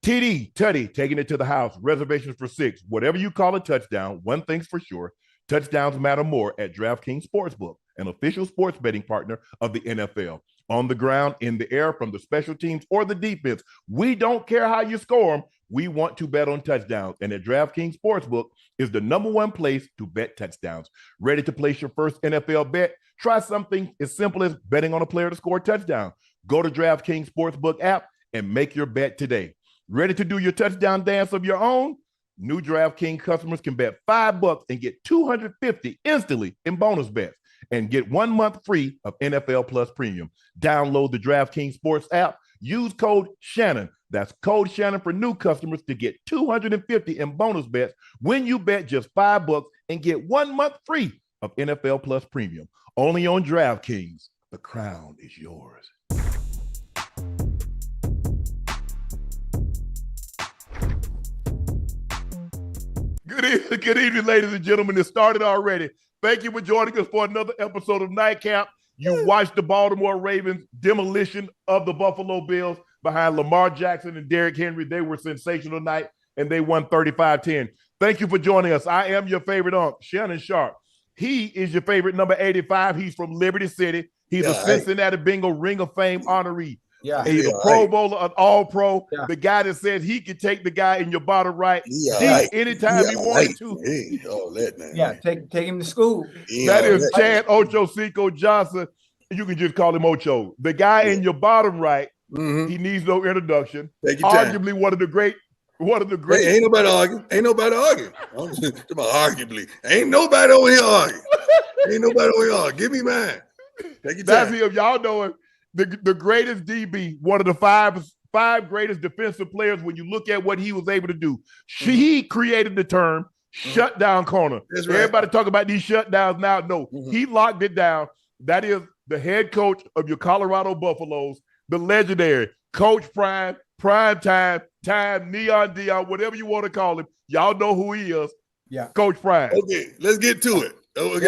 TD, Tutty, taking it to the house. Reservations for 6. Whatever you call a touchdown, one thing's for sure. Touchdowns matter more at DraftKings Sportsbook, an official sports betting partner of the NFL. On the ground, in the air, from the special teams or the defense, we don't care how you score them. We want to bet on touchdowns. And at DraftKings Sportsbook is the #1 place to bet touchdowns. Ready to place your first NFL bet? Try something as simple as betting on a player to score a touchdown. Go to DraftKings Sportsbook app and make your bet today. Ready to do your touchdown dance of your own? New DraftKings customers can bet $5 and get $250 instantly in bonus bets and get 1 month free of NFL Plus Premium. Download the DraftKings Sports app. Use code Shannon. That's code Shannon for new customers to get $250 in bonus bets when you bet just $5 and get 1 month free of NFL Plus Premium. Only on DraftKings. The crown is yours. Good evening, ladies and gentlemen. It started already. Thank you for joining us for another episode of Nightcap. You watched the Baltimore Ravens demolition of the Buffalo Bills behind Lamar Jackson and Derrick Henry. They were sensational night, and they won 35-10. Thank you for joining us. I am your favorite Unc, Shannon Sharpe. He is your favorite number 85. He's from Liberty City. He's a Cincinnati Bengal Ring of Fame honoree. Yeah, he's a Pro Bowler, an All-Pro. Yeah. The guy that says he could take the guy in your bottom right anytime he wanted to. Hey, all that, man. Yeah, take him to school. That is Chad Ochocinco Johnson. You can just call him Ocho. The guy in your bottom right, he needs no introduction. Arguably one of the great. Hey, ain't nobody arguing. I'm just about arguably. Ain't nobody over here arguing. Give me mine. Take your time. That's him. Y'all know him. The greatest DB, one of the five greatest defensive players when you look at what he was able to do. He created the term shutdown corner. That's right. Everybody talk about these shutdowns now. No, he locked it down. That is the head coach of your Colorado Buffaloes, the legendary Coach Prime Time, Neon Deion, whatever you want to call him. Y'all know who he is. Yeah. Coach Prime. Okay, let's get to it. Okay,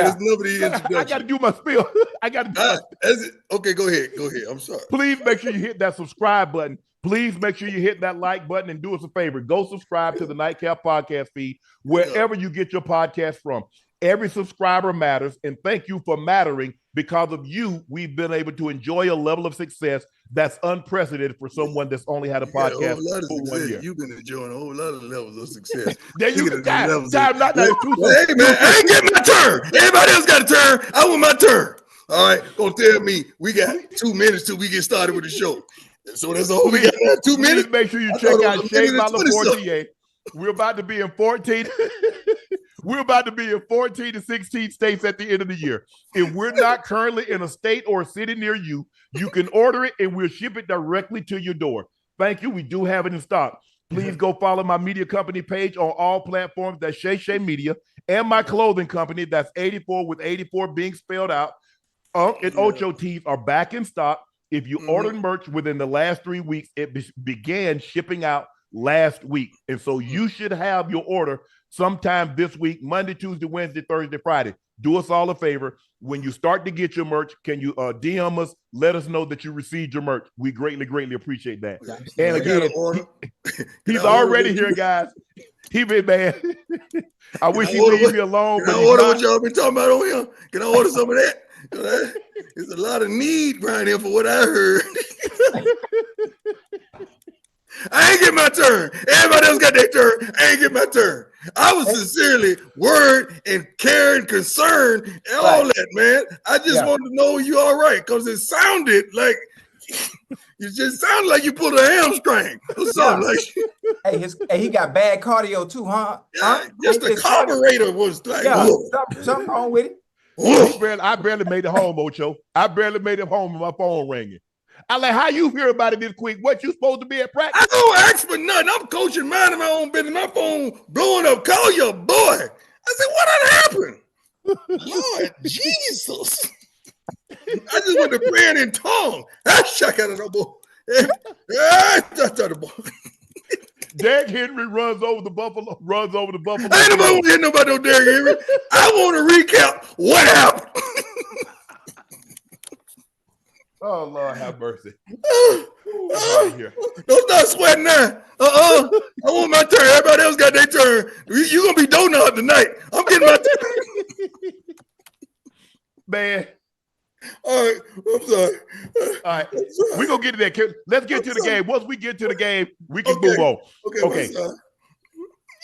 yeah. I got to do my spiel. Okay, go ahead. I'm sorry. Please make sure you hit that subscribe button. Please make sure you hit that like button and do us a favor. Go subscribe to the Nightcap podcast feed wherever you get your podcast from. Every subscriber matters, and thank you for mattering. Because of you, we've been able to enjoy a level of success that's unprecedented for someone that's only had a podcast for 1 year. You've been enjoying a whole lot of levels of success. There you go. Hey, man, I ain't getting my turn. Everybody else got a turn. I want my turn. All right, don't tell me we got 2 minutes till we get started with the show. So that's all we got. 2 minutes. Please make sure you check out Shea Malaportier. We're about to be in 14. We're about to be in 14 to 16 states at the end of the year. If we're not currently in a state or a city near you, you can order it and we'll ship it directly to your door. Thank you. We do have it in stock. Please go follow my media company page on all platforms. That's Shay Media, and my clothing company. That's 84 with 84 being spelled out. Unc and Ocho tees are back in stock. If you ordered merch within the last 3 weeks, it began shipping out last week. And so you should have your order sometime this week, Monday, Tuesday, Wednesday, Thursday, Friday. Do us all a favor. When you start to get your merch, can you DM us? Let us know that you received your merch. We greatly, greatly appreciate that. And again, he's already here, guys. He been bad. I wish he'd leave me alone. Can I order what y'all been talking about on here? Can I order some of that? There's a lot of need right here for what I heard. I ain't get my turn. Everybody else got their turn. I ain't get my turn. I was sincerely worried and caring, concerned, and all that, man. I just wanted to know you all right, because it sounded like you pulled a hamstring or something. Hey, he got bad cardio too, huh? Yeah, just the carburetor was like, something wrong with it. I barely made it home, Ocho. I barely made it home with my phone ringing. I like, how you hear about it this quick? What, you supposed to be at practice? I don't ask for nothing. I'm coaching, minding my own business. My phone blowing up. Call your boy. I said, what happened? Lord Jesus. I just went to praying in tongue. I shock out of the boy. Derrick Henry runs over the Buffalo. I ain't nobody want to hear nobody no Derrick Henry. I want to recap what happened. Oh, Lord, have mercy. Don't start sweating now. I want my turn. Everybody else got their turn. You're going to be donut tonight. I'm getting my turn. Man. All right. I'm sorry. All right. We're going to get to that. Let's get to the game. Once we get to the game, we can move on. Okay.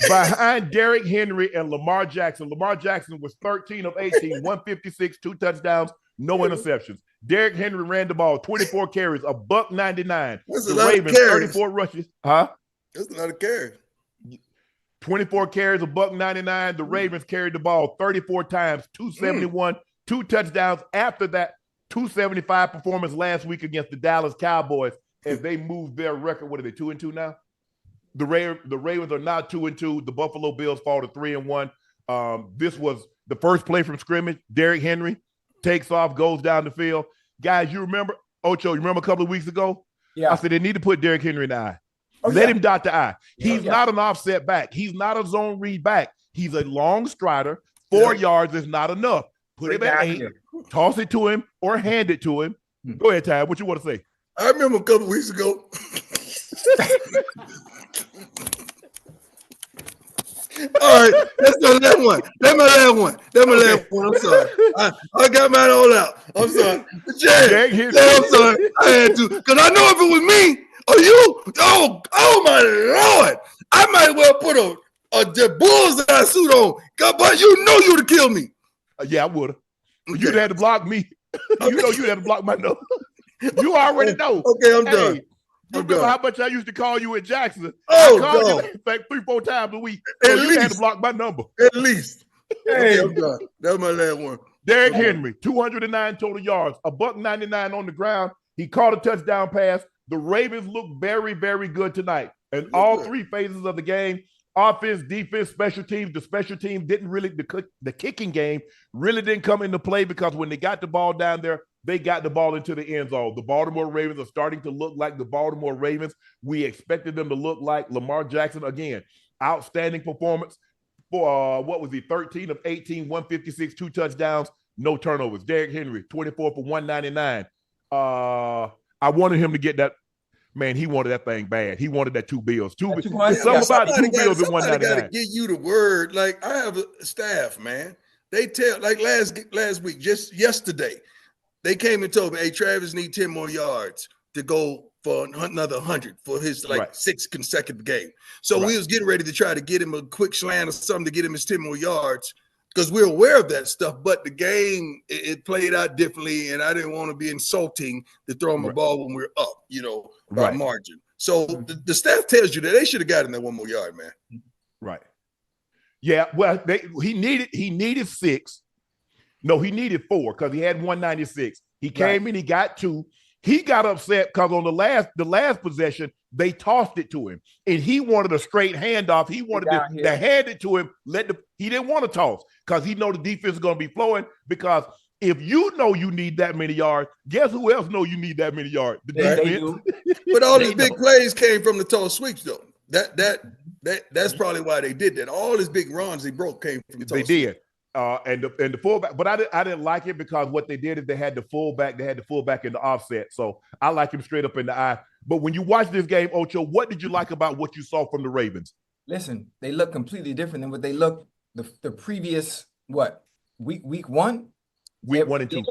Behind Derrick Henry and Lamar Jackson. Lamar Jackson was 13 of 18, 156, 2 touchdowns, no interceptions. Derrick Henry ran the ball, 24 carries, $199. That's the Ravens, 34 rushes. Huh? That's a lot of carries. 24 carries, $199. The Ravens carried the ball 34 times, 271, 2 touchdowns. After that 275 performance last week against the Dallas Cowboys, as they moved their record, what are they, 2-2 now? The Ravens are now 2-2. The Buffalo Bills fall to 3-1. This was the first play from scrimmage. Derrick Henry takes off, goes down the field. Guys, you remember, Ocho, you remember a couple of weeks ago? Yeah. I said they need to put Derrick Henry in the eye. Let him dot the I. He's not an offset back. He's not a zone read back. He's a long strider. 4 yards is not enough. Put him at 8, toss it to him, or hand it to him. Go ahead, Ty. What you want to say? I remember a couple of weeks ago. All right, that's the last one. That's my last one. I'm sorry. I got mine all out. I'm sorry. I'm sorry. I had to. Because I know if it was me or you, oh my Lord, I might well put a bullseye suit on. But you know you would have killed me. Yeah, I would have. You'd had to block me. You know you'd have to block my number. You already know. Okay, I'm done. You remember how much I used to call you in Jackson? Oh, I called you like 3-4 times a week. So you had to block my number. At least. Okay, I'm done. That was my last one. Derrick Henry, 209 total yards, $199 on the ground. He caught a touchdown pass. The Ravens looked very, very good tonight. In all 3 phases of the game, offense, defense, special teams. The special team didn't really, the kicking game really didn't come into play because when they got the ball down there, they got the ball into the end zone. The Baltimore Ravens are starting to look like the Baltimore Ravens we expected them to look like. Lamar Jackson, again, outstanding performance for, 13 of 18, 156, 2 touchdowns, no turnovers. Derrick Henry, 24 for 199. I wanted him to get that. Man, he wanted that thing bad. He wanted that 2 bills. Something about 2 bills at 199. Somebody got to give you the word. Like, I have a staff, man. They tell, like last week, just yesterday, they came and told me, hey, Travis need 10 more yards to go for another 100 for his 6th consecutive game. So we was getting ready to try to get him a quick slant or something to get him his 10 more yards because we're aware of that stuff. But the game, it played out differently, and I didn't want to be insulting to throw him a ball when we're up, by margin. So the staff tells you that they should have gotten that 1 more yard, man. Right. Yeah, well, he needed 6. No, he needed 4 because he had 196. He came in, he got 2. He got upset because on the last possession, they tossed it to him. And he wanted a straight handoff. He wanted to hand it to him. He didn't want to toss because he know the defense is going to be flowing. Because if you know you need that many yards, guess who else know you need that many yards? The defense. But all these big plays came from the toss sweeps, though. That's probably why they did that. All his big runs they broke came from the toss sweeps. They did. And the fullback, but I didn't like it because what they did is they had the fullback in the offset. So I like him straight up in the eye. But when you watch this game, Ocho, what did you like about what you saw from the Ravens? Listen, they look completely different than what they looked the previous week 1? Week 1 and 2.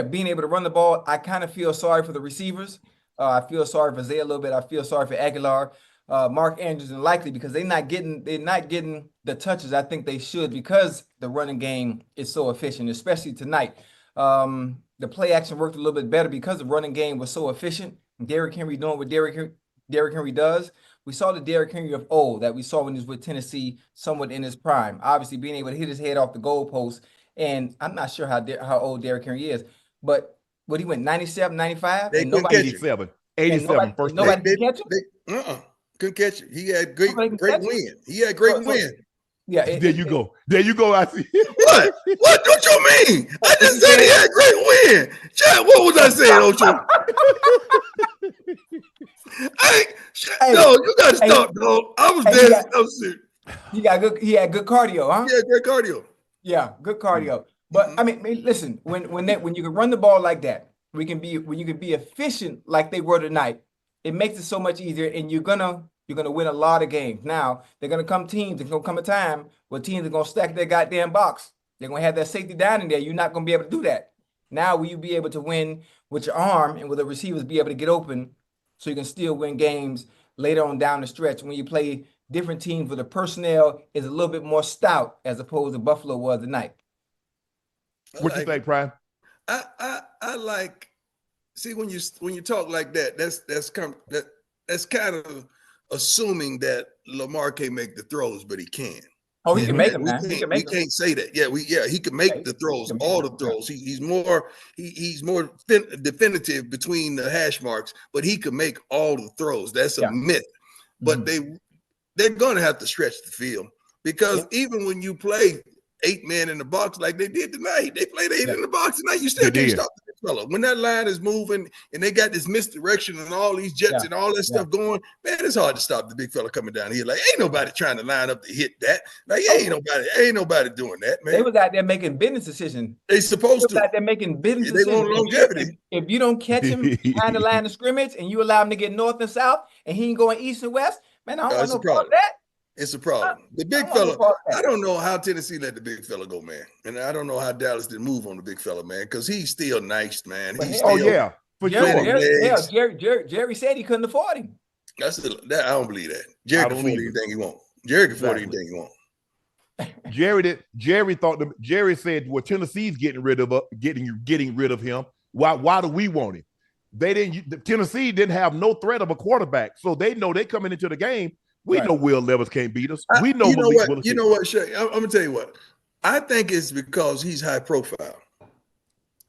Being able to run the ball, I kind of feel sorry for the receivers. I feel sorry for Zay a little bit. I feel sorry for Aguilar. Mark Andrews and likely because they're not getting the touches I think they should because the running game is so efficient, especially tonight. The play action worked a little bit better because the running game was so efficient. Derrick Henry doing what Derrick Henry does. We saw the Derrick Henry of old that we saw when he was with Tennessee, somewhat in his prime. Obviously, being able to hit his head off the goalpost. And I'm not sure how old Derrick Henry is, but he went 97, 95? They couldn't catch 87 first. Nobody could catch him? Couldn't catch it. He had great win. He had great win. Yeah. There you go. I see. What? What don't you mean? I just said he had great win. Chad, what was I saying, Ocho? No, you got to stop, dog. I was dead. I was serious. He had good cardio, huh? Yeah, great cardio. Yeah, good cardio. But I mean, listen, when you can run the ball like that, when you can be efficient like they were tonight, it makes it so much easier, and you're gonna win a lot of games. Now they're gonna come teams. There's gonna come a time where teams are gonna stack their goddamn box. They're gonna have that safety down in there. You're not gonna be able to do that. Now will you be able to win with your arm and with the receivers be able to get open, so you can still win games later on down the stretch when you play different teams where the personnel is a little bit more stout as opposed to Buffalo was tonight. What you think, Prime? I like, see, when you talk like that, that's kind of assuming that Lamar can't make the throws, but he can. Oh, he can make them, man. We can't say that. He can make the throws, all the throws. He's more definitive between the hash marks, but he can make all the throws. That's a myth. But they're going to have to stretch the field, because even when you play 8 men in the box like they did tonight, they played 8 in the box tonight. You still can't stop the big fella. When that line is moving and they got this misdirection and all these jets and all that stuff going, man, it's hard to stop the big fella coming down here. Like, ain't nobody trying to line up to hit that. Like, ain't nobody doing that, man. They was out there making business decisions. They supposed to. Out there making business decisions. They want longevity. If you don't catch him behind the line of scrimmage and you allow him to get north and south and he ain't going east and west, man, I don't want no part of that. It's a problem. The big fella, I don't know how Tennessee let the big fella go, man. And I don't know how Dallas didn't move on the big fella, man, because he's still nice, man. He's for sure. Jerry said he couldn't afford him. I don't believe that. Jerry can afford anything he wants. Jerry can afford anything he wants. Jerry said, well, Tennessee's getting rid of him. Why do we want him? Tennessee didn't have no threat of a quarterback. So they know they coming into the game. We know Will Levis can't beat us. We know. You know what, Shay? I'm gonna tell you what. I think it's because he's high profile.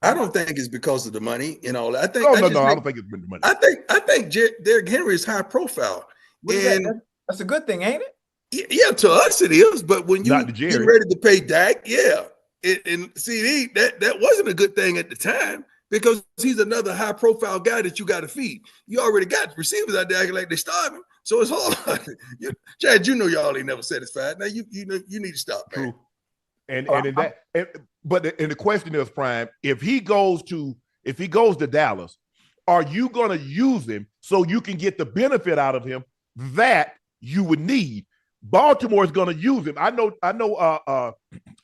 I don't think it's because of the money and all that. I don't think it's been the money. I think Derrick Henry is high profile, that's a good thing, ain't it? Yeah, to us it is. But when you get ready to pay Dak, and CD, that wasn't a good thing at the time, because he's another high profile guy that you got to feed. You already got receivers out there acting like they starving. So it's hard. Chad, y'all ain't never satisfied. Now you need to stop, man. True. But the question is, Prime, if he goes to Dallas, are you going to use him so you can get the benefit out of him that you would need? Baltimore is going to use him. I know. John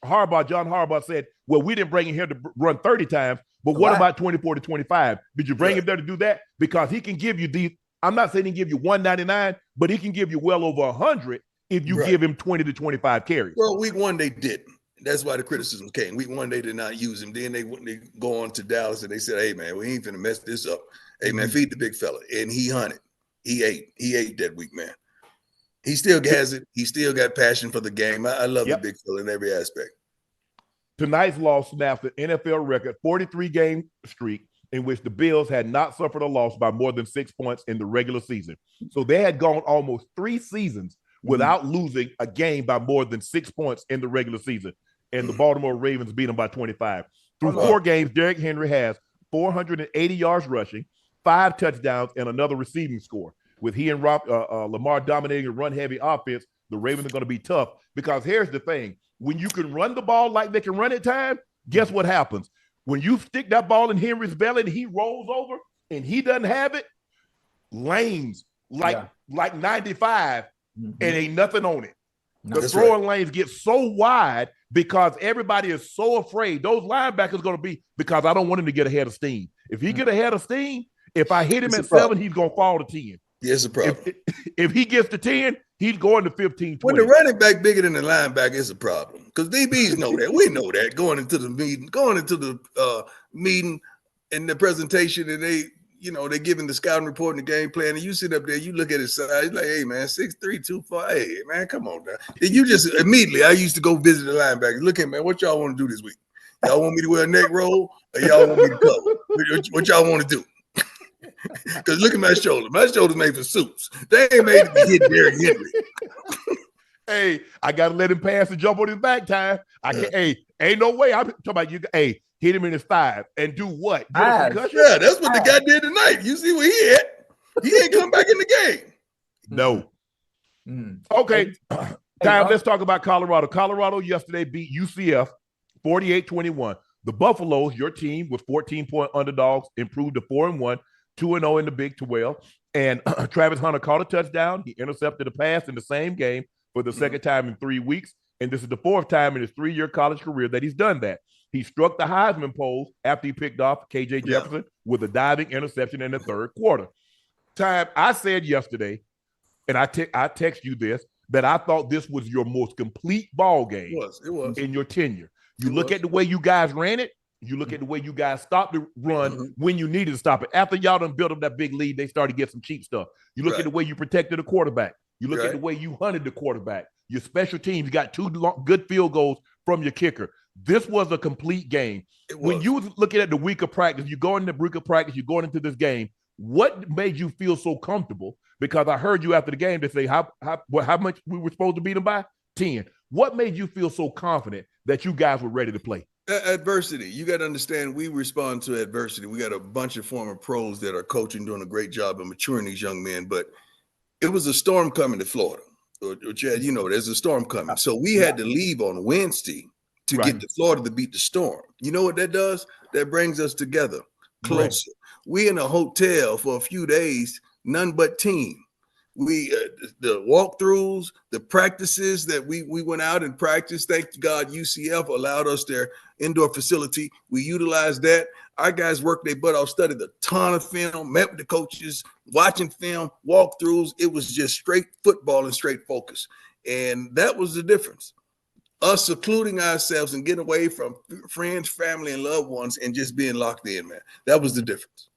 Harbaugh said, well, we didn't bring him here to run 30 times, but what about 24 to 25? Did you bring him there to do that? Because he can give you these. I'm not saying he can give you 199, but he can give you well over 100 if you give him 20 to 25 carries. Well, week 1 they didn't. That's why the criticism came. Week 1 they did not use him. Then they go on to Dallas and they said, hey, man, we ain't finna mess this up. Hey, man, feed the big fella. And he hunted. He ate that week, man. He still has it. He still got passion for the game. I love the big fella in every aspect. Tonight's loss snaps an NFL record 43-game streak in which the Bills had not suffered a loss by more than 6 points in the regular season. So they had gone almost 3 seasons without losing a game by more than 6 points in the regular season. And the Baltimore Ravens beat them by 25. Through 4 games, Derrick Henry has 480 yards rushing, 5 touchdowns, and another receiving score. With he and Lamar dominating a run-heavy offense, the Ravens are going to be tough, because here's the thing. When you can run the ball like they can run at times, guess what happens? When you stick that ball in Henry's belly and he rolls over and he doesn't have it, lanes like 95 and ain't nothing on it. The throwing lanes get so wide because everybody is so afraid. Those linebackers going to be, because I don't want him to get ahead of steam. If he get ahead of steam, if I hit him at 7, he's going to fall to 10. Yeah, it's a problem. If he gets to 10, he's going to 15, 20. When the running back bigger than the linebacker, it's a problem, because DBs know that. We know that going into the meeting and the presentation, and they giving the scouting report and the game plan, and you sit up there, you look at his size, like, hey man, 6'3", 245, hey man, come on now. And you just immediately, I used to go visit the linebackers. Look at, man, what y'all want to do this week? Y'all want me to wear a neck roll, or y'all want me to cover? What y'all want to do? Because look at my shoulder. My shoulder's made for suits. They ain't made to hit Derrick Henry. Hey, I got to let him pass and jump on his back time. I can't. Hey, ain't no way. I'm talking about you. Hey, hit him in his thigh and do what? Yeah, that's what the guy did tonight. You see where he at? He ain't come back in the game. No. Okay. Let's talk about Colorado. Colorado yesterday beat UCF 48-21. The Buffaloes, your team with 14-point underdogs, improved to 4-1, 2-0 in the Big 12. And Travis Hunter caught a touchdown. He intercepted a pass in the same game for the second time in 3 weeks. And this is the fourth time in his 3-year college career that he's done that. He struck the Heisman pole after he picked off KJ Jefferson with a diving interception in the third quarter. I said yesterday, and I text you this, that I thought this was your most complete ball game It was. in your tenure. You look at the way you guys ran it. You look at the way you guys stopped the run when you needed to stop it. After y'all done built up that big lead, they started to get some cheap stuff. You look at the way you protected the quarterback. You look at the way you hunted the quarterback. Your special teams got 2 good field goals from your kicker. This was a complete game. When you was looking at the week of practice, you go into the week of practice, you're going into this game. What made you feel so comfortable? Because I heard you after the game to say how much we were supposed to beat them by? 10. What made you feel so confident that you guys were ready to play? Adversity. You got to understand, we respond to adversity. We got a bunch of former pros that are coaching, doing a great job of maturing these young men. But it was a storm coming to Florida. Chad, there's a storm coming. So we had to leave on Wednesday to get to Florida to beat the storm. You know what that does? That brings us together, closer. We in a hotel for a few days, none but team. We the walkthroughs, the practices that we went out and practiced. Thank God UCF allowed us their indoor facility. We utilized that. Our guys worked their butt off, studied a ton of film, met with the coaches, watching film, walkthroughs. It was just straight football and straight focus. And that was the difference. Us secluding ourselves and getting away from friends, family, and loved ones and just being locked in, man. That was the difference.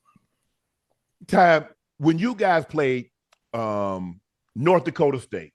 When you guys played North Dakota State,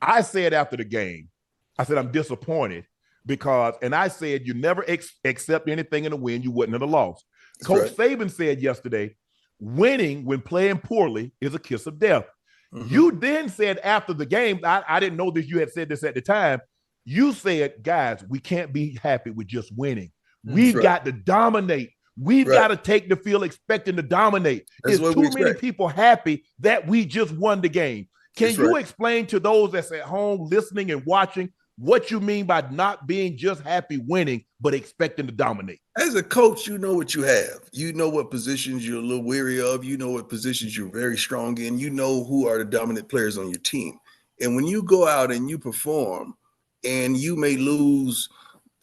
I said after the game, I said, I'm disappointed because, and I said, you never accept anything in a win you wouldn't have lost. Coach Saban said yesterday, winning when playing poorly is a kiss of death. You then said after the game, I didn't know that you had said this at the time. You said, guys, we can't be happy with just winning. We've got to dominate. We've got to take the field expecting to dominate. There's too many people happy that we just won the game. Can you explain to those that's at home listening and watching what you mean by not being just happy winning, but expecting to dominate? As a coach, you know what you have. You know what positions you're a little weary of. You know what positions you're very strong in. You know who are the dominant players on your team. And when you go out and you perform and you may lose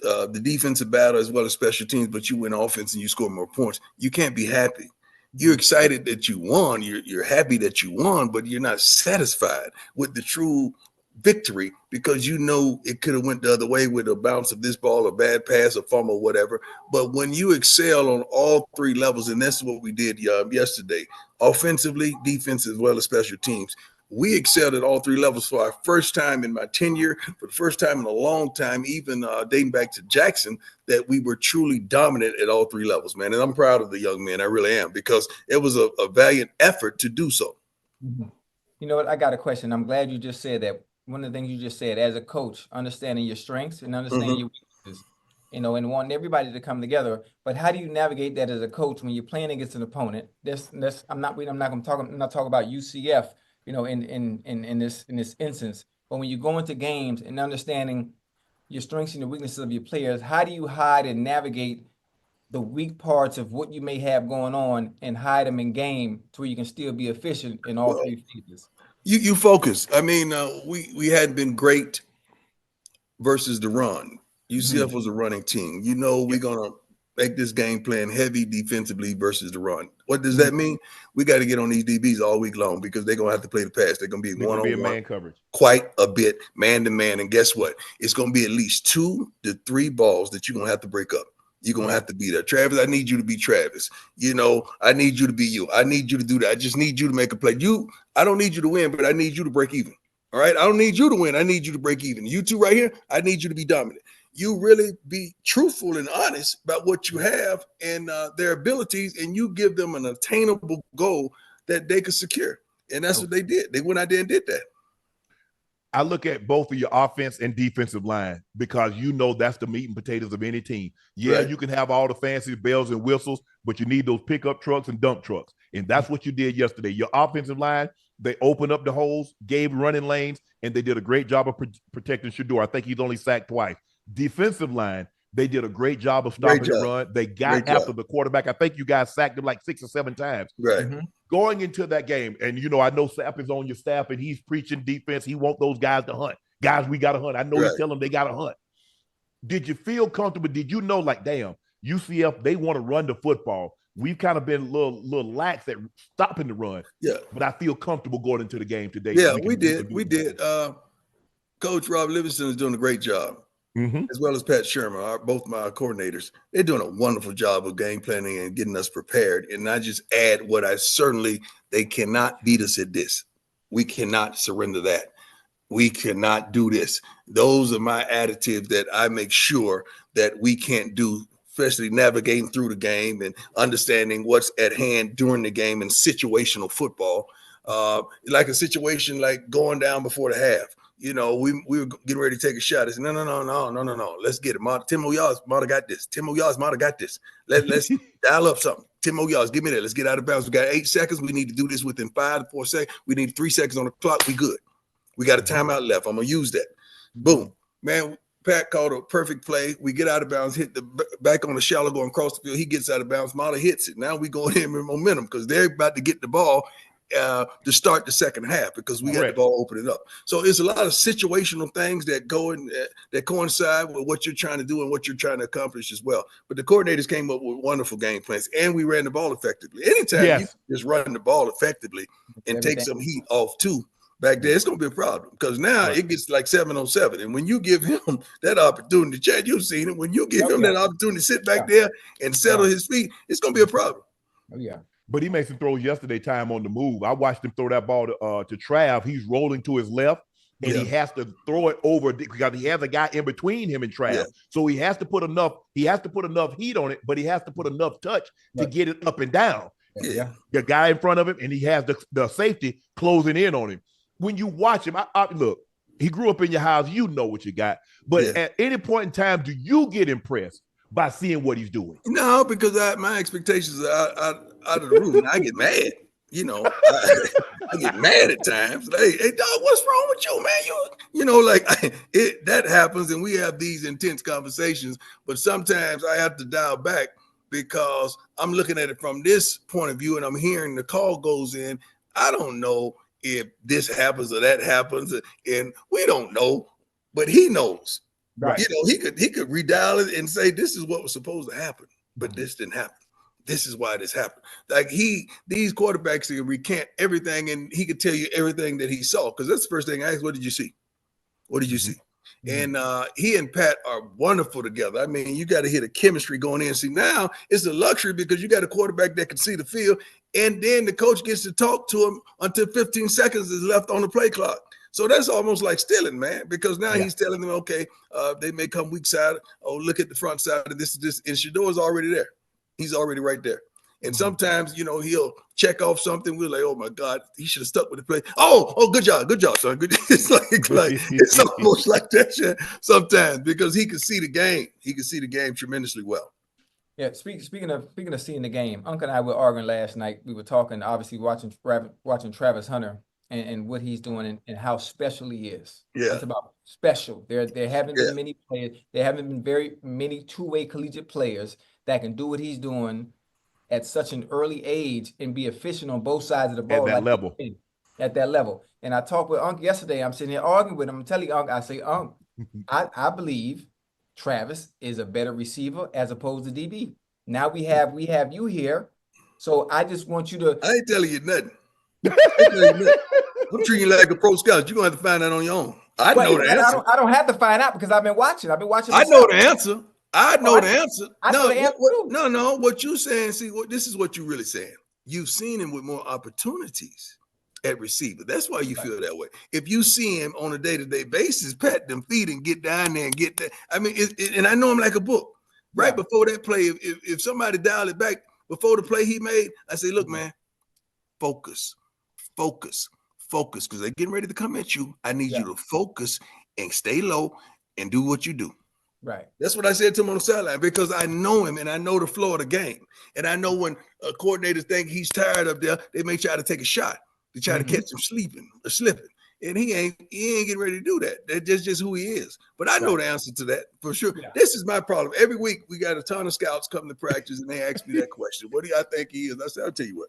the defensive battle as well as special teams, but you win offense and you score more points, you can't be happy. You're excited that you won. You're happy that you won, but you're not satisfied with the true victory because you know it could have went the other way with a bounce of this ball, a bad pass, a fumble, whatever. But when you excel on all 3 levels, and that's what we did yesterday, offensively, defense, as well as special teams, we excelled at all 3 levels for our first time in my tenure, for the first time in a long time, even dating back to Jackson, that we were truly dominant at all 3 levels, man. And I'm proud of the young men. I really am, because it was a valiant effort to do so. You know what? I got a question. I'm glad you just said that. One of the things you just said, as a coach, understanding your strengths and understanding your weaknesses, and wanting everybody to come together. But how do you navigate that as a coach when you're playing against an opponent? I'm not talking about UCF, in this instance. But when you go into games and understanding your strengths and the weaknesses of your players, how do you hide and navigate the weak parts of what you may have going on and hide them in game to where you can still be efficient in all 3 phases? You focus. I mean, we hadn't been great versus the run. UCF was a running team. We're going to make this game plan heavy defensively versus the run. What does that mean? We got to get on these DBs all week long because they're going to have to play the pass. They're going to be one-on-one, man coverage, quite a bit, man-to-man. And guess what? It's going to be at least 2 to 3 balls that you're going to have to break up. You're going to have to be there. Travis, I need you to be Travis. I need you to be you. I need you to do that. I just need you to make a play. I don't need you to win, but I need you to break even. All right? I don't need you to win. I need you to break even. You two right here, I need you to be dominant. You really be truthful and honest about what you have and their abilities, and you give them an attainable goal that they could secure. And that's what they did. They went out there and did that. I look at both of your offense and defensive line because that's the meat and potatoes of any team. Yeah, you can have all the fancy bells and whistles, but you need those pickup trucks and dump trucks. And that's what you did yesterday. Your offensive line, they opened up the holes, gave running lanes, and they did a great job of protecting Shedeur. I think he's only sacked twice. Defensive line, They did a great job of stopping the run. They got after the quarterback. I think you guys sacked him like 6 or 7 times. Right. Going into that game, and I know Sapp is on your staff, and he's preaching defense. He wants those guys to hunt. Guys, we got to hunt. I know he's telling them they got to hunt. Did you feel comfortable? Did you know, like, damn, UCF, they want to run the football. We've kind of been a little lax at stopping the run. Yeah. But I feel comfortable going into the game today. Yeah, we did. Coach Rob Livingston is doing a great job, as well as Pat Shermer, both my coordinators. They're doing a wonderful job of game planning and getting us prepared. And I just add they cannot beat us at this. We cannot surrender that. We cannot do this. Those are my additives that I make sure that we can't do, especially navigating through the game and understanding what's at hand during the game and situational football. Like a situation like going down before the half. We were getting ready to take a shot. I said, no. Let's get it. Tim O'Yaz might have got this. Tim O'Yaz might have got this. Let's dial up something. Tim O'Yaz, give me that. Let's get out of bounds. We got 8 seconds. We need to do this within 5 to 4 seconds. We need 3 seconds on the clock. We good. We got a timeout left. I'm going to use that. Boom. Man, Pat called a perfect play. We get out of bounds, hit the back on the shallow going across the field. He gets out of bounds. Mata hits it. Now we go in with momentum because they're about to get the ball to start the second half because we got the ball opening up. So it's a lot of situational things that go in that coincide with what you're trying to do and what you're trying to accomplish as well. But the coordinators came up with wonderful game plans, and we ran the ball effectively. Anytime you just run the ball effectively and take some heat off too, back there, it's going to be a problem because now it gets like 7-on-7. And when you give him that opportunity, Chad, you've seen it. When you give him that opportunity to sit back there and settle his feet, it's going to be a problem. Oh, yeah. But he made some throws yesterday, time on the move. I watched him throw that ball to Trav. He's rolling to his left, and he has to throw it over because he has a guy in between him and Trav. Yeah. So he has to put enough heat on it, but he has to put enough touch to get it up and down. Yeah. The guy in front of him, and he has the safety closing in on him. When you watch him, look, he grew up in your house. You know what you got. But at any point in time, do you get impressed by seeing what he's doing? No, because my expectations are out of the roof, and I get mad. I get mad at times. Hey, dog, what's wrong with you, man? That happens, and we have these intense conversations. But sometimes I have to dial back because I'm looking at it from this point of view, and I'm hearing the call goes in. I don't know if this happens or that happens, and we don't know, but he knows. Right. He could redial it and say this is what was supposed to happen, but this didn't happen. This is why this happened. Like these quarterbacks can recant everything, and he could tell you everything that he saw because that's the first thing I asked. What did you see? What did you see? And he and Pat are wonderful together. I mean, you got to hear the chemistry going in. See, now it's a luxury because you got a quarterback that can see the field, and then the coach gets to talk to him until 15 seconds is left on the play clock. So that's almost like stealing, man, because now he's telling them, okay, they may come weak side. Oh, look at the front side of this. And Shedeur is already there. He's already right there. And sometimes, he'll check off something. We're like, oh my God, he should have stuck with the play. Oh, good job, son. Good. It's like it's almost like that sometimes because he can see the game. He can see the game tremendously well. Yeah. Speaking of seeing the game, Unc and I were arguing last night. We were talking, obviously watching Travis Hunter and what he's doing and how special he is. Yeah, it's about special. There haven't been many players. There haven't been very many two-way collegiate players that can do what he's doing at such an early age and be efficient on both sides of the ball. At that level. And I talked with Unc yesterday. I'm sitting here arguing with him. I'm telling Unc, I say, Unc, I believe Travis is a better receiver as opposed to DB. Now we have you here. So I just want you to. I ain't telling you nothing. I'm treating you like a pro scout. You're going to have to find that on your own. I know the answer. I don't have to find out because I've been watching. I know the answer. I know the answer. No. What you're saying, this is what you're really saying. You've seen him with more opportunities at receiver. That's why you feel that way. If you see him on a day-to-day basis, pat them feet and get down there and get that. I mean, and I know him like a book. Right before that play, if somebody dialed it back before the play he made, I say, look, man, focus, because they're getting ready to come at you. I need you to focus and stay low and do what you do. Right. That's what I said to him on the sideline because I know him and I know the flow of the game. And I know when coordinators think he's tired up there, they may try to take a shot. They try to catch him sleeping or slipping. and he ain't getting ready to do that. That's just who he is. But I know the answer to that for sure. Yeah. This is my problem. Every week we got a ton of scouts come to practice and they ask me that question. What do I think he is? I said, I'll tell you what.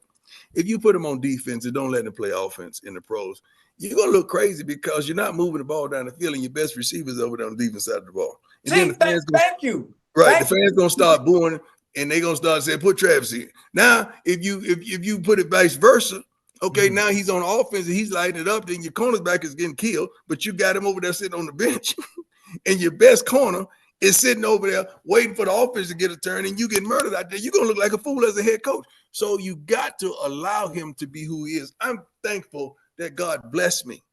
If you put him on defense and don't let him play offense in the pros, you're gonna look crazy because you're not moving the ball down the field and your best receivers over there on the defense side of the ball. And See, then the fans thank you. Right, Thank the fans gonna start booing, and they gonna start saying, "Put Travis in." Now, if you put it vice versa, okay, now he's on offense and he's lighting it up. Then your cornerback is getting killed, but you got him over there sitting on the bench, and your best corner is sitting over there waiting for the offense to get a turn, and you get murdered out there. You're gonna look like a fool as a head coach. So you got to allow him to be who he is. I'm thankful that God blessed me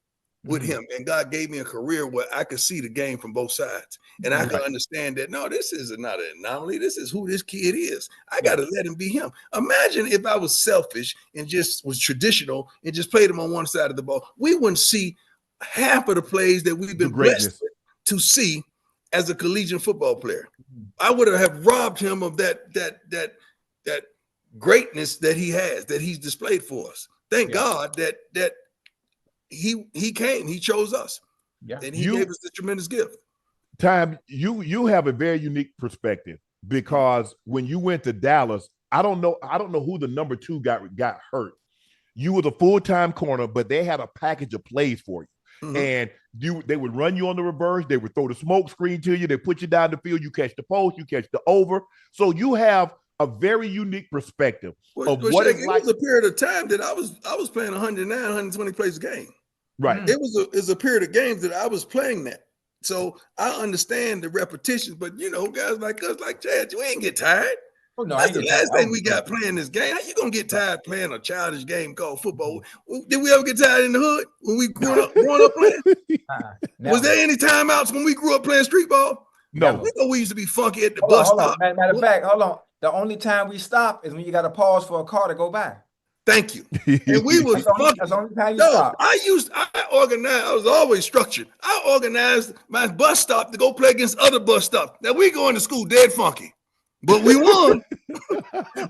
with him, and God gave me a career where I could see the game from both sides, and I could understand that no, this is not an anomaly. This is who this kid is. I got to let him be him. Imagine if I was selfish and just was traditional and just played him on one side of the ball. We wouldn't see half of the plays that we've been blessed to see as a collegiate football player. I would have robbed him of that greatness that he has, that he's displayed for us. Thank God that he came, he chose us, and he gave us the tremendous gift. Time, you have a very unique perspective because when you went to Dallas, I don't know who the number 2 got hurt. You were the full-time corner, but they had a package of plays for you, and they would run you on the reverse. They would throw the smoke screen to you. They put you down the field. You catch the post. You catch the over. So you have a very unique perspective of what it's like. It was a period of time that I was playing 109, 120 plays a game. Right. It was a period of games that I was playing that. So I understand the repetitions, but guys like us, like Chad, we ain't get tired. Oh, no, that's the last thing we got playing this game. How you gonna get tired playing a childish game called football? Did we ever get tired in the hood when we growing up playing? Was there any timeouts when we grew up playing street ball? No. We used to be funky at the bus stop. Matter of fact, hold on. The only time we stop is when you got to pause for a car to go by. Thank you. And we was funky. That's the only time you stop. I organized. I was always structured. I organized my bus stop to go play against other bus stops. Now we going to school dead funky, but we won.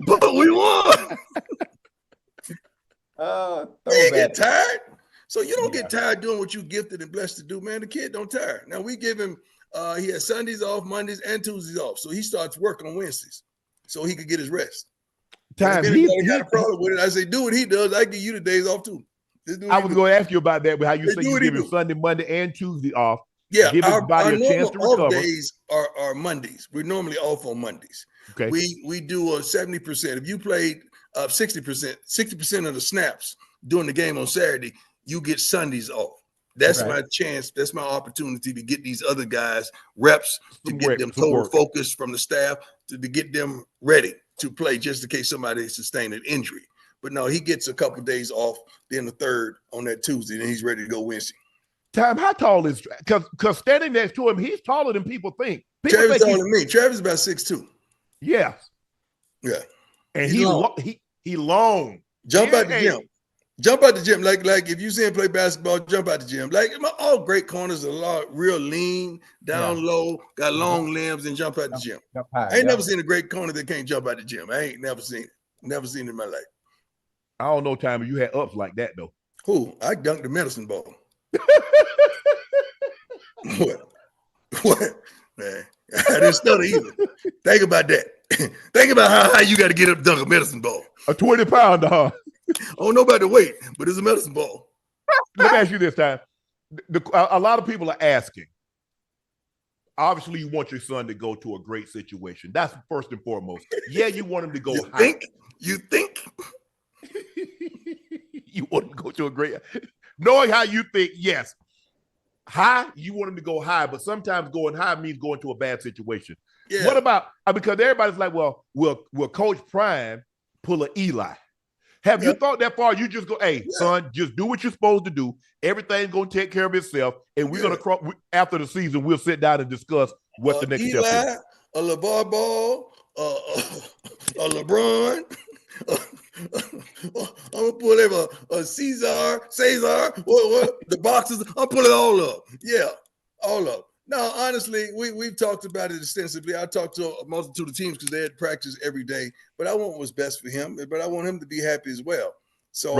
But we won. You ain't get tired. So you don't get tired doing what you gifted and blessed to do, man. The kid don't tire. Now we give him. He has Sundays off, Mondays and Tuesdays off, so he starts working on Wednesdays, so he could get his rest. Time he got a problem with it. I say, do what he does. I give you the days off too. I was going to ask you about that, but how you say you give him Sunday, Monday, and Tuesday off. Yeah, give his body a chance to recover. Off days are Mondays. We're normally off on Mondays. Okay, we do a 70%. If you played 60% of the snaps during the game on Saturday, you get Sundays off. That's my chance. That's my opportunity to get these other guys reps, to get them total focus from the staff, to get them ready to play just in case somebody sustained an injury. But no, he gets a couple of days off, then the third on that Tuesday, then he's ready to go Wednesday. Time, how tall is because standing next to him, he's taller than people think. Travis taller than me. Travis is about 6'2". Yes. Yeah. And he long. Jump out the gym. Jump out the gym. Like if you see him play basketball, jump out the gym. Like all great corners are a lot real lean, down low, got long limbs, and jump out the gym. I ain't never seen a great corner that can't jump out the gym. I ain't never seen it. Never seen it in my life. I don't know, Time, you had ups like that though. Who? I dunked the medicine ball. What? Man, I didn't stutter either. Think about that. Think about how high you got to get up to dunk a medicine ball. A 20-pounder, huh? I don't know about the weight, but it's a medicine ball. Let me ask you this, Time. A lot of people are asking. Obviously, you want your son to go to a great situation. That's first and foremost. Yeah, you want him to go high. You think? You want him to go to a great... Knowing how you think, yes. High, you want him to go high, but sometimes going high means going to a bad situation. Yeah. What about... Because everybody's like, well, will Coach Prime pull an Eli? Have you thought that far? You just go, hey, son, just do what you're supposed to do. Everything's going to take care of itself. And we're going to, after the season, we'll sit down and discuss what the next step is. A LeVar Ball, a LeBron. I'm going to pull a Cesar, the boxes. I'll pull it all up. Yeah, all up. No, honestly, we've talked about it extensively. I talked to a multitude of teams because they had practice every day. But I want what's best for him. But I want him to be happy as well. So,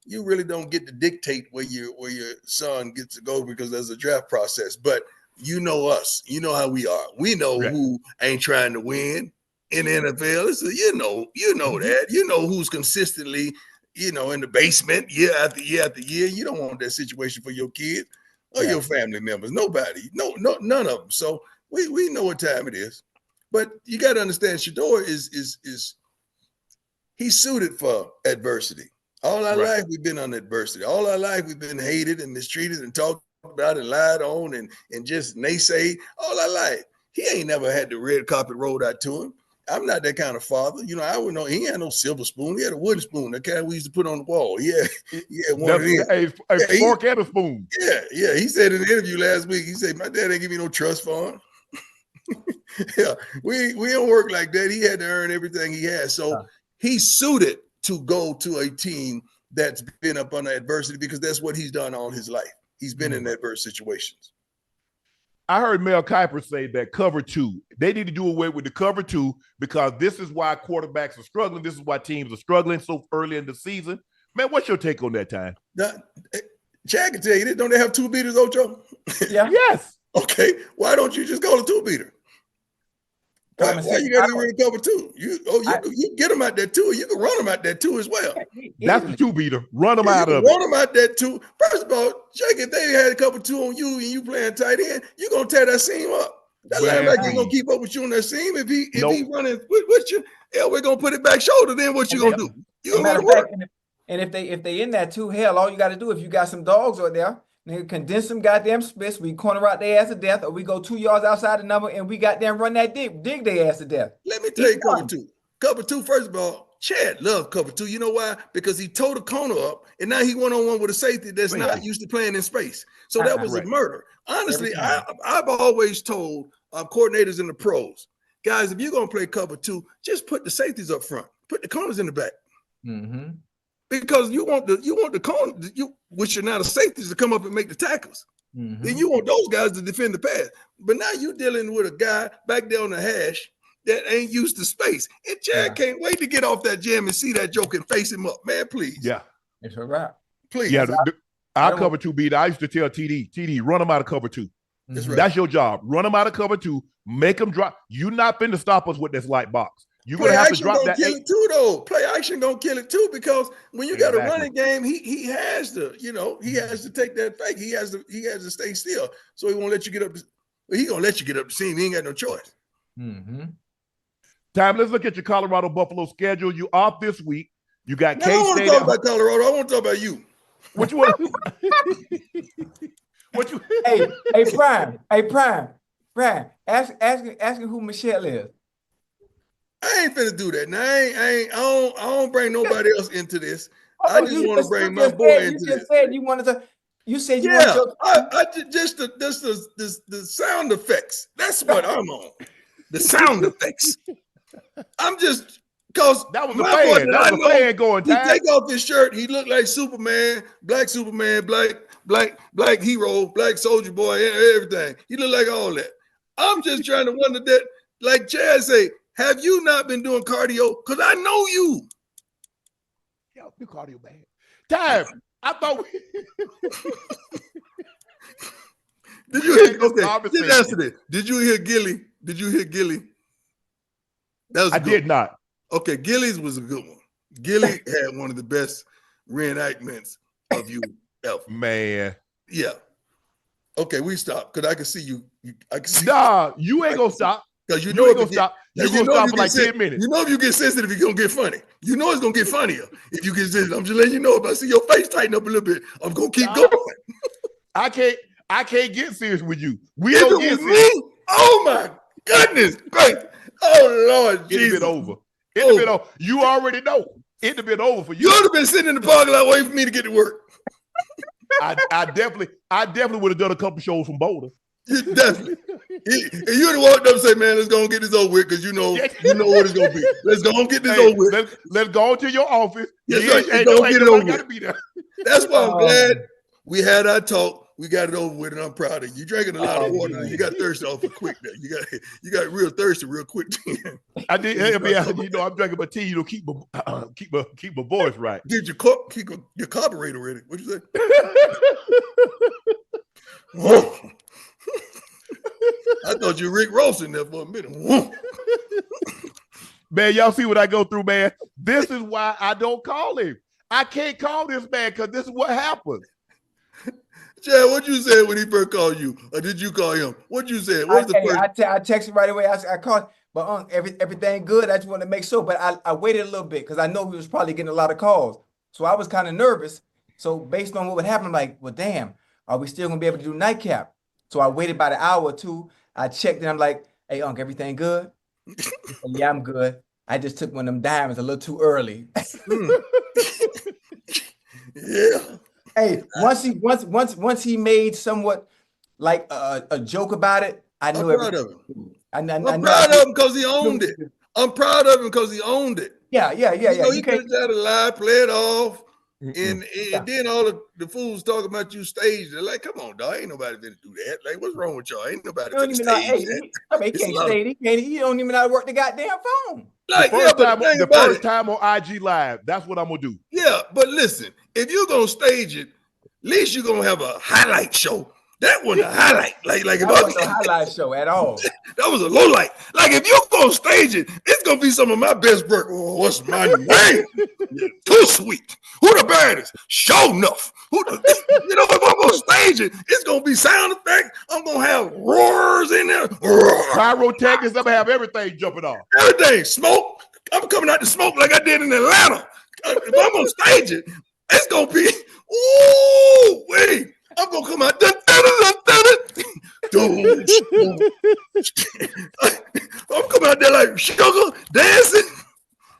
you really don't get to dictate where your son gets to go because there's a draft process. But you know us. You know how we are. We know who ain't trying to win in the NFL. You know that. You know who's consistently, in the basement year after year after year. You don't want that situation for your kids or your family members. Nobody. No, none of them. So we know what time it is. But you got to understand, Shedeur is he's suited for adversity. All our life we've been on adversity. All our life we've been hated and mistreated and talked about and lied on and just naysay all our life. He ain't never had the red carpet rolled out to him. I'm not that kind of father. I wouldn't know. He had no silver spoon. He had a wooden spoon, the kind we used to put on the wall. He had one of them. A fork and a spoon. Yeah. He said in the interview last week, he said, my dad ain't give me no trust fund. We don't work like that. He had to earn everything he has. So he's suited to go to a team that's been up under adversity because that's what he's done all his life. He's been in adverse situations. I heard Mel Kiper say that cover two, they need to do away with the cover two because this is why quarterbacks are struggling. This is why teams are struggling so early in the season. Man, what's your take on that, Time? Chad can tell you this. Don't they have two beaters, Ocho? Yeah. Yes. Okay. Why don't you just call a two beater? Why you got to get rid of cover two? You get them out there too. You can run them out there too as well. That's the two beater. Run them out of it. Run them out there too. First of all, Jake, if they had a cover two on you and you playing tight end, you're gonna tear that seam up. That linebacker ain't gonna keep up with you on that seam. If he running with you, we're gonna put it back shoulder. Then what you gonna do? You gonna work. And if they in that too, hell, all you got to do if you got some dogs out there. Nigga, condense some goddamn splits. We corner out their ass to death, or we go 2 yards outside the number and we goddamn run that dig their ass to death. Let me tell you cover two. Cover two, first of all, Chad loved cover two. You know why? Because he towed the corner up and now he one-on-one with a safety that's not used to playing in space. So that was a murder. Honestly, I've always told coordinators in the pros, guys, if you're going to play cover two, just put the safeties up front. Put the corners in the back. Mm-hmm. Because you want the corner, which are now the safeties to come up and make the tackles. Mm-hmm. Then you want those guys to defend the pass. But now you're dealing with a guy back there on the hash that ain't used to space. And Chad can't wait to get off that jam and see that joke and face him up. Man, please. Yeah. It's all right. Please. Yeah, our cover two beat. I used to tell TD, run them out of cover two. That's right. That's your job. Run them out of cover two. Make them drop. You're not finna stop us with this light box. You're going to have to drop that. Kill it too, though. Play action going to kill it too, because when you got a running game, he has to, he has to take that fake. He has to stay still. So he won't let you get up. He going to let you get up the seam. He ain't got no choice. Mm-hmm. Time, let's look at your Colorado Buffalo schedule. You off this week. You got K-State. I don't want to talk about Colorado. I want to talk about you. What you want? What you? Hey, Prime. Asking who Michelle is. I ain't finna do that. Now I don't bring nobody else into this. I just want to bring my boy into this. You just said you wanted to. You said you wanted to. I just the sound effects. That's what I'm on. The sound effects. I'm just because that was a fan. That was a fan going. He take off his shirt. He looked like Superman, black hero, black soldier boy, everything. He looked like all that. I'm just trying to wonder that, like Chad say. Have you not been doing cardio? Because I know you. Yo, do cardio, man. Time. I thought. Did you hear? Okay, just answer this. Did you hear Gilly? That was. I did not. Okay, Gilly's was a good one. Gilly had one of the best reenactments of you ever. Man. Yeah. Okay, we stop because I can see you. I can see. Nah, you ain't gonna stop. Because you know ain't gonna stop. You're gonna stop for like 10 minutes. You know if you get sensitive, it's gonna get funny. You know it's gonna get funnier if you get sensitive. I'm just letting you know if I see your face tighten up a little bit, I'm gonna keep going. I can't get serious with you. We don't get serious. Me? Oh my goodness, great. Oh Lord, Jesus. It's been over. It's been over. You already know. It'd have been over for you. You would have been sitting in the parking lot waiting for me to get to work. I definitely would have done a couple shows from Boulder. Definitely. And you would have walked up and said, man, let's go and get this over with because you know what it's going to be. Let's go and get this over with. Let's go to your office. Yes, right. Get it over with. That's why I'm glad we had our talk We got it over with, and I'm proud of you. You drinking a lot of water. You got thirsty off for quick. Now. You got real thirsty real quick. I did. I'm drinking my tea. Keep my voice right. Did keep your carburetor ready? What'd you say? I thought you Rick Ross in there for a minute. Man, y'all see what I go through, man. This is why I don't call him. I can't call this man because this is what happens. Chad, what you said when he first called you? Or did you call him? What you said? What was the first? I texted right away. I called, but everything good. I just want to make sure. But I waited a little bit because I know he was probably getting a lot of calls. So I was kind of nervous. So based on what would happen, I'm like, well, damn, are we still going to be able to do Nightcap? So I waited about an hour or two. I checked and I'm like, hey, Unc, everything good? Said, yeah, I'm good. I just took one of them diamonds a little too early. Yeah. Hey, once he made somewhat like a joke about it, I knew I'm proud of him. I'm proud of him because he owned it. I'm proud of him because he owned it. Yeah. He could have tried to lie, play it off, and then all the fools talking about you staged. They're like, come on, dog, ain't nobody gonna do that. Like, what's wrong with y'all? Ain't nobody gonna stage that. He can't stage. He don't even know how to work the goddamn phone. Like, the first time on IG Live, that's what I'm gonna do. Yeah, but listen, if you're gonna stage it, at least you're gonna have a highlight show. That wasn't a highlight. Like if that wasn't a highlight show at all. That was a low light. Like if you're gonna stage it, it's gonna be some of my best work. Oh, what's my name? Too sweet. Who the baddest? Show enough. If I'm gonna stage it, it's gonna be sound effects. I'm gonna have roars in there. Pyrotechnics, I'm gonna have everything jumping off. Everything. Smoke. I'm coming out to smoke like I did in Atlanta. If I'm gonna stage it, it's gonna be wait. I'm gonna come out. I'm coming out there like sugar dancing.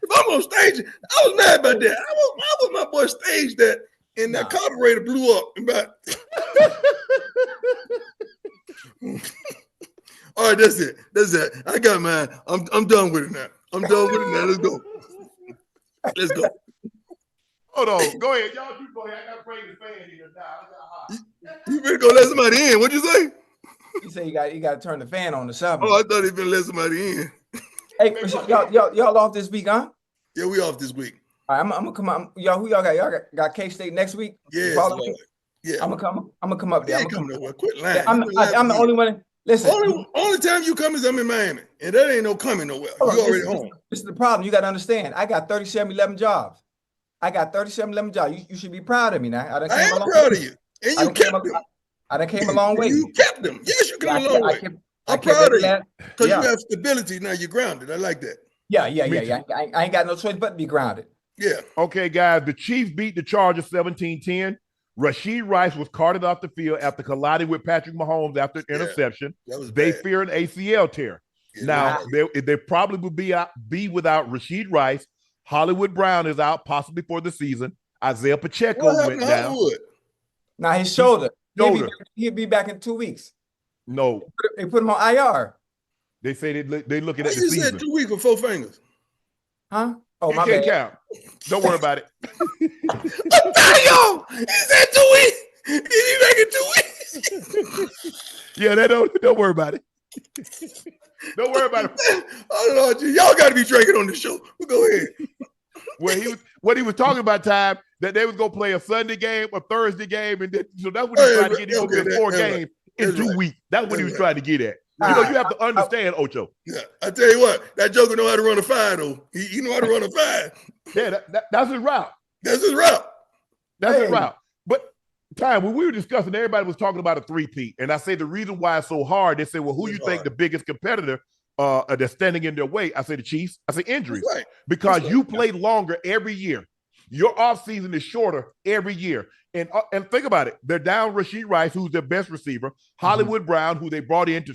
If I'm on stage, I was mad about that. I was my boy stage that, and that carburetor blew up. All right, that's it. I got mine. I'm done with it now. Let's go. Hold on. Go ahead. Y'all keep going. I got to bring the fan here now. You better go let somebody in. What'd you say? You say you got to turn the fan on or something. Oh, I thought he been let somebody in. Hey, y'all off this week, huh? Yeah, we off this week. All right, I'm gonna come out. Y'all, who y'all got? Y'all got K-State next week? Yeah. Yeah. I'm gonna come up there. I'm coming nowhere. Quit lying. I'm the only one. Listen. Only time you come is I'm in Miami. And that ain't no coming nowhere. You already home. This is the problem. You got to understand. I got 37-11 jobs. You should be proud of me now. I am proud of you. And you kept them. I done came a long way. You kept them. Yes, you came a long way. I'm proud of you. Because you have stability now. You're grounded. I like that. Yeah. I ain't got no choice but to be grounded. Yeah. Okay, guys. The Chiefs beat the Chargers 17-10. Rashid Rice was carted off the field after colliding with Patrick Mahomes after an interception. They fear an ACL tear. Yeah, now, they probably will be without Rashid Rice. Hollywood Brown is out, possibly for the season. Isaiah Pacheco went down. Hollywood? Now, his shoulder. He'll be back in 2 weeks. No. They put him on IR. They say they looking at the season. season. You said 2 weeks with 4 fingers. Huh? Oh, my bad. Count. Don't worry about it. Yo, he said 2 weeks. He be back in 2 weeks. Yeah, don't worry about it. Don't worry about it. Oh Lord, y'all got to be drinking on the show. Well, go ahead. What he was talking about, time that they was gonna play a Sunday game, a Thursday game, and so that's what he was trying to get. He was gonna 4 games in 2 weeks. That's what he was trying to get at. You have to understand, Ocho. Yeah, I tell you what, that joker know how to run a 5 though. He know how to run a 5. Yeah, that's his route. That's his route. His route. But time when we were discussing, everybody was talking about a 3-peat, and I say the reason why it's so hard. They say, well, who you think the biggest competitor that's standing in their way? I say the Chiefs. I say injuries, because you play longer every year. Your offseason is shorter every year. And think about it. They're down Rashid Rice, who's their best receiver. Hollywood Brown, who they brought in to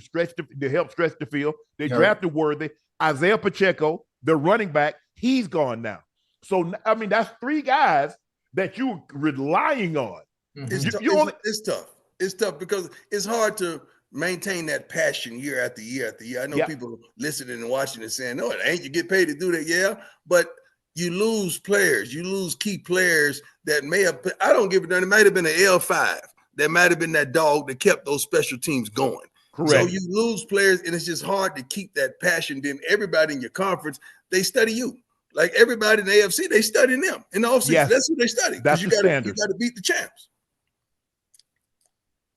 help stretch the field. They drafted Worthy. Isaiah Pacheco, their running back, he's gone now. So, I mean, that's 3 guys that you're relying on. It's tough. It's tough because it's hard to maintain that passion year after year after year. I know people listening and watching and saying, no, it ain't. You get paid to do that. Yeah, but you lose players. You lose key players that may have – I don't give a damn. It might have been an L5. that might have been that dog that kept those special teams going. Correct. So you lose players, and it's just hard to keep that passion. Then everybody in your conference, they study you. Like everybody in the AFC, they study them in the offseason. Yes. That's who they study. That's you the got standard. to beat the champs.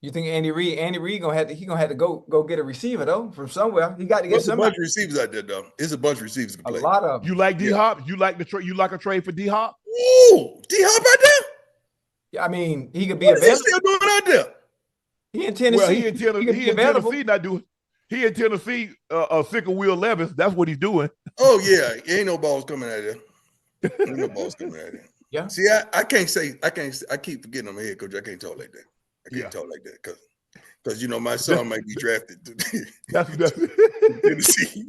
You think Andy Reid gonna have to go get a receiver though from somewhere? He got to get There's a somebody. bunch of receivers out there, though. There's a bunch of receivers to A play. lot of them. You like D-Hop? You like a trade for D-Hop? Ooh, D-Hop out there? I mean, he could be What is he available. still doing out there? He in Tennessee. Well, he in could be Tennessee not doing. He in Tennessee, sick of Will Levis. That's what he's doing. Oh yeah, ain't no balls coming out of there. Ain't no balls coming out of there. Yeah. See, I keep forgetting I'm a head coach. I can't talk like that. I can't talk like that because my son might be drafted to Tennessee.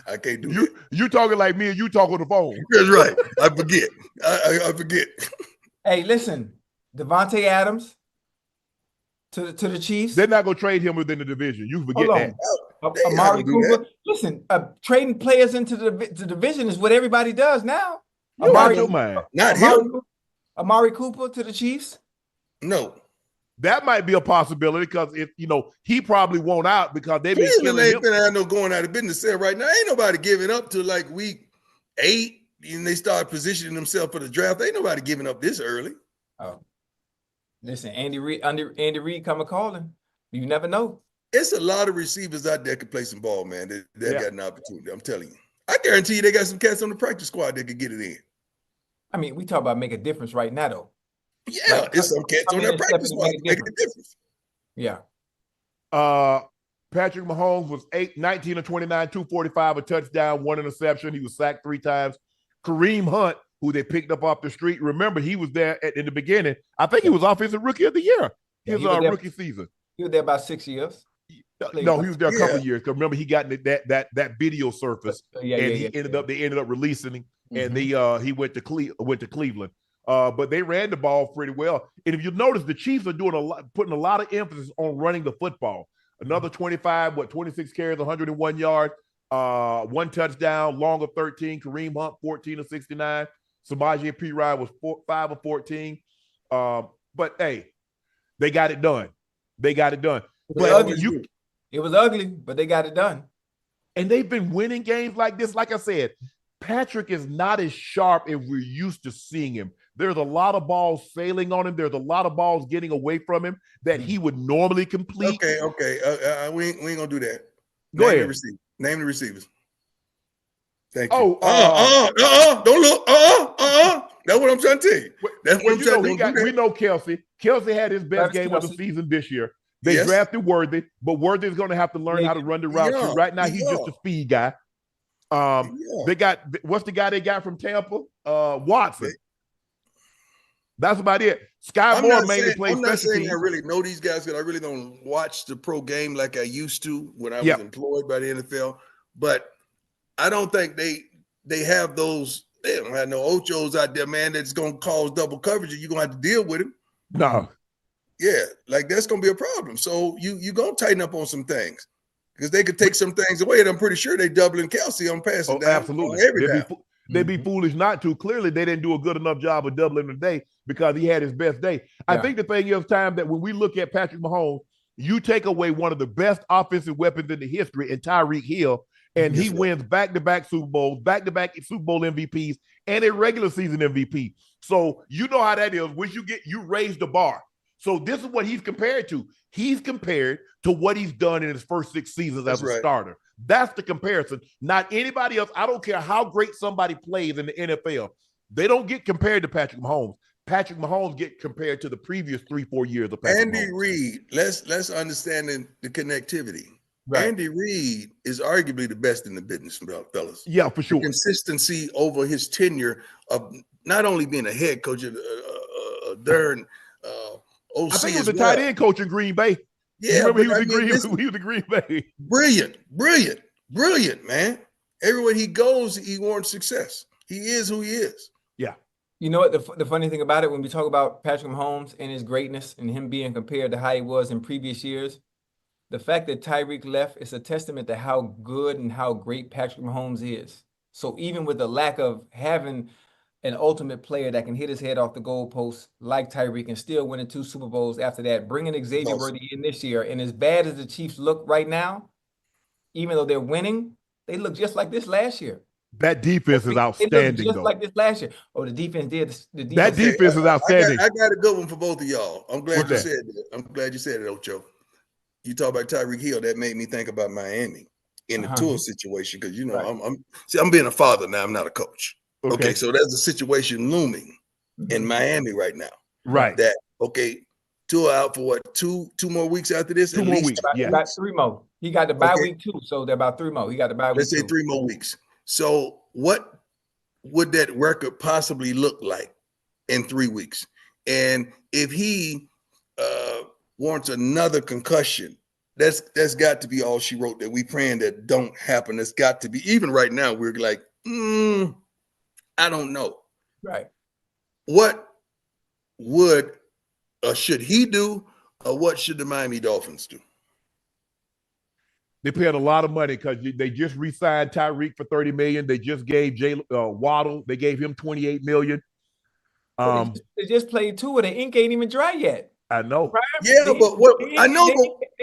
I can't do that. You talking like me and you talk on the phone. That's right. I forget. I forget. Hey, listen, Devontae Adams to the Chiefs. They're not gonna trade him within the division. You forget that. Amari Cooper. Listen, trading players into the division is what everybody does now. Not him. Amari Cooper to the Chiefs. No. That might be a possibility because if he probably won't out because they've been killing him. Ain't have no going out of business there right now. Ain't nobody giving up to like week 8 and they start positioning themselves for the draft. Ain't nobody giving up this early. Oh, listen, Andy Reid coming calling. You never know. It's a lot of receivers out there could play some ball, man. They got an opportunity. I'm telling you. I guarantee you they got some cats on the practice squad that could get it in. I mean, we talk about make a difference right now, though. Yeah, it's some cats on that practice squad making a difference. Yeah. Patrick Mahomes was 19 of 29, 245, a touchdown, 1 interception. He was sacked 3 times. Kareem Hunt, who they picked up off the street. Remember, he was there in the beginning. I think he was Offensive Rookie of the Year. His rookie season. He was there about 6 years. No, he was there a couple of years. Because remember, he got that video surface, they ended up releasing him, and he went to Cleveland. But they ran the ball pretty well. And if you notice, the Chiefs are putting a lot of emphasis on running the football. Another 26 carries, 101 yards, 1 touchdown, long of 13. Kareem Hunt, 14 of 69. Samaje Perine was 5 of 14. But hey, they got it done. It was ugly, but they got it done. And they've been winning games like this. Like I said, Patrick is not as sharp as we're used to seeing him. There's a lot of balls sailing on him. There's a lot of balls getting away from him that he would normally complete. Okay. We ain't gonna do that. Go ahead. Name the receivers. Thank you. Don't look. That's what I'm trying to tell you. That's what I'm trying to do. We know Kelsey. Kelsey had his best game of the season this year. They drafted Worthy, but Worthy is going to have to learn how to run the route. Right now, he's just a speed guy. They got what's the guy they got from Tampa? Watson. That's about it. Sky Moore mainly plays special teams. I'm not saying I really know these guys because I really don't watch the pro game like I used to when I was employed by the NFL. But I don't think they have those. They don't have no Ochos out there, man, that's going to cause double coverage and you're going to have to deal with him. No. Yeah, like that's going to be a problem. So you're going to tighten up on some things because they could take some things away. And I'm pretty sure they doubling Kelsey on passing down. Absolutely. They'd be foolish not to. Clearly, they didn't do a good enough job of doubling today because he had his best day. I think the thing is, time that when we look at Patrick Mahomes, you take away one of the best offensive weapons in the history in Tyreek Hill, and he wins back-to-back Super Bowls, back-to-back Super Bowl MVPs, and a regular season MVP. So you know how that is. Once you raise the bar. So this is what he's compared to. He's compared to what he's done in his first 6 seasons as a starter. That's the comparison. Not anybody else. I don't care how great somebody plays in the NFL. They don't get compared to Patrick Mahomes. Patrick Mahomes get compared to the previous 3-4 years of Patrick Andy Mahomes. Reid, let's understand the connectivity. Right. Andy Reid is arguably the best in the business, fellas. Yeah, for sure. The consistency over his tenure of not only being a head coach during OC. I think he was a tight end coach in Green Bay. Yeah, remember he was in Green Bay. Brilliant, man. Everywhere he goes, he wants success. He is who he is. Yeah. You know what? The funny thing about it, when we talk about Patrick Mahomes and his greatness and him being compared to how he was in previous years, the fact that Tyreek left is a testament to how good and how great Patrick Mahomes is. So even with the lack of having an ultimate player that can hit his head off the goalpost like Tyreek and still winning 2 Super Bowls after that, bringing Xavier Worthy in this year. And as bad as the Chiefs look right now, even though they're winning, they look just like this last year. That defense is outstanding, just though. like this last year. Oh, the defense did. That defense is outstanding. I got a good one for both of y'all. I'm glad you said that. I'm glad you said it, Ocho. You talk about Tyreek Hill. That made me think about Miami in the Tua situation because I'm being a father now. I'm not a coach. Okay, so there's a situation looming in Miami right now. Right. That Tua out for what? Two more weeks after this. 2 more weeks. About 3 more. He got the bye week too, so they're about 3 more. He got the bye week. Let's say 3 more weeks. So what would that record possibly look like in 3 weeks? And if he warrants another concussion, that's got to be all she wrote that we praying that don't happen. It's got to be. Even right now, we're like, I don't know. Right. What would should he do, or what should the Miami Dolphins do? They paid a lot of money because they just re-signed Tyreek for $30 million. They just gave Waddle. They gave him $28 million. They just played Tua. The ink ain't even dry yet. I know. Yeah, but what I know,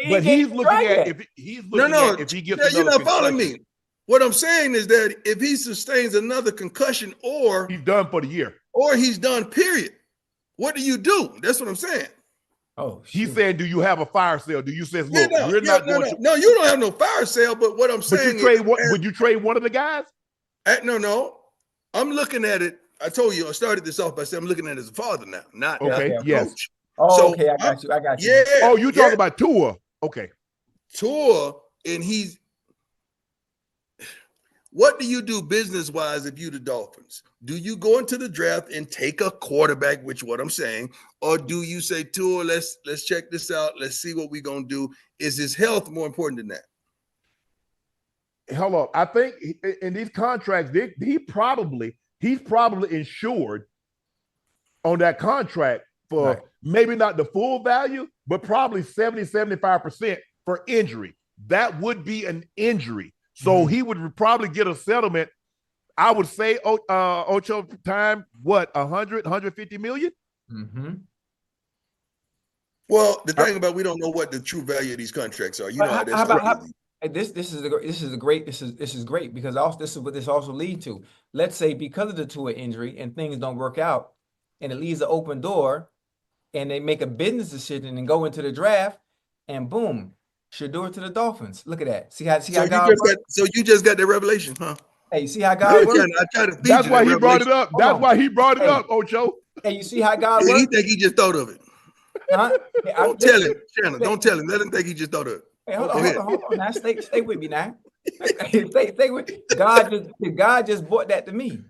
but he's looking at if he gets you're not following me. What I'm saying is that if he sustains another concussion, or he's done for the year, or he's done, period. What do you do? That's what I'm saying. Oh, he's saying, do you have a fire sale? Do you say, look, we're not going to? No, you don't have no fire sale. But what I'm saying would you trade one of the guys? No. I'm looking at it. I told you I started this off by saying I'm looking at it as a father now, not a coach. Oh, so, okay, I got you. Yeah. Oh, you talking about Tua? Okay. Tua, and he's. What do you do business-wise if you the Dolphins? Do you go into the draft and take a quarterback, which what I'm saying, or do you say, Tua, let's check this out, let's see what we're gonna do? Is his health more important than that? Hold on. I think in these contracts, he's probably insured on that contract for maybe not the full value, but probably 70-75% for injury. That would be an injury. So he would probably get a settlement. I would say Ocho time, what, 150 million? Mm-hmm. Well, the thing about we don't know what the true value of these contracts are. You know this is great because this is what this also leads to. Let's say because of the Tua injury and things don't work out, and it leaves an open door, and they make a business decision and go into the draft, and boom. Shedeur to the Dolphins. Look at that. See how God works? So you just got the revelation, huh? Hey, you see how God works? That's why he brought it up. That's why he brought it up, Ocho. Hey, you see how God works? He think he just thought of it. Huh? Don't tell him, Shannon. Don't tell him. Let him think he just thought of it. Hey, hold on. Now stay with me now. Stay with me. God just brought that to me.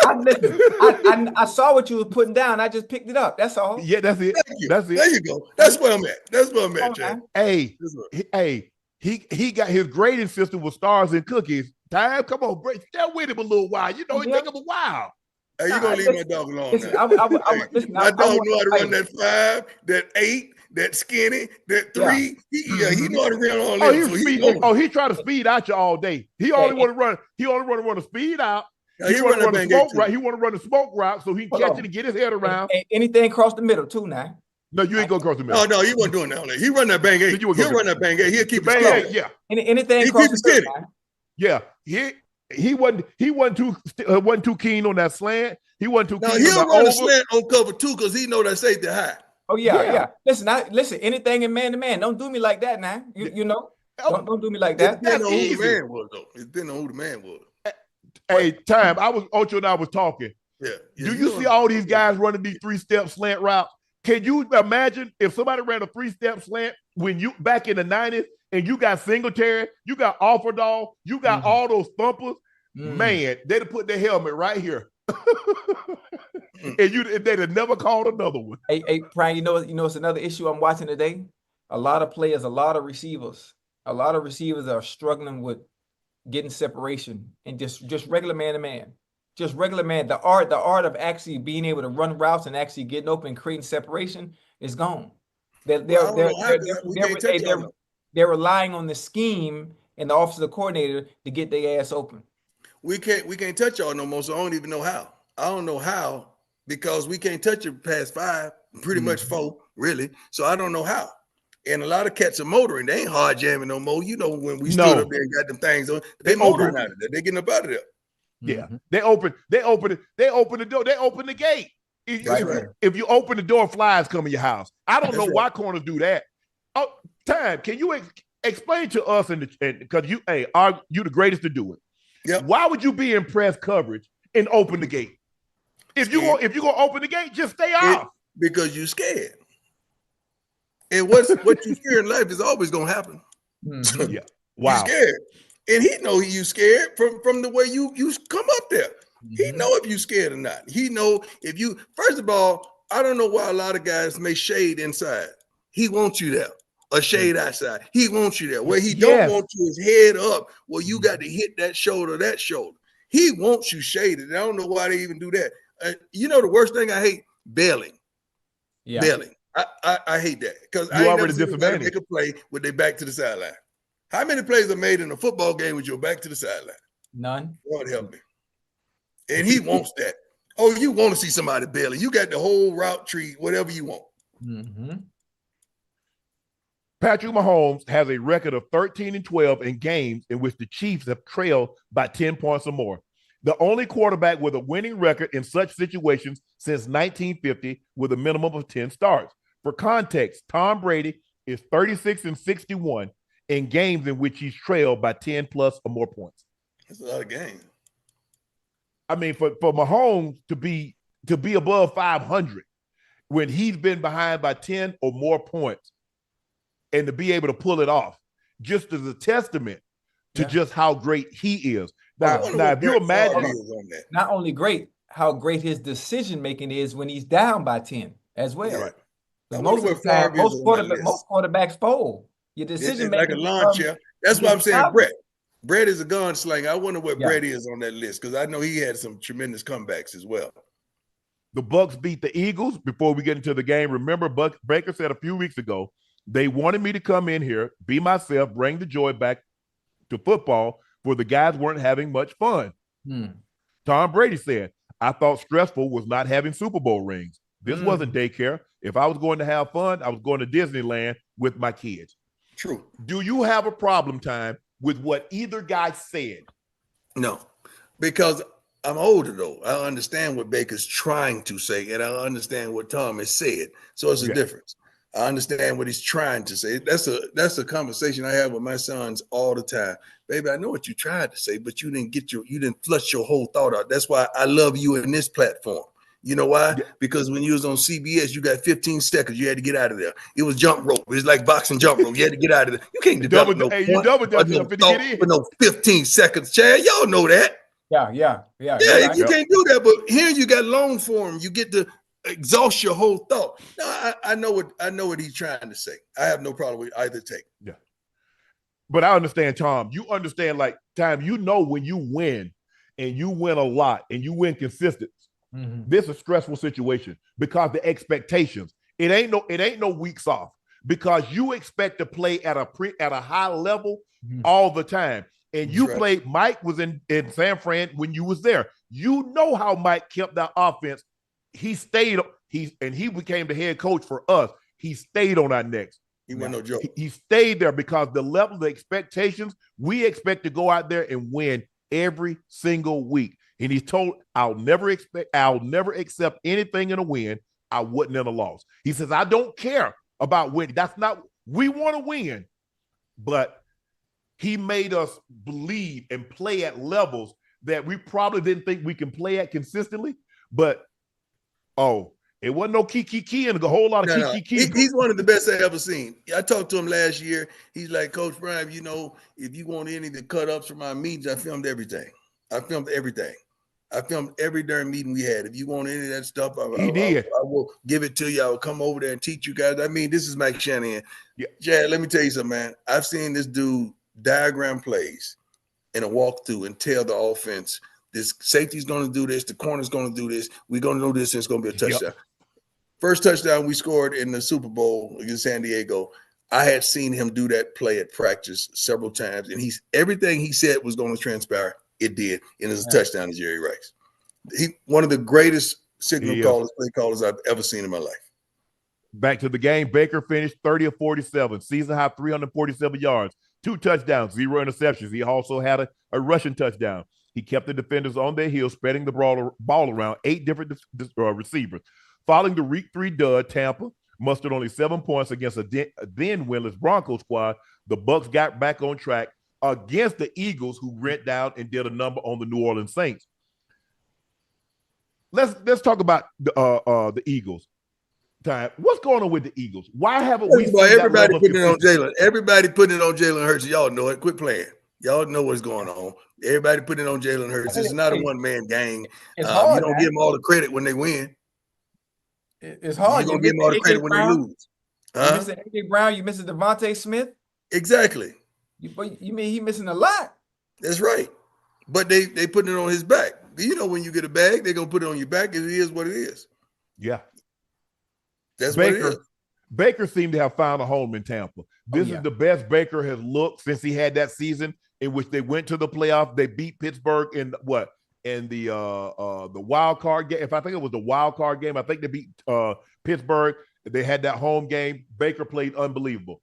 I saw what you were putting down. I just picked it up. That's all. Yeah, that's it. That's it. There you go. That's where I'm at. Chad. Hey, he got his grading system with stars and cookies. Time, come on, stay with him a little while. You know, it take him a while. Hey, you gonna leave my dog alone now? My dog know how to run that 5, that 8, that skinny, that 3. He know how to run all that. He try to speed out you all day. He only want to run. He only want to run a speed out. He want to run the smoke route. He want to run the smoke route so he can catch it and get his head around. Anything across the middle too now. No, you ain't gonna cross the middle. No, he wasn't doing that. He run that bang 8. He'll run that bang 8. He'll keep bang 8. Yeah. Anything across the middle. Yeah. He wasn't too keen on that slant. He wasn't too keen. He'll run a slant on cover 2 because he know that safety high. Oh yeah. Listen. Anything in man to man. Don't do me like that now. You know. Don't do me like that. It depends on who the man was though. It depends on who the man was. Hey, time. Ocho and I was talking. Yeah. Do you see all these guys running these 3-step slant routes? Can you imagine if somebody ran a 3-step slant when you back in the 90s and you got Singletary, you got Offerdahl, you got all those thumpers? Man, they'd have put their helmet right here. and they'd have never called another one. Hey, Brian, you know it's another issue I'm watching today. A lot of players, a lot of receivers are struggling with getting separation and just regular man to man. Just regular man. The art of actually being able to run routes and actually getting open and creating separation is gone. They're relying on the scheme and the offensive coordinator to get their ass open. We can't touch y'all no more, so I don't even know how. I don't know how, because we can't touch it past 5, pretty much 4, really. So I don't know how. And a lot of cats are motoring. They ain't hard jamming no more. You know, when we stood up there and got them things on, they motoring out of there. They getting up out of there. Yeah. They open the door. They open the gate. If you open the door, flies come in your house. I don't know why corners do that. Oh, Time, can you explain to us, because you are the greatest to do it. Yep. Why would you be in press coverage and open the gate? If you're gonna open the gate, just stay off. Because you're scared. And what you fear in life is always gonna happen. Yeah. Wow. You're scared. And he know you scared from the way you come up there. He know if you scared or not. He know if you, first of all, I don't know why a lot of guys may shade inside. He wants you there. Or shade outside. He wants you there. Where he don't want you is head up. Well, you got to hit that shoulder. He wants you shaded. I don't know why they even do that. You know the worst thing I hate? Bailing. Yeah. Bailing. I hate that, because I ain't never seen anybody make a play with their back to the sideline. How many plays are made in a football game with your back to the sideline? None. Lord help me. And he wants that. Oh, you want to see somebody bailing. You got the whole route tree, whatever you want. Patrick Mahomes has a record of 13-12 in games in which the Chiefs have trailed by 10 points or more. The only quarterback with a winning record in such situations since 1950 with a minimum of 10 starts. For context, Tom Brady is 36-61 in games in which he's trailed by 10 plus or more points. That's a lot of games. I mean, for Mahomes to be above 500 when he's been behind by 10 or more points, and to be able to pull it off, just as a testament to just how great he is. Now if you imagine, not only great, how great his decision making is when he's down by 10 as well. Right. Most of the time, most quarterbacks fold. Your decision making like a lawn chair. That's why I'm saying Brett. Brett is a gunslinger. I wonder what Brett is on that list, because I know he had some tremendous comebacks as well. The Bucs beat the Eagles before we get into the game. Remember, Baker said a few weeks ago, they wanted me to come in here, be myself, bring the joy back to football, where the guys weren't having much fun. Tom Brady said, I thought stressful was not having Super Bowl rings. This wasn't daycare. If I was going to have fun, I was going to Disneyland with my kids. True. Do you have a problem, Time, with what either guy said? No, because I'm older, though. I understand what Baker's trying to say, and I understand what Tom has said. So it's a difference. I understand what he's trying to say. That's a conversation I have with my sons all the time. Baby, I know what you tried to say, but you didn't flush your whole thought out. That's why I love you in this platform. You know why? Because when you was on CBS, you got 15 seconds. You had to get out of there. It was jump rope. It was like boxing jump rope. You had to get out of there. You can't develop no point for no 15 seconds, Chad. Y'all know that. Yeah. You can't do that. But here you got long form. You get to exhaust your whole thought. No, I know what he's trying to say. I have no problem with either take. Yeah. But I understand, Tom. You understand, like, Time, you know, when you win and you win a lot and you win consistent, this is a stressful situation because the expectations, it ain't no weeks off, because you expect to play at a high level all the time. And you played, Mike was in San Fran when you was there. You know how Mike kept that offense. He stayed, he became the head coach for us. He stayed on our necks. He wasn't no joke. He stayed there because the level of expectations, we expect to go out there and win every single week. And he's told, I'll never accept anything in a win I wouldn't in a loss. He says, I don't care about winning. We want to win. But he made us believe and play at levels that we probably didn't think we can play at consistently. But, it wasn't no key and a whole lot of key. He's one of the best I ever seen. I talked to him last year. He's like, Coach Brian, if you want any of the cut-ups from our meetings, I filmed everything. I filmed every darn meeting we had. If you want any of that stuff, I will give it to you. I will come over there and teach you guys. I mean, this is Mike Shanahan. Yeah. Chad, let me tell you something, man. I've seen this dude diagram plays in a walkthrough and tell the offense, this safety's going to do this, the corner's going to do this, we're going to do this, and it's going to be a touchdown. Yep. First touchdown we scored in the Super Bowl against San Diego, I had seen him do that play at practice several times, and everything he said was going to transpire. It did, and it was a touchdown to Jerry Rice. one of the greatest signal callers, play callers I've ever seen in my life. Back to the game, Baker finished 30 of 47, season high 347 yards, 2 touchdowns, 0 interceptions. He also had a rushing touchdown. He kept the defenders on their heels, spreading the ball around 8 different receivers. Following the Week 3 dud, Tampa mustered only 7 points against a then winless Broncos squad. The Bucs got back on track against the Eagles, who went down and did a number on the New Orleans Saints. Let's talk about the Eagles. What's going on with the Eagles? Why haven't we seen everybody putting it on Jalen? Everybody putting it on Jalen Hurts. Y'all know it. Quit playing. Y'all know what's going on. Everybody putting it on Jalen Hurts. It's not a one-man gang. You don't give them all the credit when they win. It's hard. You're going to give them all the credit when they lose. You missing A.J. Brown. You missing Devontae Smith. Exactly. You mean he missing a lot? That's right. But they putting it on his back. You know, when you get a bag, they're going to put it on your back. It is what it is. Yeah. That's what it is. Baker seemed to have found a home in Tampa. This is the best Baker has looked since he had that season in which they went to the playoff. They beat Pittsburgh in the wild card game. If I think it was the wild card game, I think they beat Pittsburgh. They had that home game. Baker played unbelievable.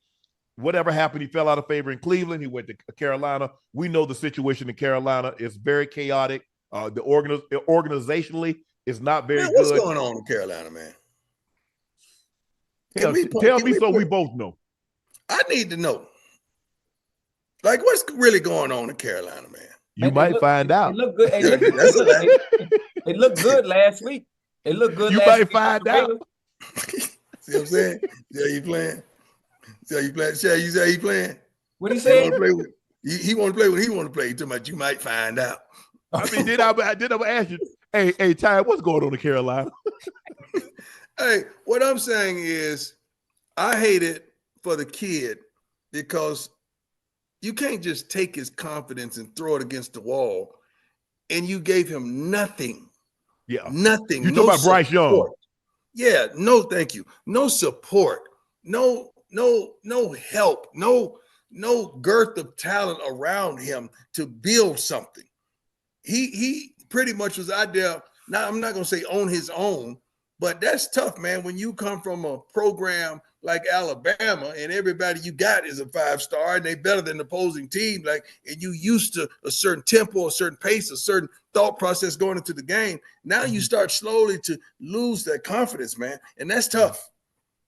Whatever happened, he fell out of favor in Cleveland. He went to Carolina. We know the situation in Carolina is very chaotic. Organizationally, it's not very good. What's going on in Carolina, man? Tell me so we both know. I need to know. Like, what's really going on in Carolina, man? You might find out. It looked good. It looked good last week. It looked good. You might find out. See what I'm saying? See how you playing? See how you playing? Shad, you see how you playing? What he say? He want to play what he want to play. He talking about you might find out. I mean, did I ask you? Hey, Ty, what's going on in Carolina? Hey, what I'm saying is, I hate it for the kid because you can't just take his confidence and throw it against the wall, and you gave him nothing. Yeah, nothing. You talking about Bryce Young? Yeah, no, thank you. No support. No help. No girth of talent around him to build something. He pretty much was out there. Now, I'm not gonna say on his own. But that's tough, man, when you come from a program like Alabama and everybody you got is a 5-star and they better than the opposing team, and you used to a certain tempo, a certain pace, a certain thought process going into the game. Now you start slowly to lose that confidence, man. And that's tough.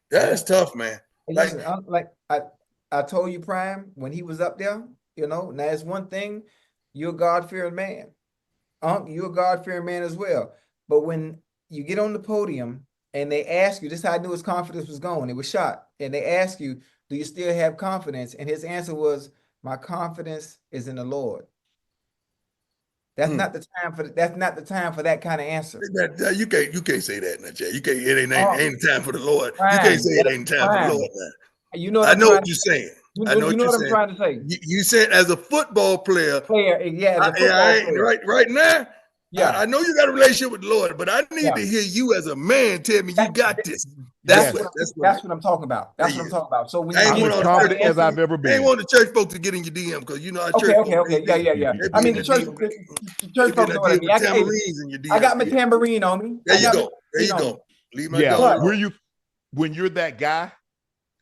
That's tough, man. Listen, I told you, Prime, when he was up there, now it's one thing, you're a God-fearing man. Unc, you're a God-fearing man as well. But when you get on the podium and they ask you, this is how I knew his confidence was going. It was shot. And they ask you, do you still have confidence? And his answer was, my confidence is in the Lord. That's not the time for that kind of answer. You can't say that, now, Jay. You can't. It ain't time for the Lord. You can't say it ain't time for the Lord, man. You know I know what you're saying. I know what I'm trying to say. You said as a football player. Right now. Yeah, I know you got a relationship with the Lord, but I need to hear you as a man tell me you got this. That's what I'm talking about. That's what I'm talking about. So when I'm as confident as I've ever been. I ain't want the church folks to get in your DM because you know our church. Okay. Yeah. I mean the church folks know what I mean. I got my tambourine on me. There you go. Leave my dog. When you're that guy,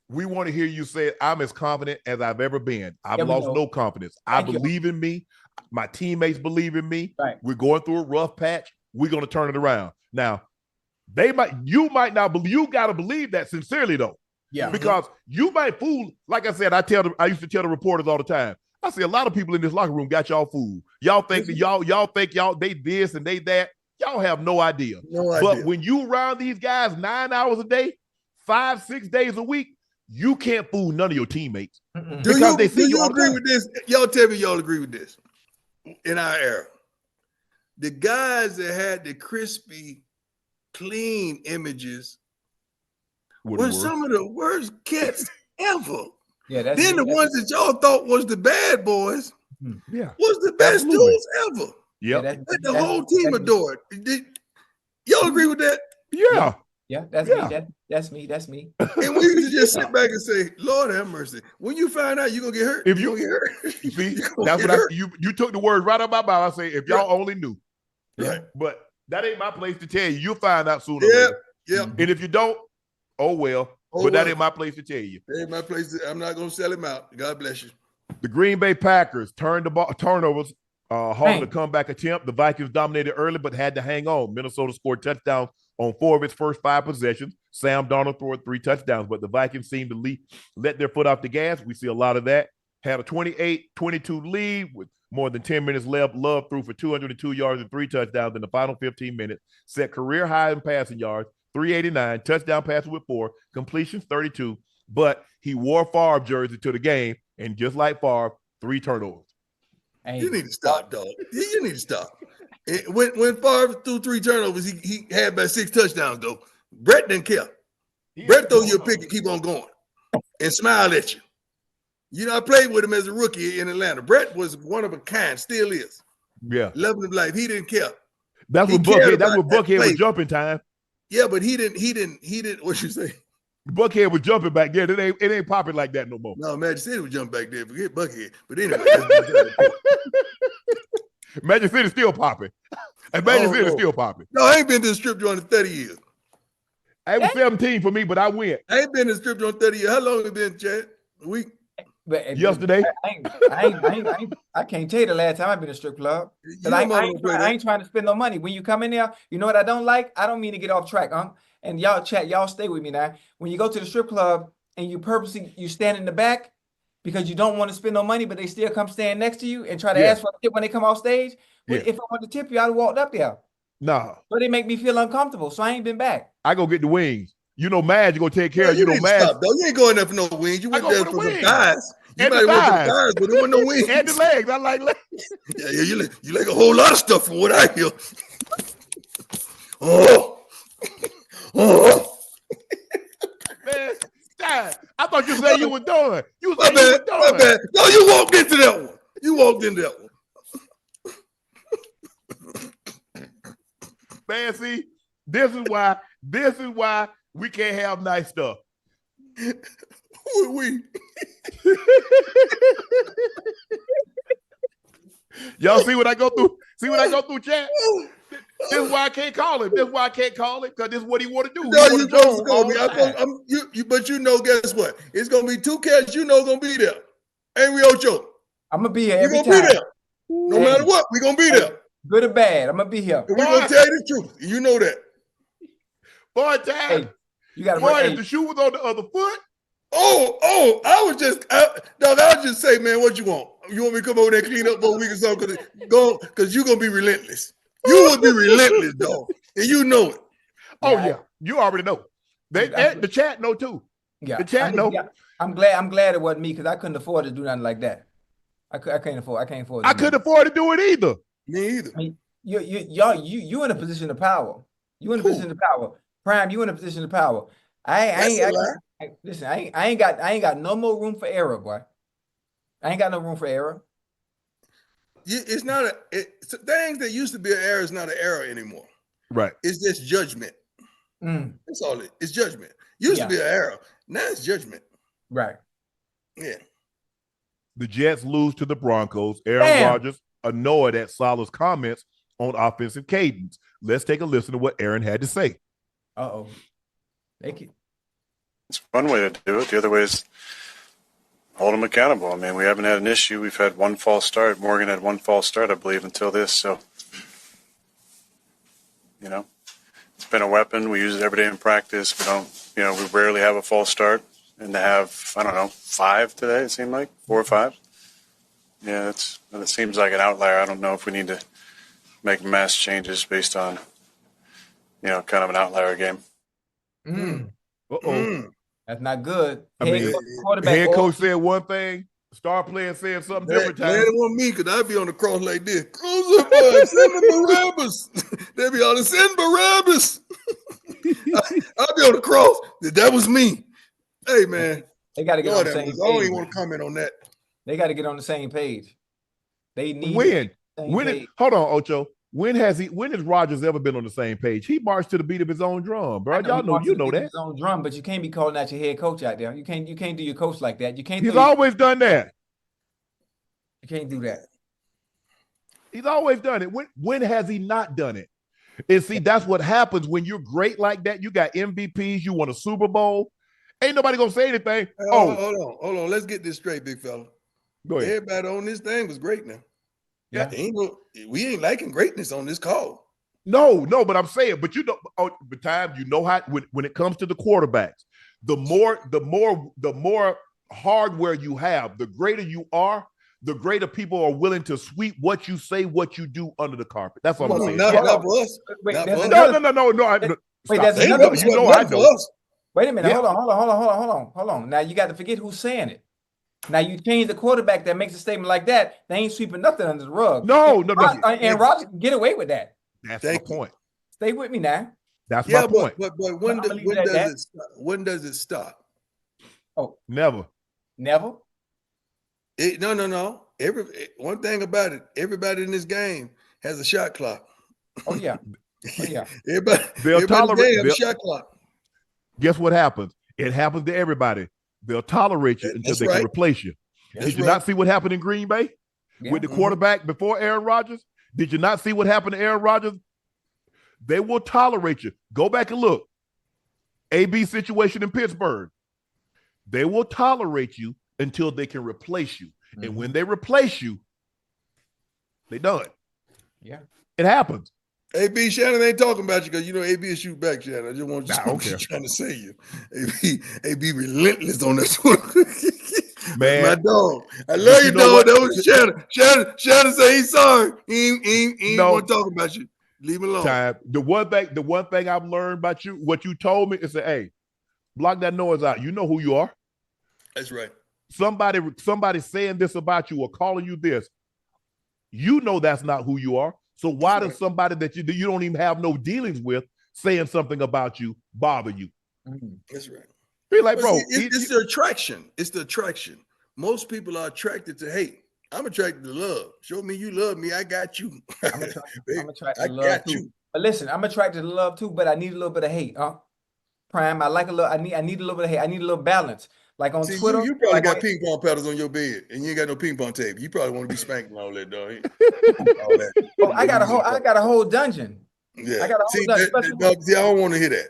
we want to hear you say, I'm as confident as I've ever been. I've lost no confidence. I believe in me. My teammates believe in me. Right. We're going through a rough patch. We're going to turn it around. Now, you might not believe. You got to believe that sincerely, though. Yeah. Because you might fool. Like I said, I used to tell the reporters all the time. I say a lot of people in this locker room got y'all fooled. Y'all think that y'all think they this and they that. Y'all have no idea. But when you around these guys 9 hours a day, 5-6 days a week, you can't fool none of your teammates. Do you agree with this? Y'all tell me y'all agree with this. In our era, the guys that had the crispy, clean images were some of the worst cats ever. Yeah, then the ones that y'all thought was the bad boys, was the best dudes ever. Yeah, the whole team adored. Y'all agree with that? Yeah. Yeah, that's me. That's me. And we used to just sit back and say, Lord have mercy. When you find out you're gonna get hurt, if you get hurt. See, that's what you took the words right out of my mouth. I say, if y'all only knew. Right. But That ain't my place to tell you. You'll find out sooner or Yeah, later. yeah. And if you don't, oh well. Oh, but that well. ain't my place to tell you. That ain't my place. I'm not going to sell him out. God bless you. The Green Bay Packers turned the ball turnovers, halted a comeback attempt. The Vikings dominated early, but had to hang on. Minnesota scored touchdowns on 4 of its first 5 possessions. Sam Darnold threw 3 touchdowns, but the Vikings seemed to let their foot off the gas. We see a lot of that. Had a 28-22 lead with more than 10 minutes left. Love threw for 202 yards and 3 touchdowns in the final 15 minutes. Set career high in passing yards, 389, touchdown passes with 4, completions 32. But he wore Favre jersey to the game, and just like Favre, 3 turnovers. Hey, you need to stop, dog. You need to stop. When Favre threw 3 turnovers, he had about 6 touchdowns, though. Brett didn't care. Brett throw you a pick and keep on going and smile at you. You know, I played with him as a rookie in Atlanta. Brett was one of a kind, still is. Yeah. Loving of life. He didn't care. That's what Buckhead was jumping time. Yeah, but he didn't, what you say? Buckhead was jumping back there. It ain't popping like that no more. No, Magic City was jumping back there. Forget Buckhead. But anyway. Magic City still popping. And Magic City still popping. No, I ain't been to the strip joint in 30 years. I was 17 for me, but I went. I ain't been to the strip joint in 30 years. How long has it been, Chad? A week? Yesterday. I can't tell you the last time I've been to a strip club. I ain't trying to spend no money. When you come in there, you know what I don't like? I don't mean to get off track, and y'all stay with me now. When you go to the strip club and you stand in the back because you don't want to spend no money, but they still come stand next to you and try to ask for a tip when they come off stage. If I want to tip you, I'd have walked up there. No. But they make me feel uncomfortable, so I ain't been back. I go get the wings. You know, Madge gonna take care of you. Know, Madge. Stop, though. You ain't going there for no wings. You went there for some thighs. You and might the want thighs. some thighs, but there wasn't no wings. And the legs. I like legs. Yeah, you like a whole lot of stuff from what I hear. Oh. Man, God, I thought you said you were done. You said you were done. My bad. No, you walked into that one. Man, see, this is why we can't have nice stuff. Who are we? Y'all see what I go through? See what I go through, chat? This is why I can't call him. This is why I can't call him, because this is what he want to do. No, you supposed to call me. But you know, guess what? It's gonna be 2 cats you know gonna be there. Ain't we, Ocho? I'm gonna be here every time. Be there. No matter what, we gonna be there. Good or bad, I'm gonna be here. We're gonna tell you the truth. You know that. Boy, time. You got to boy, if the shoe was on the other foot. I was just say, man, what you want? You want me to come over there and clean up for a week or something? Because you're gonna be relentless. You would be relentless, dog. And you know it. Oh, yeah. You already know. The chat know too. Yeah. The chat know. Yeah. I'm glad it wasn't me, because I couldn't afford to do nothing like that. I can't afford. I couldn't afford to do it either. Me either. I mean, you in a position of power. You in a position of power. Prime, you in a position of power. Listen, I ain't got no more room for error, boy. I ain't got no room for error. It's not things that used to be an error is not an error anymore. Right. It's just judgment. That's all it's judgment. Used to be an error. Now it's judgment. Right. Yeah. The Jets lose to the Broncos. Aaron Rodgers annoyed at Salah's comments on offensive cadence. Let's take a listen to what Aaron had to say. Uh-oh. Thank you. It's one way to do it. The other way is hold them accountable. I mean, we haven't had an issue. We've had one false start. Morgan had one false start, I believe, until this. So, it's been a weapon. We use it every day in practice. We rarely have a false start. And to have, 5 today, it seemed like 4 or 5. Yeah, it seems like an outlier. I don't know if we need to make mass changes based on, kind of an outlier game. That's not good. Head coach said one thing, star player said something different. Glad it wasn't me, because I'd be on the cross like this. Send Barabbas. They'd be on the send Barabbas. I'd be on the cross. That was me. Hey, man. They got to get on the same page. I don't even want to comment on that. They got to get on the same page. They need hold on, Ocho. When has Rodgers ever been on the same page? He marched to the beat of his own drum, bro. Y'all know that. His own drum, but you can't be calling out your head coach out there. You can't do your coach like that. He's always done that. You can't do that. He's always done it. When has he not done it? And see, that's what happens when you're great like that. You got MVPs, you won a Super Bowl. Ain't nobody gonna say anything. Hey, hold on. Let's get this straight, big fella. Go ahead. Everybody on this thing was great now. Yeah. We ain't liking greatness on this call. No, but I'm saying, but you know, the time you know how when it comes to the quarterbacks, the more hardware you have, the greater you are, the greater people are willing to sweep what you say, what you do under the carpet. That's all I'm saying. Not for us. Wait, Not there's for us. another- Wait, there's You another- know I know. Wait a minute. Yeah. Hold on. Now you got to forget who's saying it. Now you change the quarterback that makes a statement like that. They ain't sweeping nothing under the rug. No. And Rodgers can get away with that. That's my point. Stay with me now. That's my point. But when does it stop? Oh, Never. never. No. One thing about it, everybody in this game has a shot clock. Oh yeah. Everybody tolerate has a shot clock. Guess what happens? It happens to everybody. They'll tolerate you until they can replace you. Did you not see what happened in Green Bay with the quarterback before Aaron Rodgers? Did you not see what happened to Aaron Rodgers? They will tolerate you. Go back and look. AB situation in Pittsburgh. They will tolerate you until they can replace you. And when they replace you, they done. Yeah. It happens. AB, Shannon ain't talking about you because you know AB is shoot back, Shannon. I just want you trying to say you. AB relentless on this one. Man. My dog. I love you, dog. That was Shannon. Shannon say he's sorry. He ain't want to talk about you. Leave him alone. The one thing I've learned about you, what you told me is that, hey, block that noise out. You know who you are. That's right. Somebody saying this about you or calling you this. You know that's not who you are. So why does somebody that you don't even have no dealings with saying something about you bother you? That's right. Be like, bro, it's the attraction. It's the attraction. Most people are attracted to hate. I'm attracted to love. Show me you love me. I got you. I'm attracted to love got too. you. But listen, I'm attracted to love too, but I need a little bit of hate. Prime, I like a little. I need a little bit of hate. I need a little balance. Like on Twitter, you probably got ping pong paddles on your bed, and you ain't got no ping pong tape. You probably want to be spanking all that, dog. All that. Oh, I got a whole dungeon. Yeah. I got a whole dungeon. See, I don't want to hear that.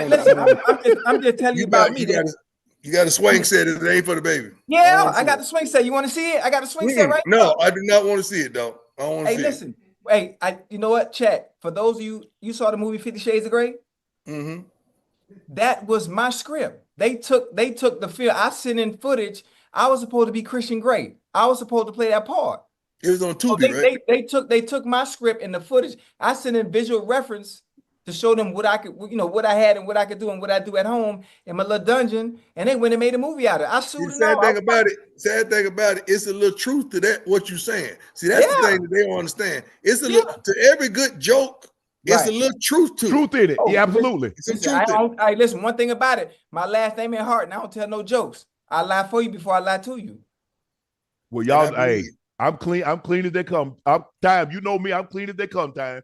Listen, I'm just telling you about me. You got a swing set. It ain't for the baby. Yeah, I got the swing set. You want to see it? I got the swing set right now. No, I do not want to see it, though. I don't want to see listen. Hey, you know what, Chad? For those of you saw the movie 50 Shades of Grey? Mm-hmm. That was my script. They took the film. I sent in footage. I was supposed to be Christian Grey. I was supposed to play that part. It was on Tubi, right? They took my script and the footage. I sent in visual reference to show them what I could, what I had and what I could do and what I do at home in my little dungeon. And they went and made a movie out of it. I sued them. Sad thing about it, it's a little truth to that, what you're saying. See, that's the thing that they don't understand. It's a little, to every good joke, it's a little truth to it. Truth in it. Yeah, absolutely. Listen, one thing about it, my last name ain't Hart, and I don't tell no jokes. I lie for you before I lie to you. Well, y'all, hey, I'm clean as they come. Time, you know me, I'm clean as they come, Time.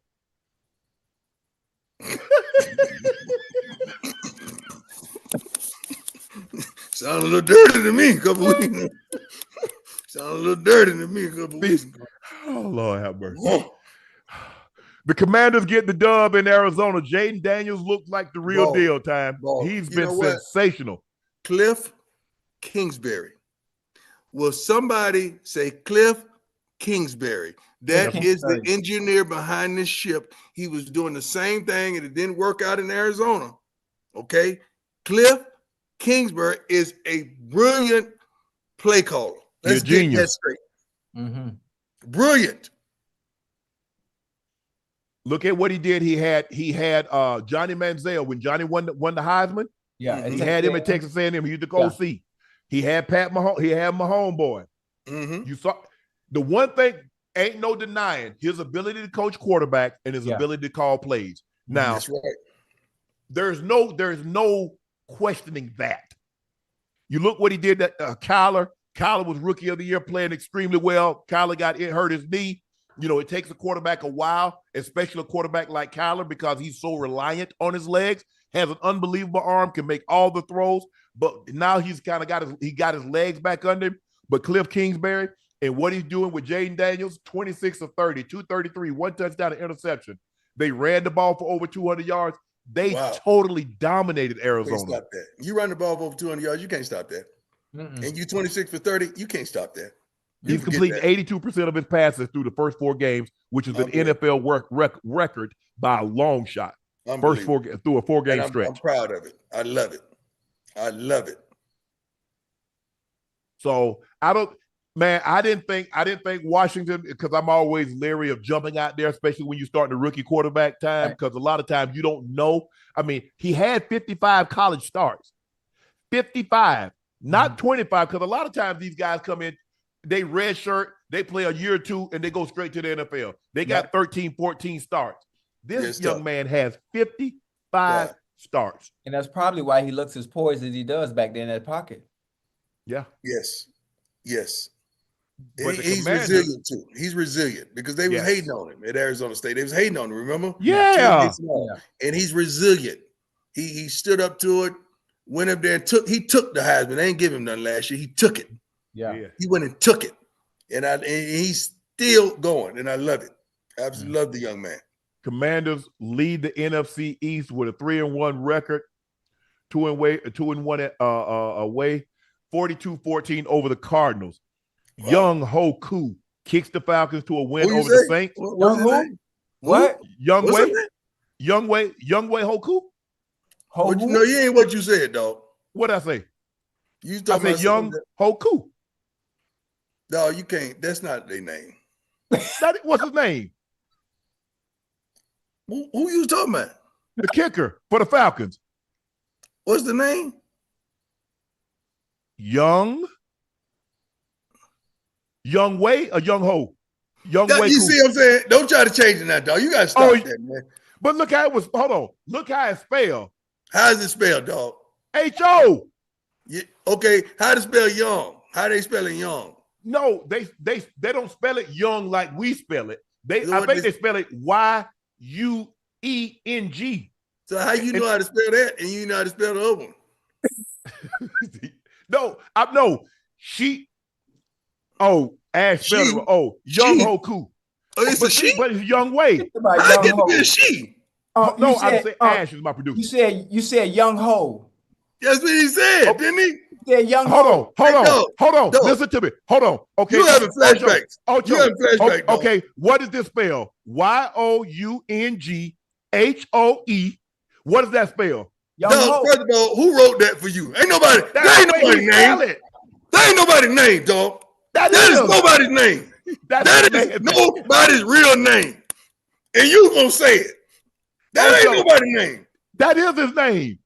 Sound a little dirty to me a couple weeks. Sound a little dirty to me a couple weeks ago. Oh, Lord have mercy. The Commanders get the dub in Arizona. Jaden Daniels looks like the real deal, Time. He's been sensational. Cliff Kingsbury. Will somebody say Cliff Kingsbury? That is the engineer behind this ship. He was doing the same thing and it didn't work out in Arizona. Okay? Cliff Kingsbury is a brilliant play caller. Let's get that straight. Mm-hmm. Brilliant. Look at what he did. He had Johnny Manziel when Johnny won the Heisman. Yeah, he had him at Texas A&M. He used to go see. He had Pat Mahomes. He had Mahomes boy. Mm-hmm. You saw the one thing. Ain't no denying his ability to coach quarterback and his ability to call plays. Now, that's right. There's no questioning that. You look what he did at Kyler. Kyler was rookie of the year, playing extremely well. Kyler hurt his knee. It takes a quarterback a while, especially a quarterback like Kyler, because he's so reliant on his legs, has an unbelievable arm, can make all the throws. But now he's kind of got his legs back under him. But Cliff Kingsbury, and what he's doing with Jaden Daniels, 26 of 30, 233, one touchdown, an interception. They ran the ball for over 200 yards. They totally dominated Arizona. You can't stop that. You run the ball for over 200 yards, you can't stop that. And you 26 for 30, you can't stop that. He's completing 82% of his passes through the first 4 games, which is an NFL record by a long shot. First 4 through a 4-game stretch. I'm proud of it. I love it. I love it. So I didn't think Washington, because I'm always leery of jumping out there, especially when you start the rookie quarterback time, because a lot of times you don't know. I mean, he had 55 college starts. 55, not 25, because a lot of times these guys come in, they red shirt, they play a year or 2, and they go straight to the NFL. They got 13, 14 starts. This young man has 55 starts. And that's probably why he looks as poised as he does back there in that pocket. Yeah. Yes. But he's resilient too. He's resilient because they were hating on him at Arizona State. They was hating on him, remember? Yeah. And he's resilient. He stood up to it, went up there and took the Heisman. They ain't give him nothing last year. He took it. Yeah. He went and took it. And he's still going. And I love it. I absolutely love the young man. Commanders lead the NFC East with a 3-1 record, 2-1 away, 42-14 over the Cardinals. Wow. Young Hoku kicks the Falcons to a win over the Saints. What? Young Way Hoku? No, you ain't what you said, dog. What'd I say? I said Young Hoku. No, you can't. That's not their name. What's his name? Who you talking about? The kicker for the Falcons. What's the name? Young Way or Young Ho? Way. You see what I'm saying? Don't try to change it now, dog. You got to stop that, man. But look how it was. Hold on. Look how it's spelled. How's it spelled, dog? H-O. Yeah, okay. How to spell young? How they spelling young? No, they don't spell it young like we spell it. I think they spell it Y-U-E-N-G. So how you know how to spell that and you know how to spell the other one? Ash spelled it. Young Hoku. Oh, it's a she? But it's Young Way. I get to be a she. No, I said Ash is my producer. You said Young Ho. That's what he said, didn't he? Yeah, Young Hold on. Listen to me. Hold on. Okay. You having flashbacks. Ocho. You having flashbacks. Okay. What does this spell? Y-O-U-G-H-O-E. What does that spell? No, first of all, who wrote that for you? Ain't nobody. That ain't nobody's name. That ain't nobody's name, dog. That is nobody's name. That is nobody's real name. And you gonna say it. That ain't nobody's name. That is his name.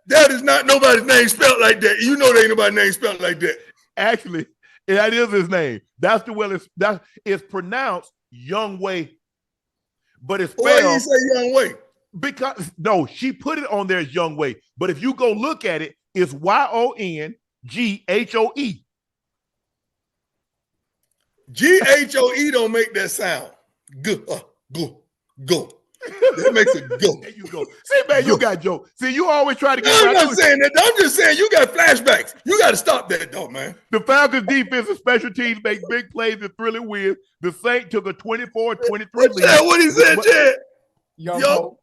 That is not nobody's name spelled like that. You know there ain't nobody's name spelled like that. Actually, that is his name. That's the way it's pronounced Young Way. But it's spelled. Why you say Young Way? Because no, she put it on there as Young Way. But if you go look at it, it's Y-O-N-G-H-O-E. G-H-O-E don't make that sound. Go. That makes it go. There you go. See, man, you got Joe. See, you always try to get. I'm not saying that. I'm just saying you got flashbacks. You got to stop that, though, man. The Falcons' defense and special teams make big plays and thrilling wins. The Saints took a 24-23 lead. What he said, Chad? Young Ho.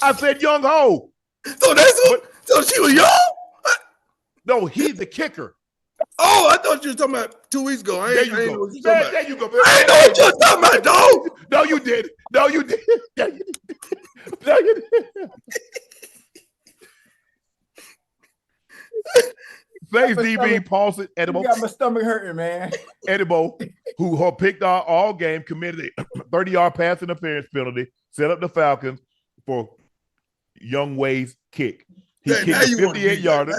I said Young Ho. So she was young? No, he's the kicker. Oh, I thought you were talking about 2 weeks ago. There you go. There you go. I ain't know what you were talking about, dog. No, you did. No, you did. Saints DB Paulson Edible. Got my stomach hurting, man. Edible, who picked all game, committed a 30-yard pass interference penalty, set up the Falcons for Young Way's kick. He kicked a 58-yarder.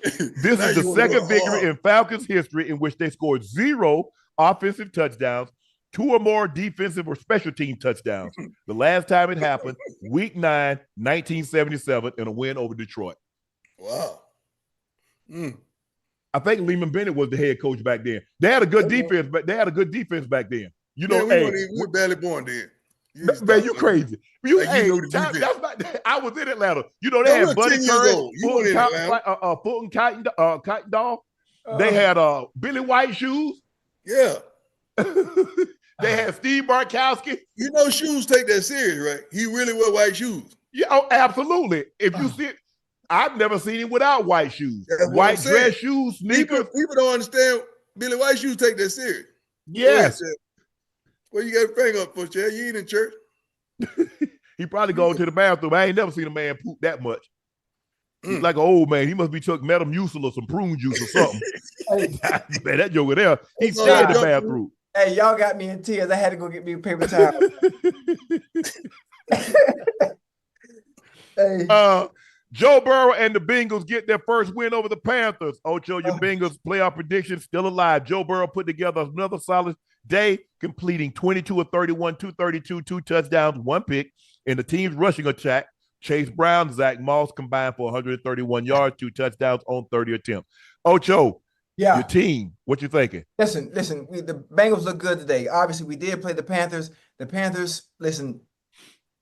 This is the second victory in Falcons history in which they scored 0 offensive touchdowns, 2 or more defensive or special team touchdowns. The last time it happened, Week 9, 1977, in a win over Detroit. Wow. I think Lehman Bennett was the head coach back then. They had a good defense, but they had a good defense back then. You know, we were barely born then. Man, you crazy. I was in Atlanta. You know, they had Buddy Curry, Fulton Cotton Doll. They had Billy White shoes. Yeah. They had Steve Bartkowski. You know, shoes take that serious, right? He really wear white shoes. Yeah, oh, absolutely. If you see it, I've never seen him without white shoes. That's what White I'm saying. dress shoes, sneakers. People don't understand. Billy White shoes take that serious. Yes. Well, you got a finger up for, Chad? You ain't in church. He probably go to the bathroom. I ain't never seen a man poop that much. He's like an old man. He must be took Metamucil or some prune juice or something. Man, that joker there, he stayed in the bathroom. Hey, y'all got me in tears. I had to go get me a paper towel. Hey. Joe Burrow and the Bengals get their first win over the Panthers. Ocho, your Bengals playoff prediction still alive. Joe Burrow put together another solid day, completing 22 of 31, 232, 2 touchdowns, 1 pick in the team's rushing attack. Chase Brown, Zach Moss combined for 131 yards, 2 touchdowns on 30 attempts. Ocho, your team, what you thinking? Listen, the Bengals look good today. Obviously, we did play the Panthers. The Panthers, listen,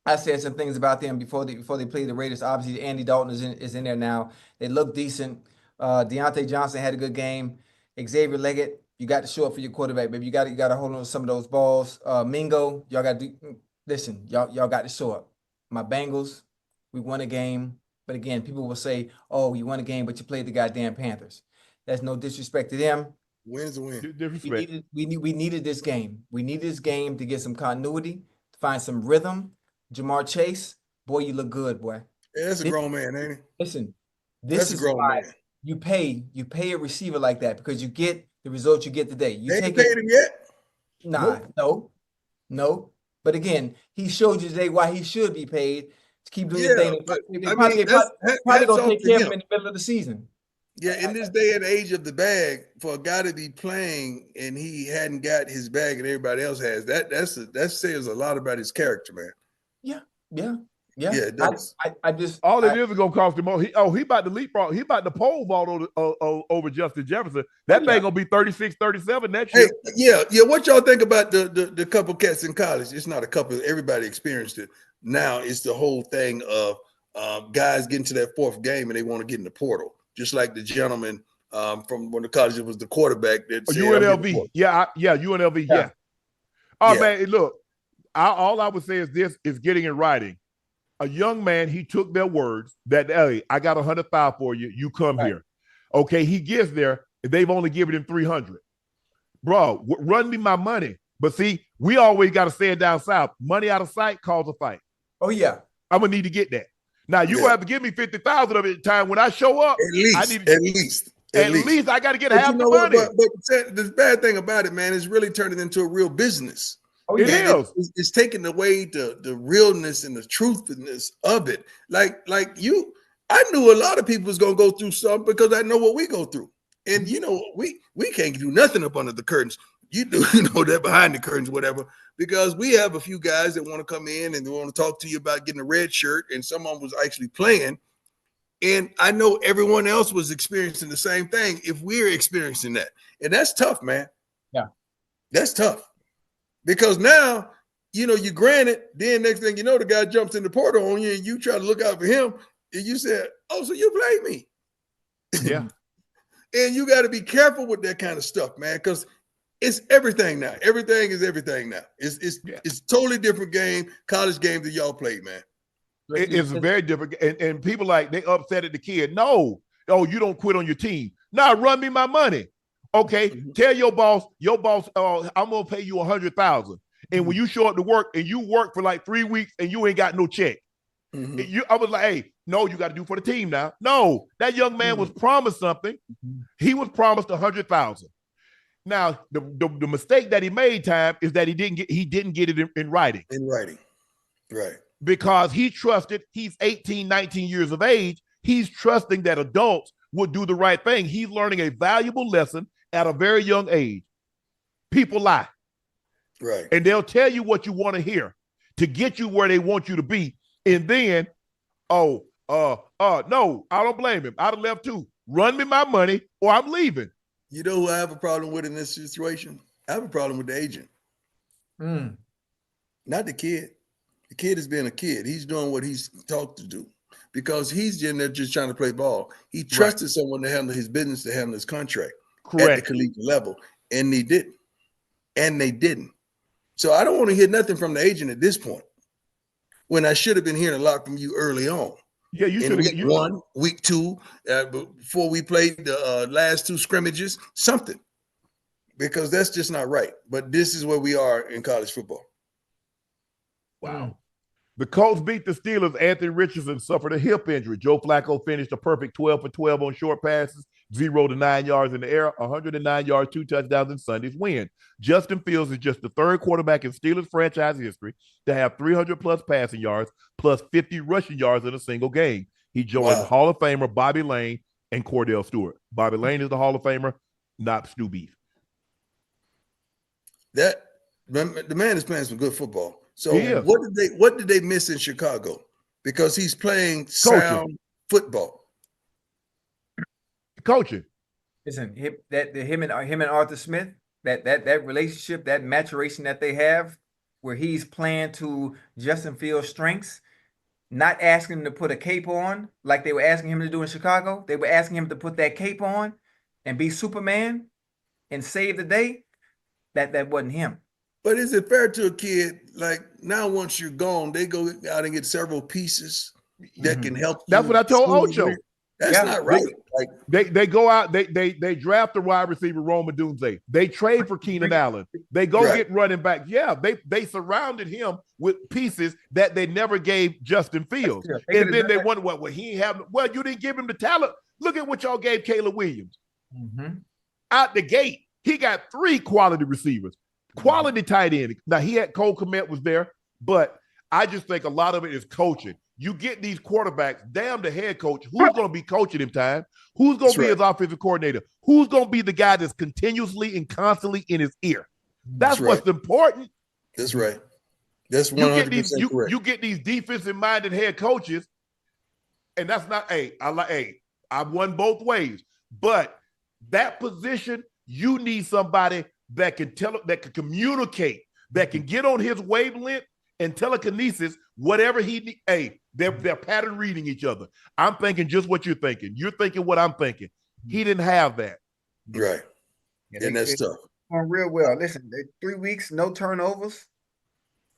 I said some things about them before they played the Raiders. Obviously, Andy Dalton is in there now. They look decent. Deontay Johnson had a good game. Xavier Leggett, you got to show up for your quarterback, baby. You got to hold on to some of those balls. Mingo, y'all got to listen. Y'all got to show up. My Bengals, we won a game, but again, people will say, "Oh, you won a game, but you played the goddamn Panthers." That's no disrespect to them. Win's a win. Disrespect. We needed this game. We needed this game to get some continuity, to find some rhythm. Jamar Chase, boy, you look good, boy. Yeah, that's a grown man, ain't he? Listen, this is why you pay a receiver like that, because you get the results you get today. You ain't paid him yet? Nah, no. But again, he showed you today why he should be paid to keep doing your thing. They're probably gonna take care of him in the middle of the season. Yeah, in this day and age of the bag, for a guy to be playing and he hadn't got his bag and everybody else has, that says a lot about his character, man. Yeah. It does. I just all it is gonna cost him more. He about to leapfrog. He about to pole vault over Justin Jefferson. That thing gonna be 36, 37 next year. Hey, yeah. What y'all think about the couple cats in college? It's not a couple. Everybody experienced it. Now it's the whole thing of guys getting to that fourth game and they want to get in the portal, just like the gentleman from when the college was the quarterback. That UNLV. UNLV. Yeah. Man, look. All I would say is this is getting in writing. A young man, he took their words that, hey, I got 100,000 for you. You come here. Okay, he gets there. They've only given him 300. Bro, run me my money. But see, we always got to say it down south. Money out of sight calls a fight. Oh, yeah. I'm going to need to get that. Now, you're going to have to give me 50,000 of it at the time when I show up. At least I got to get half the money. But the bad thing about it, man, is really turning into a real business. Oh, it is. It's taking away the realness and the truthfulness of it. Like you, I knew a lot of people was gonna go through something because I know what we go through. And you know, we can't do nothing up under the curtains. You do, that behind the curtains, whatever, because we have a few guys that want to come in and they want to talk to you about getting a red shirt, and someone was actually playing. And I know everyone else was experiencing the same thing if we're experiencing that. And that's tough, man. Yeah. That's tough. Because now, you granted, then next thing you know, the guy jumps in the portal on you and you try to look out for him. And you said, oh, so you played me. Yeah. And you got to be careful with that kind of stuff, man, because it's everything now. Everything is everything now. It's totally different game, college game that y'all played, man. It's very different. And people they upset at the kid. No. Oh, you don't quit on your team. Nah, run me my money. Okay, tell your boss, I'm gonna pay you 100,000. And when you show up to work and you work for like 3 weeks and you ain't got no check, I was like, hey, no, you got to do for the team now. No, that young man was promised something. He was promised 100,000. Now, the mistake that he made, is that he didn't get it in writing. In writing, right? Because he trusted. He's 18, 19 years of age. He's trusting that adults would do the right thing. He's learning a valuable lesson at a very young age. People lie. Right. And they'll tell you what you want to hear to get you where they want you to be. And then, no, I don't blame him. I'd have left too. Run me my money or I'm leaving. You know who I have a problem with in this situation? I have a problem with the agent. Not the kid. The kid is being a kid. He's doing what he's taught to do. Because he's in there just trying to play ball. He trusted someone to handle his business, to handle his contract at the collegiate level, and they didn't. So I don't want to hear nothing from the agent at this point, when I should have been hearing a lot from you early on. Yeah, you should have. Week 1, week 2, before we played the last 2 scrimmages, something. Because that's just not right. But this is where we are in college football. Wow. The Colts beat the Steelers. Anthony Richardson suffered a hip injury. Joe Flacco finished a perfect 12 for 12 on short passes, 0 to 9 yards in the air, 109 yards, 2 touchdowns in Sunday's win. Justin Fields is just the third quarterback in Steelers franchise history to have 300-plus passing yards, plus 50 rushing yards in a single game. He joined Hall of Famer Bobby Lane and Cordell Stewart. Bobby Lane is the Hall of Famer, not Stu Beef. The man is playing some good football. So Yeah. what did they miss in Chicago? Because he's playing sound football. Coaching. Listen, him and Arthur Smith, that relationship, that maturation that they have, where he's playing to Justin Fields' strengths, not asking him to put a cape on like they were asking him to do in Chicago. They were asking him to put that cape on and be Superman and save the day. That wasn't him. But is it fair to a kid, like, now once you're gone, they go out and get several pieces that can help you? That's what I told Ocho. That's not right. Like, they go out, they draft the wide receiver Roma Dunze. They trade for Keenan Allen. They go get running back. Yeah, they surrounded him with pieces that they never gave Justin Fields. And then they wonder, well, he have. Well, you didn't give him the talent. Look at what y'all gave Caleb Williams. Out the gate, he got 3 quality receivers, quality tight end. Now he had Cole Kmet was there, but I just think a lot of it is coaching. You get these quarterbacks, damn the head coach, who's going to be coaching him time? Who's going to be his offensive coordinator? Who's going to be the guy that's continuously and constantly in his ear? That's what's important. That's right. That's 100% correct. You get these defensive-minded head coaches, and that's not, I've won both ways. But that position, you need somebody that can that can communicate, that can get on his wavelength and telekinesis, whatever he needs. They're pattern reading each other. I'm thinking just what you're thinking. You're thinking what I'm thinking. He didn't have that. Right. And that's tough. Going real well. Listen, 3 weeks, no turnovers.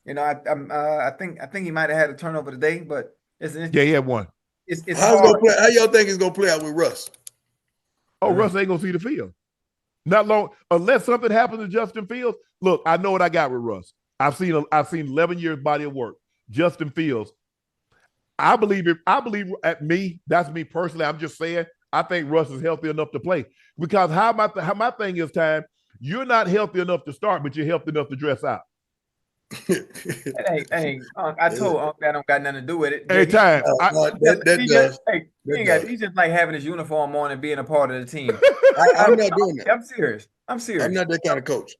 You know, I think he might have had a turnover today, but he had one. How y'all think it's gonna play out with Russ? Russ ain't gonna see the field. Not long, unless something happens to Justin Fields. Look, I know what I got with Russ. I've seen 11 years body of work. Justin Fields. I believe at me. That's me personally. I'm just saying. I think Russ is healthy enough to play because how my thing is, time. You're not healthy enough to start, but you're healthy enough to dress out. I told Unc that don't got nothing to do with it. Hey, time. He's just like having his uniform on and being a part of the team. I'm not doing that. I'm serious. I'm not that kind of coach.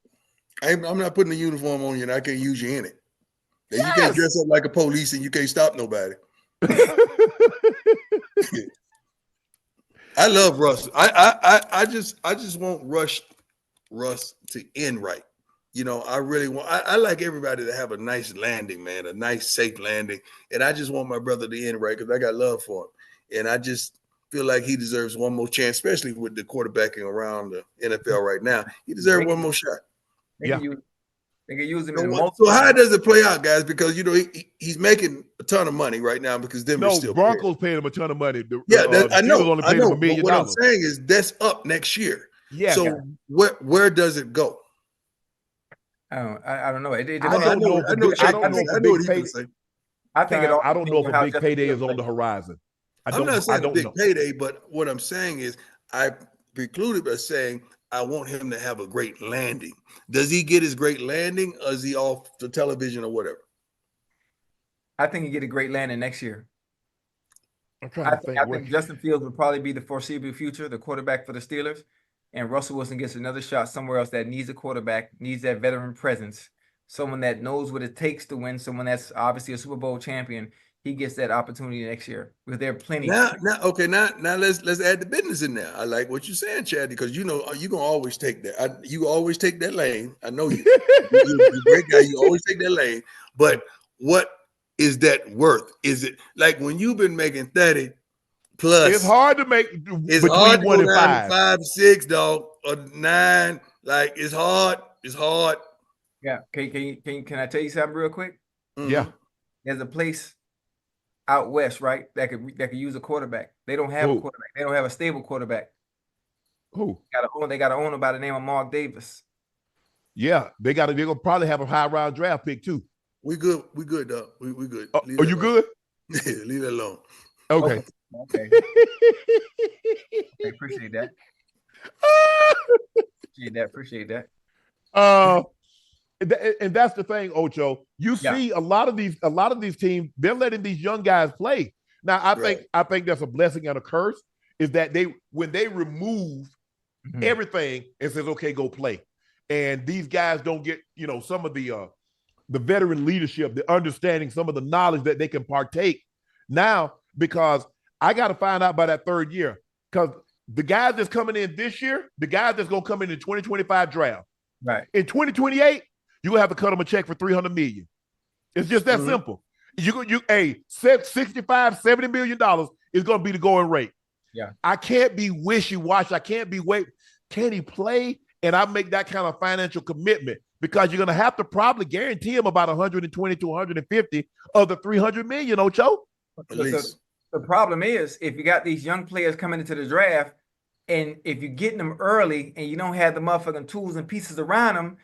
I'm not putting a uniform on you and I can't use you in it. You can't dress up like a police and you can't stop nobody. I love Russ. I just want Russ to end right. You know, I really want. I like everybody to have a nice landing, man, a nice safe landing, and I just want my brother to end right because I got love for him, and I just feel like he deserves one more chance, especially with the quarterbacking around the NFL right now. He deserves one more shot. They can use him. So how does it play out, guys? Because you know he's making a ton of money right now because Denver's still Broncos paying him a ton of money. I know. Only paid him $1 million. What I'm saying is that's up next year. Yeah. So where does it go? I don't know. I don't know if a big payday is on the horizon. I'm not saying a big payday, but what I'm saying is I precluded by saying I want him to have a great landing. Does he get his great landing or is he off the television or whatever? I think he get a great landing next year. I think Justin Fields will probably be the foreseeable future, the quarterback for the Steelers. And Russell Wilson gets another shot somewhere else that needs a quarterback, needs that veteran presence, someone that knows what it takes to win, someone that's obviously a Super Bowl champion. He gets that opportunity next year. Because there are plenty. Now let's add the business in there. I like what you're saying, Chad, because you know you're gonna always take that. You always take that lane. I know you. You're a great guy. You always take that lane. But what is that worth? Is it like when you've been making 30? Plus, it's hard to make. It's hard to go down to 5, 6, dog, or 9. Like it's hard. It's hard. Yeah. Can I tell you something real quick? Yeah. There's a place out west, right, that could use a quarterback. They don't have a Who? quarterback. They don't have a stable quarterback. Who? They got an owner by the name of Mark Davis. Yeah, they're gonna probably have a high round draft pick too. We good. We good, dog. We good. Are you good? Yeah, leave that alone. Okay. Okay. Appreciate that. Appreciate that. And that's the thing, Ocho. You see a lot of these teams, they're letting these young guys play. Now, I think that's a blessing and a curse, is that when they remove everything and says, okay, go play. And these guys don't get, some of the veteran leadership, the understanding, some of the knowledge that they can partake now, because I got to find out by that third year, because the guys that's coming in this year, the guys that's going to come in 2025 draft, right, in 2028, you're going to have to cut them a check for $300 million. It's just that simple. $65, $70 million is going to be the going rate. Yeah. I can't be wishy-washy. I can't be can he play? And I make that kind of financial commitment, because you're going to have to probably guarantee him about 120 to 150 of the 300 million, Ocho. At least. The problem is, if you got these young players coming into the draft, and if you're getting them early and you don't have the motherfucking tools and pieces around them,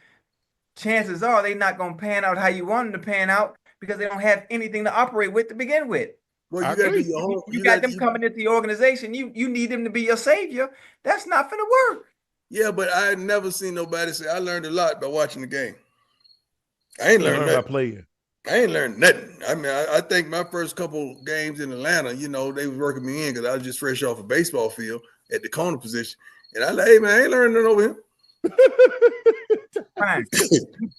chances are they're not going to pan out how you want them to pan out, because they don't have anything to operate with to begin with. Well, you got to do your own. You got them coming into the organization. You need them to be your savior. That's not going to work. Yeah, but I had never seen nobody say, I learned a lot by watching the game. I ain't learned nothing. Playing. I ain't learned nothing. I mean, I think my first couple games in Atlanta, they was working me in because I was just fresh off a baseball field at the corner position. And I like, hey, man, I ain't learning nothing over here. Fine.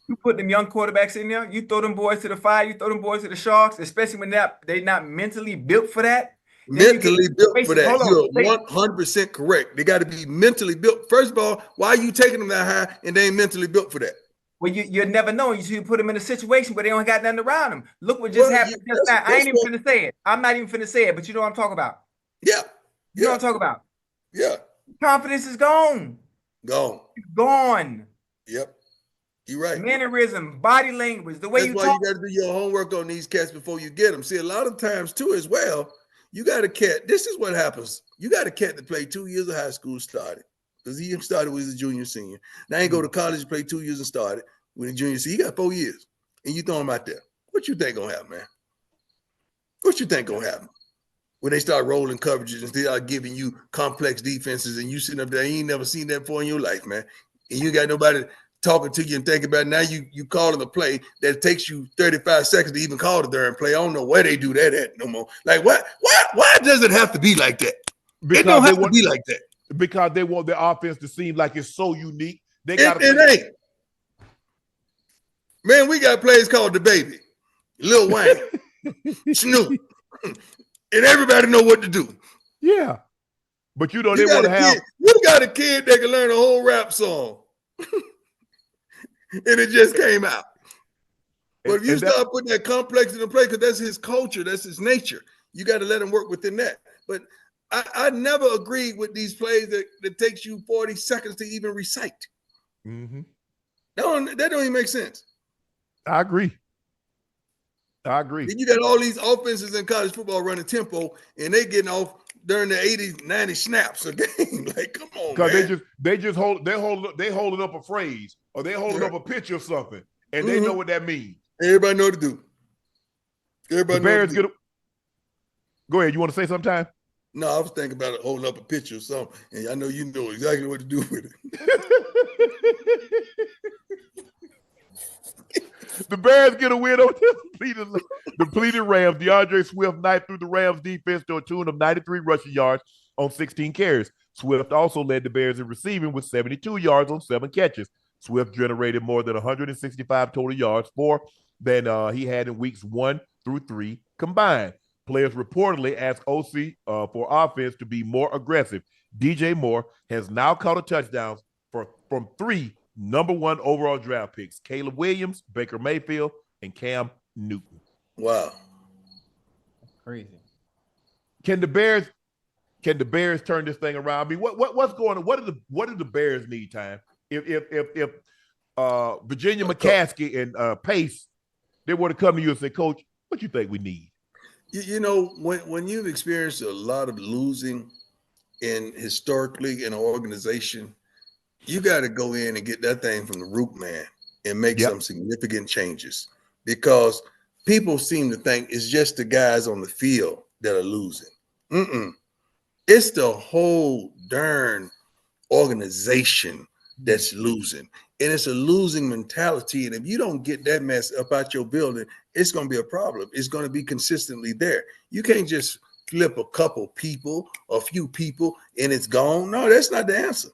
You put them young quarterbacks in there, you throw them boys to the fire, you throw them boys to the sharks, especially when they're not mentally built for that. Mentally built for that. You're 100% correct. They got to be mentally built. First of all, why are you taking them that high and they ain't mentally built for that? Well, you never know. You put them in a situation where they don't got nothing around them. Look what just happened just now. I ain't even finna say it. I'm not even finna say it, but you know what I'm talking about. Yeah. You know what I'm talking about. Yeah. Confidence is gone. Gone. It's gone. Yep. You're right. Mannerism, body language, the way That's why you got to do your homework on these cats before you get them. See, a lot of times too as well, you got a cat. This is what happens. You got a cat that played 2 years of high school, started. Because he started when he was a junior, senior. Now he go to college, play 2 years and started when he junior, senior. He got 4 years. And you throw him out there. What you think gonna happen, man? What you think gonna happen? When they start rolling coverages and they are giving you complex defenses and you sitting up there, you ain't never seen that before in your life, man. And you got nobody talking to you and thinking about it. Now you calling a play that takes you 35 seconds to even call the darn play. I don't know where they do that at no more. Like, why does it have to be like that? It don't have to be like that. Because they want their offense to seem like it's so unique. It ain't. Man, we got plays called the baby, Lil Wayne, Snoop, and everybody know what to do. Yeah. But they want to have. You got a kid that can learn a whole rap song. And it just came out. But if you start putting that complex in the play, because that's his culture, that's his nature, you got to let him work within that. But I never agreed with these plays that takes you 40 seconds to even recite. Mm-hmm. That don't even make sense. I agree. Then you got all these offenses in college football running tempo, and they getting off during the 80, 90 snaps a game. Like, come on, man. Because they holding up a phrase or they holding up a picture of something, and they know what that means. Everybody know what to do. Everybody know what to do. Go ahead. You want to say sometime? No, I was thinking about holding up a picture or something, and I know you know exactly what to do with it. The Bears get a win over the depleted Rams. DeAndre Swift knifed through the Rams defense to a tune of 93 rushing yards on 16 carries. Swift also led the Bears in receiving with 72 yards on 7 catches. Swift generated more than 165 total yards, more than he had in weeks 1 through 3 combined. Players reportedly asked OC for offense to be more aggressive. DJ Moore has now caught a touchdown from 3 number 1 overall draft picks: Caleb Williams, Baker Mayfield, and Cam Newton. Wow. That's crazy. Can the Bears turn this thing around? I mean, what's going on? What do the Bears need, time? If Virginia McCaskey and Pace, they would have come to you and said, Coach, what you think we need? You know, when you've experienced a lot of losing historically in an organization, you got to go in and get that thing from the root, man, and make some significant changes, because people seem to think it's just the guys on the field that are losing. It's the whole darn organization that's losing, and it's a losing mentality. And if you don't get that mess up out your building, it's going to be a problem. It's going to be consistently there. You can't just flip a couple people, a few people, and it's gone. No, that's not the answer.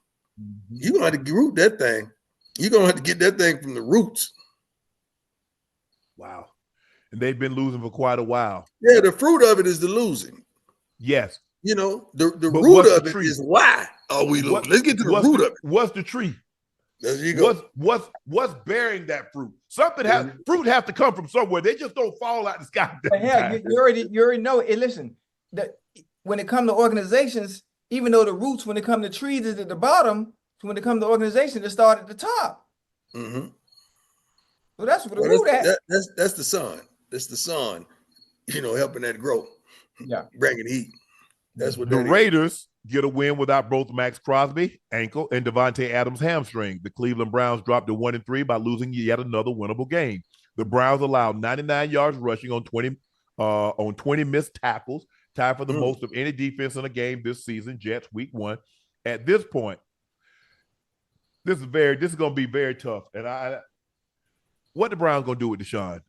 You're going to have to root that thing. You're going to have to get that thing from the roots. Wow. And they've been losing for quite a while. Yeah, the fruit of it is the losing. Yes. You know, the root of it is why are we losing? Let's get to the root of it. What's the tree? There you go. What's bearing that fruit? Fruit has to come from somewhere. They just don't fall out the sky. You already know it. Listen, when it comes to organizations, even though the roots, when it comes to trees, is at the bottom, when it comes to organizations, they start at the top. Mm-hmm. So that's what the root at. That's the sun. That's the sun, helping that grow. Yeah. Bringing heat. That's what the Raiders get a win without both Max Crosby ankle and Devontae Adams hamstring. The Cleveland Browns dropped to 1-3 by losing yet another winnable game. The Browns allowed 99 yards rushing on 20 missed tackles, tied for the most of any defense in a game this season. Jets week 1. At this point, this is going to be very tough. And what the Browns going to do with Deshaun,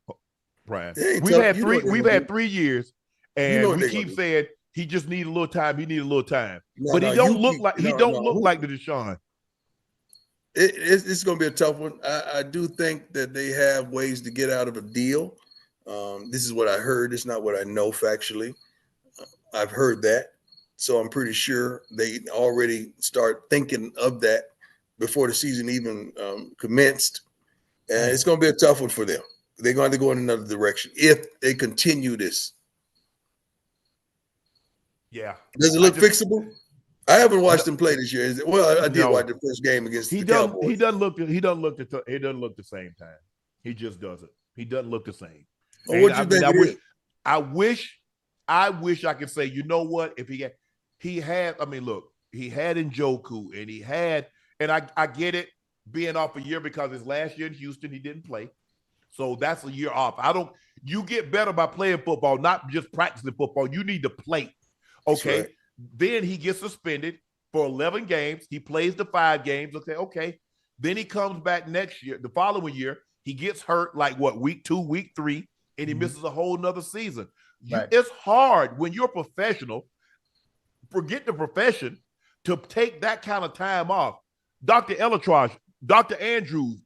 Brian? We've had 3 years, and we keep saying he just needs a little time. He needs a little time, but he don't look like the Deshaun. It's going to be a tough one. I do think that they have ways to get out of a deal. This is what I heard. It's not what I know factually. I've heard that, so I'm pretty sure they already start thinking of that before the season even commenced. And it's going to be a tough one for them. They're going to go in another direction if they continue this. Yeah. Does it look fixable? I haven't watched him play this year. Well, I did watch the first game against the Cowboys. He doesn't look the same time. He just doesn't. He doesn't look the same. Well, what you think? I wish I could say, you know what? If he had Njoku, and he had, and I get it, being off a year because his last year in Houston he didn't play, so that's a year off. You get better by playing football, not just practicing football. You need to play. Okay. Right. Then he gets suspended for 11 games. He plays the 5 games. Okay. Then he comes back next year, the following year. He gets hurt week 2, week 3, and he misses a whole nother season. Right. It's hard when you're a professional, forget the profession, to take that kind of time off. Dr. Elatraj, Dr. Andrews,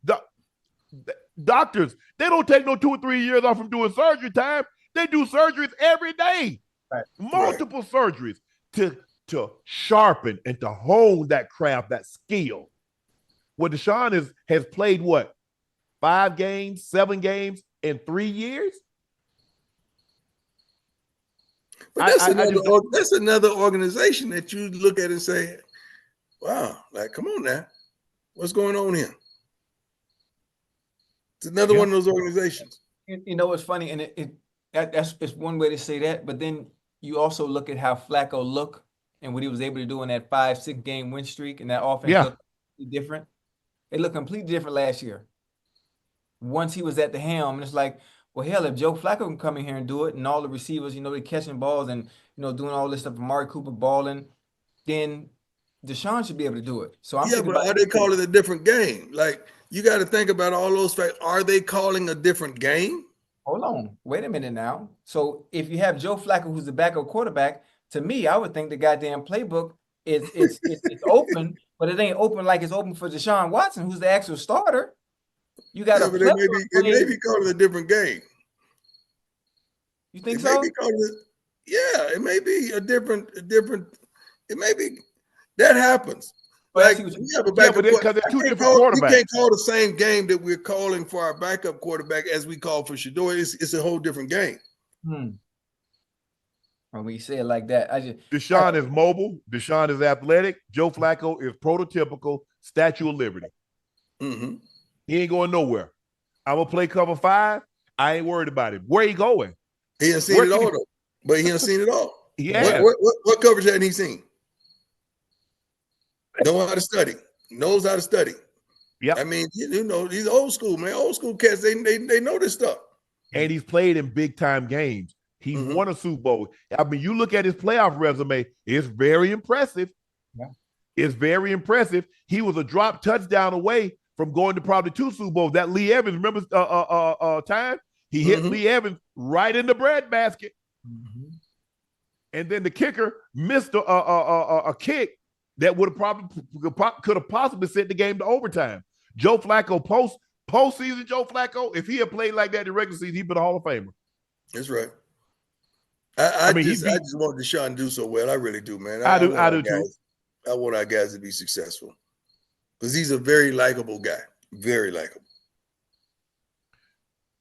doctors, they don't take no 2 or 3 years off from doing surgery time. They do surgeries every day. Right. Multiple surgeries to sharpen and to hone that craft, that skill. Well, Deshaun has played 5 games, 7 games in 3 years? But that's another organization that you look at and say, wow, come on now. What's going on here? It's another one of those organizations. You know what's funny, and it's one way to say that, but then you also look at how Flacco looked and what he was able to do in that 5-6 game win streak, and that offense looked completely different. It looked completely different last year. Once he was at the helm, and it's like, well, hell, if Joe Flacco can come in here and do it, and all the receivers, they catching balls and doing all this stuff, Amari Cooper balling, then Deshaun should be able to do it. So but are they calling it a different game? You got to think about all those facts. Are they calling a different game? Hold on. Wait a minute now. So if you have Joe Flacco, who's the backup quarterback, to me, I would think the goddamn playbook is it's open, but it ain't open like it's open for Deshaun Watson, who's the actual starter. You got but it may be calling a different game. You think so? It may be a different. It may be that happens. But because it's 2 different quarterbacks. We can't call the same game that we're calling for our backup quarterback as we call for Shedeur. It's a whole different game. When you say it like that, Deshaun is mobile. Deshaun is athletic. Joe Flacco is prototypical Statue of Liberty. Mm-hmm. He ain't going nowhere. I'm gonna play cover 5. I ain't worried about him. Where he going? He hasn't seen it all though. But he hasn't seen it all. Yeah. What coverage hadn't he seen? Know how to study. Knows how to study. Yeah. I mean, you know, he's old school, man. Old school cats, they know this stuff. And he's played in big time games. He won a Super Bowl. I mean, you look at his playoff resume, it's very impressive. Yeah. It's very impressive. He was a drop touchdown away from going to probably 2 Super Bowls. That Lee Evans, remember time? He hit Lee Evans right in the breadbasket. And then the kicker missed a kick that would have probably could have possibly sent the game to overtime. Joe Flacco, postseason Joe Flacco, if he had played like that in regular season, he'd been a Hall of Famer. That's right. I just want Deshaun to do so well. I really do, man. I do too. I want our guys to be successful because he's a very likable guy. Very likable.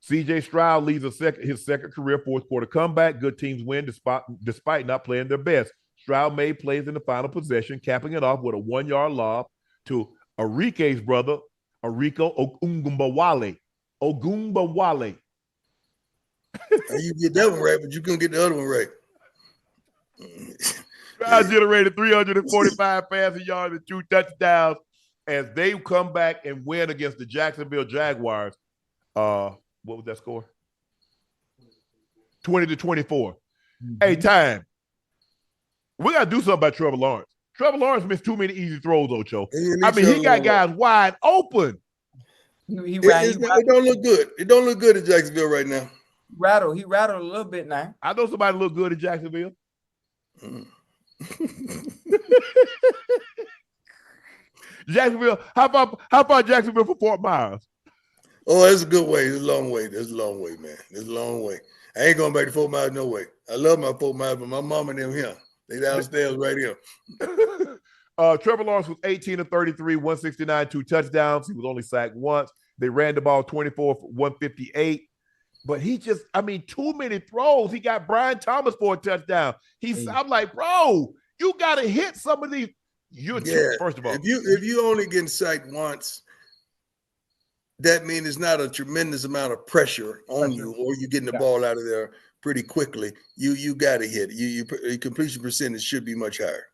C.J. Stroud leads his second career fourth quarter comeback. Good teams win despite not playing their best. Stroud made plays in the final possession, capping it off with a 1-yard lob to Enrique's brother, Enrico Ogunbowale. You get that one right, but you couldn't get the other one right. Stroud generated 345 passing yards and 2 touchdowns as they come back and win against the Jacksonville Jaguars. What was that score? 20-24. Hey, time. We got to do something about Trevor Lawrence. Trevor Lawrence missed too many easy throws, Ocho. I mean, he got guys wide open. It don't look good. It don't look good in Jacksonville right now. He rattled a little bit now. I know somebody look good in Jacksonville. Jacksonville. How about Jacksonville for Fort Myers? Oh, that's a good way. It's a long way. That's a long way, man. It's a long way. I ain't going back to Fort Myers no way. I love my Fort Myers, but my mom and them here. They downstairs right here. Trevor Lawrence was 18 of 33, 169, 2 touchdowns. He was only sacked once. They ran the ball 24 for 158. But he just, I mean, too many throws. He got Brian Thomas for a touchdown. I'm like, bro, you got to hit some of these. First of all, if you only getting sacked once, that means it's not a tremendous amount of pressure on you, or you're getting the ball out of there pretty quickly. You got to hit. Your completion percentage should be much higher.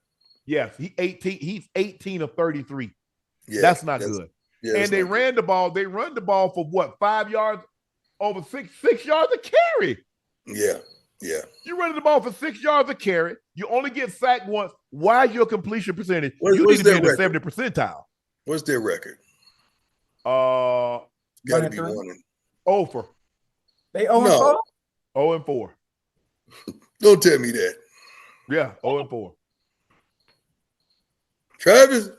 Yes, he's 18 of 33. Yeah, that's not good. Yeah, and they ran the ball. They run the ball for what? 5 yards, over 6 yards a carry. Yeah. You're running the ball for 6 yards a carry. You only get sacked once. Why is your completion percentage? You need to be in the 70th percentile. What's their record? Got to be 1 over. They 0-4? 0-4. Don't tell me that. Yeah, 0-4. Travis.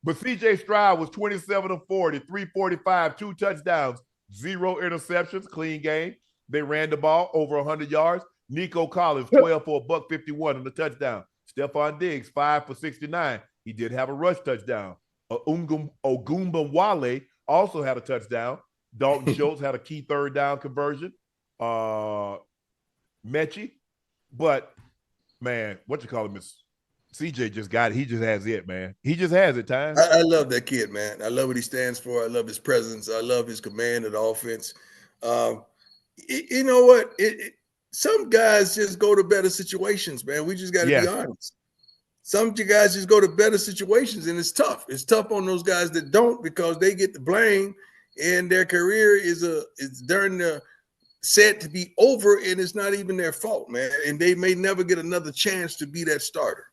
But C.J. Stroud was 27 of 40, 345, 2 touchdowns, 0 interceptions, clean game. They ran the ball over 100 yards. Nico Collins, 12 for $151 on the touchdown. Stephon Diggs, 5 for 69. He did have a rush touchdown. Ogunbowale also had a touchdown. Dalton Schultz had a key third down conversion. Mechie. But, man, what you call him is CJ just got it. He just has it, man. He just has it, Time. I love that kid, man. I love what he stands for. I love his presence. I love his command of the offense. You know what? Some guys just go to better situations, man. We just got to be honest. Some guys just go to better situations, and it's tough. It's tough on those guys that don't, because they get the blame, and their career is during the set to be over, and it's not even their fault, man. And they may never get another chance to be that starter.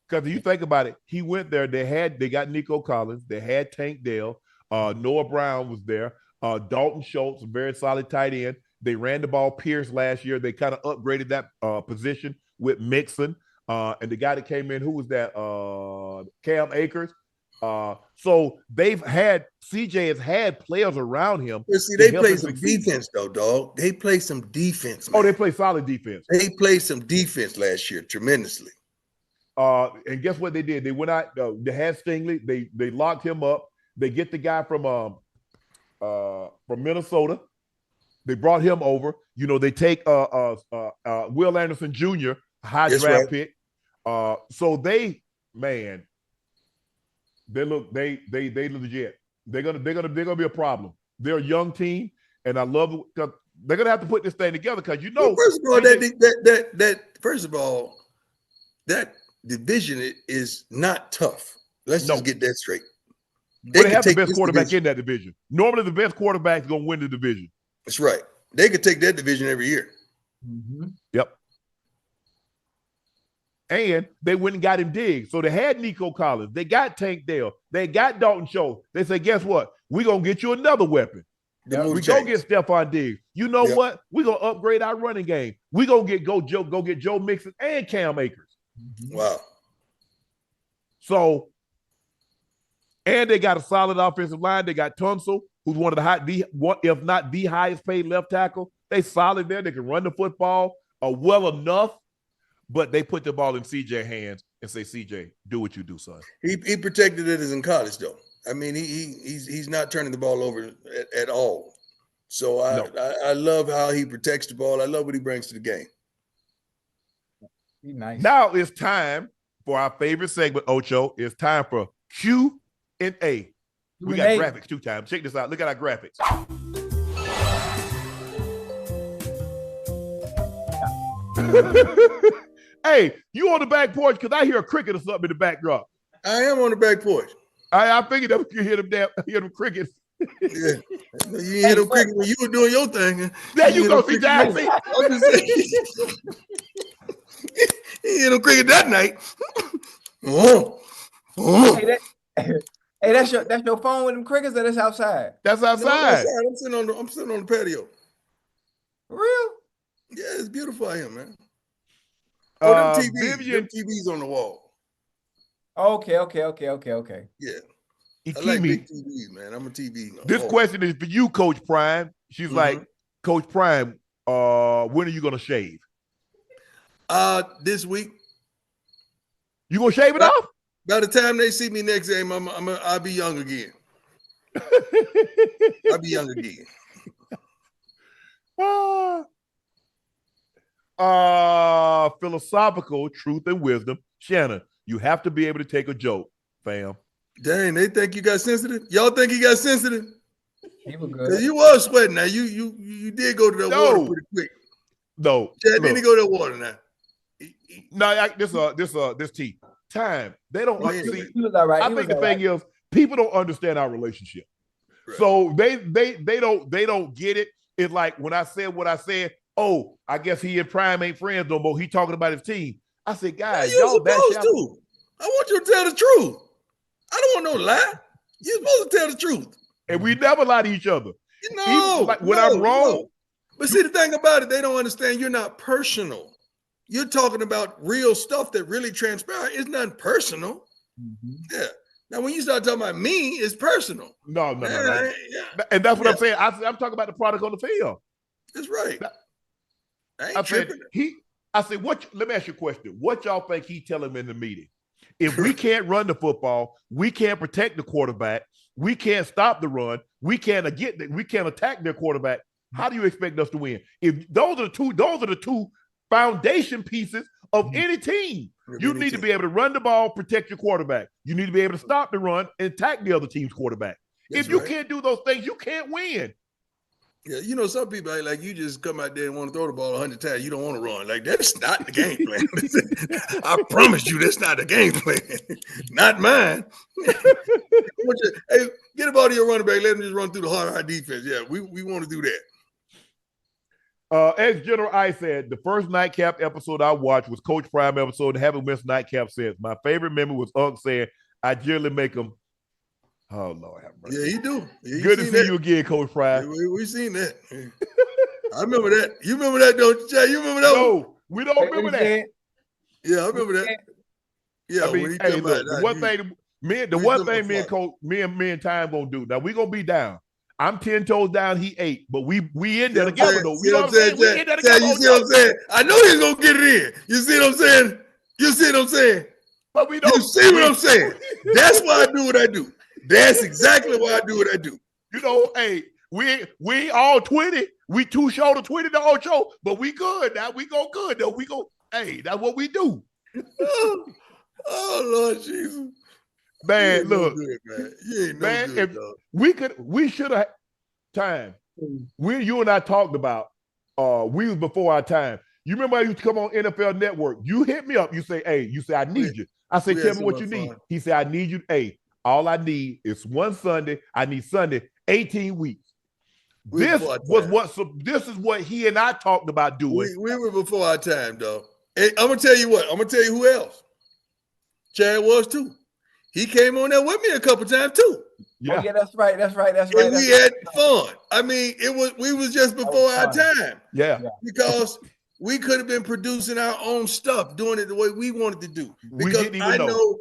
Because if you think about it, he went there. They got Nico Collins. They had Tank Dell. Noah Brown was there. Dalton Schultz, a very solid tight end. They ran the ball Pierce last year. They kind of upgraded that position with Mixon. And the guy that came in, who was that? Cam Akers. So CJ has had players around him. Well, see, they play some defense, though, dog. They play some defense, man. Oh, they play solid defense. They played some defense last year tremendously. And guess what they did? They went out, they had Stingley, they locked him up. They get the guy from Minnesota. They brought him over. You know, they take Will Anderson Jr., a high draft pick. So they look legit. They're gonna be a problem. They're a young team, and I love it because they're gonna have to put this thing together because first of all, that division is not tough. Let's just get that straight. They have the best quarterback in that division. Normally, the best quarterback is gonna win the division. That's right. They could take that division every year. Mm-hmm. Yep. And they went and got him Diggs. So they had Nico Collins. They got Tank Dell. They got Dalton Schultz. They said, guess what? We're going to get you another weapon. We're going to get Stephon Diggs. You know what? We're going to upgrade our running game. We're going to get Joe Mixon and Cam Akers. Wow. So, and they got a solid offensive line. They got Tunsil, who's one of if not the highest paid left tackle. They solid there. They can run the football well enough. But they put the ball in CJ's hands and say, CJ, do what you do, son. He protected it as in college, though. I mean, he's not turning the ball over at all. So I love how he protects the ball. I love what he brings to the game. Nice. Now it's time for our favorite segment, Ocho. It's time for Q and A. We got graphics 2 times. Check this out. Look at our graphics. Hey, you on the back porch because I hear a cricket or something in the backdrop. I am on the back porch. I figured that you hear them crickets. Yeah, you hear them crickets when you were doing your thing. There you go, see Jack. You hear them cricket that night. Hey, that's your phone with them crickets, or that's outside? That's outside. No, I'm sitting on the patio. For real? Yeah, it's beautiful out here, man. Them TVs on the wall. Okay. Yeah. I like Ikimi. big TVs, man. I'm a TV. This question is for you, Coach Prime. She's like, Coach Prime, when are you gonna shave? This week. You gonna shave it off? By the time they see me next game, I'll be young again. I'll be young again. Philosophical truth and wisdom. Shannon, you have to be able to take a joke, fam. Dang, they think you got sensitive? Y'all think he got sensitive? He was good. You was sweating now. You did go to the water pretty quick. No. Chad, didn't he go to the water now? This tea. Time. They don't see. Right. I think the thing is people don't understand our relationship. Right. So they don't get it. It's like when I said what I said, oh, I guess he and Prime ain't friends no more. He talking about his team. I said, guys, you're supposed to. I want you to tell the truth. I don't want no lie. You're supposed to tell the truth. And we never lie to each other. When I'm wrong. But see, the thing about it, they don't understand you're not personal. You're talking about real stuff that really transpired. It's nothing personal. Mm-hmm. Yeah. Now, when you start talking about me, it's personal. No. And that's what I'm saying. I'm talking about the product on the field. That's right. I said, let me ask you a question. What y'all think he telling him in the meeting? If we can't run the football, we can't protect the quarterback, we can't stop the run, we can't attack their quarterback, how do you expect us to win? If those are the two foundation pieces of any team. You need to be able to run the ball, protect your quarterback. You need to be able to stop the run and attack the other team's quarterback. If you can't do those things, you can't win. Yeah, some people like you just come out there and want to throw the ball 100 times. You don't want to run. Like, that's not the game plan. I promise you, that's not the game plan. Not mine. Hey, get the ball to your running back. Let him just run through the heart of our defense. Yeah, we want to do that. Ex-General I said, the first Nightcap episode I watched was Coach Prime episode. Haven't missed Nightcap since. My favorite memory was Unc saying, I generally make him. Oh, Lord have mercy. Yeah, he do. Yeah, good to see you again, Coach Prime. We seen that. I remember that. You remember that, don't you, Chad? You remember that? No, we don't remember that. Yeah, I remember that. Yeah, when he hey, look, the one thing me and Time gonna do. Now we gonna be down. I'm 10 toes down, he 8, but we in there together though. You know what I'm saying? We in there together. You see what I'm saying? I know he's gonna get it in. You see what I'm saying? You see what I'm saying? But we don't. You see what I'm saying? That's why I do what I do. That's exactly why I do what I do. You know, hey, we all 20. We 2 shoulder 20 to Ocho, but we good now. We go good though. We go. Hey, that's what we do. Oh, Lord Jesus. Man, You ain't look, no good, man. You ain't no man, good, if dog. we should have time. You and I talked about we was before our time. You remember I used to come on NFL Network. You hit me up. You say, hey, I need you. I say, we tell had me so what much you need. fun. He said, I need you. Hey, all I need is one Sunday. I need Sunday, 18 weeks. This is what he and I talked about doing. We were before our time, dog. Hey, I'm gonna tell you what. I'm gonna tell you who else. Chad was too. He came on there with me a couple times too. Yeah, oh, yeah, that's right. And we had fun. I mean, we was just before our time. Yeah. Because we could have been producing our own stuff, doing it the way we wanted to do. We Because didn't even I know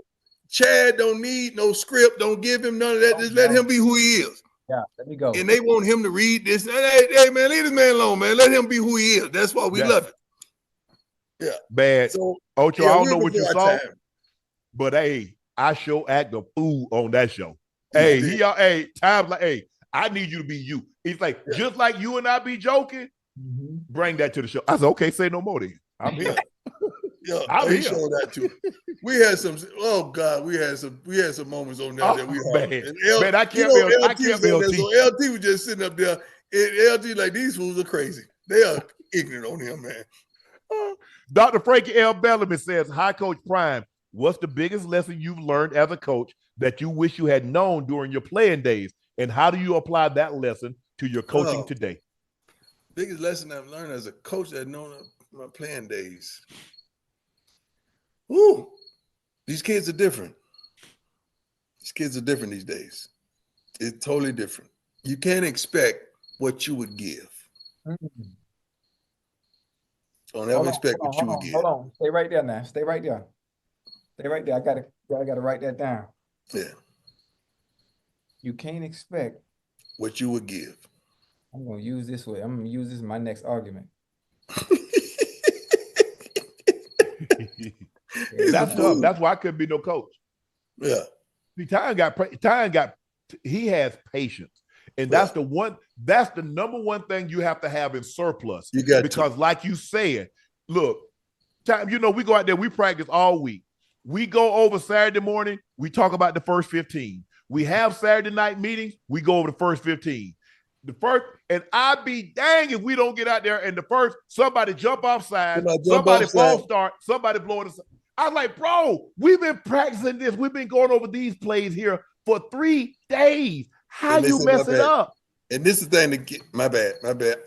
Chad don't need no script, don't give him none of that. Just let him be who he is. Yeah, let me go. And they want him to read this. Hey, man, leave this man alone, man. Let him be who he is. That's why we love it. Yeah. Bad. So, Ocho, I don't know what you saw, but hey, I sure act a fool on that show. Hey, times like, hey, I need you to be you. He's like, just like you and I be joking, bring that to the show. I said, okay, say no more then. I'm here. I'm here. Showed that too. We had some. Oh God, we had some moments on there that we had. Man, I can't be LT. So LT was just sitting up there. And LT like, these fools are crazy. They are ignorant on him, man. Dr. Frankie L. Bellamy says, hi, Coach Prime. What's the biggest lesson you've learned as a coach that you wish you had known during your playing days? And how do you apply that lesson to your coaching today? Biggest lesson I've learned as a coach that I've known my playing days. Ooh, these kids are different. These kids are different these days. It's totally different. You can't expect what you would give. Don't ever expect what you would give. Hold on. Stay right there now. Stay right there. I gotta write that down. Yeah. You can't expect what you would give. I'm gonna use this way. I'm gonna use this in my next argument. That's tough. That's why I couldn't be no coach. Yeah. See, he has patience. And that's the number one thing you have to have in surplus. Because like you said, look, we go out there, we practice all week. We go over Saturday morning, we talk about the first 15. We have Saturday night meetings, we go over the first 15. And I'd be dang if we don't get out there and somebody jump offside, somebody false start, somebody blowing us. I was like, bro, we've been practicing this. We've been going over these plays here for 3 days. How you mess it up? And this is the thing to get my bad.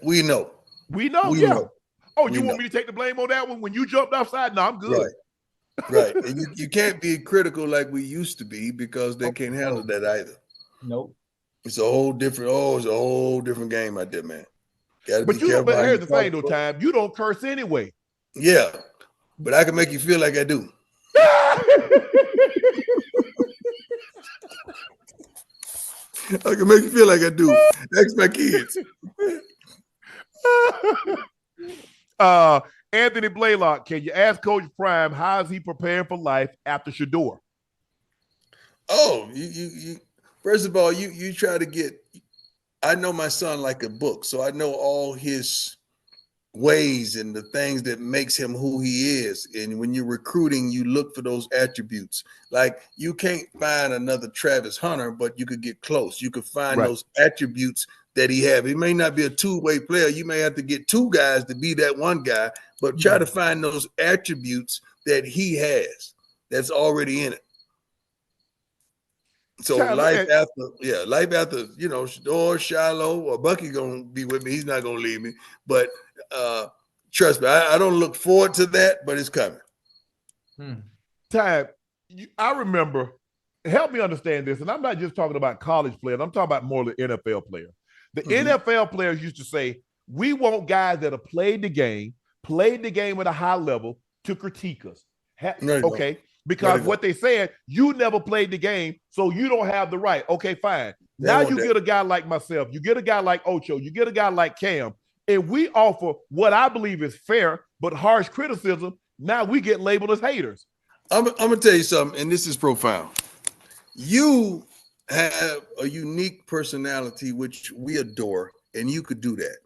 We know. Know. Oh, you want me to take the blame on that one when you jumped offside? No, I'm good. Right. And you can't be critical like we used to be because they can't handle that either. Nope. It's a whole different game out there, man. But here's the thing, though, Time. You don't curse anyway. Yeah, but I can make you feel like I do. I can make you feel like I do. Ask my kids. Anthony Blaylock, can you ask Coach Prime how is he preparing for life after Shedeur? Oh, you first of all, you try to get. I know my son like a book, so I know all his ways and the things that makes him who he is. And when you're recruiting, you look for those attributes. Like you can't find another Travis Hunter, but you could get close. You could find those attributes that he have. He may not be a two-way player. You may have to get 2 guys to be that one guy, but try to find those attributes that he has that's already in it. So life after, Shedeur, Shiloh, or Bucky gonna be with me. He's not gonna leave me. But trust me, I don't look forward to that, but it's coming. Time, I remember, help me understand this, and I'm not just talking about college players, I'm talking about more the NFL players. The NFL players used to say, we want guys that have played the game at a high level to critique us. Okay? Because what they said, you never played the game, so you don't have the right. Okay, fine. Now you get a guy like myself, you get a guy like Ocho, you get a guy like Cam, and we offer what I believe is fair but harsh criticism. Now we get labeled as haters. I'm going to tell you something, and this is profound. You have a unique personality, which we adore, and you could do that.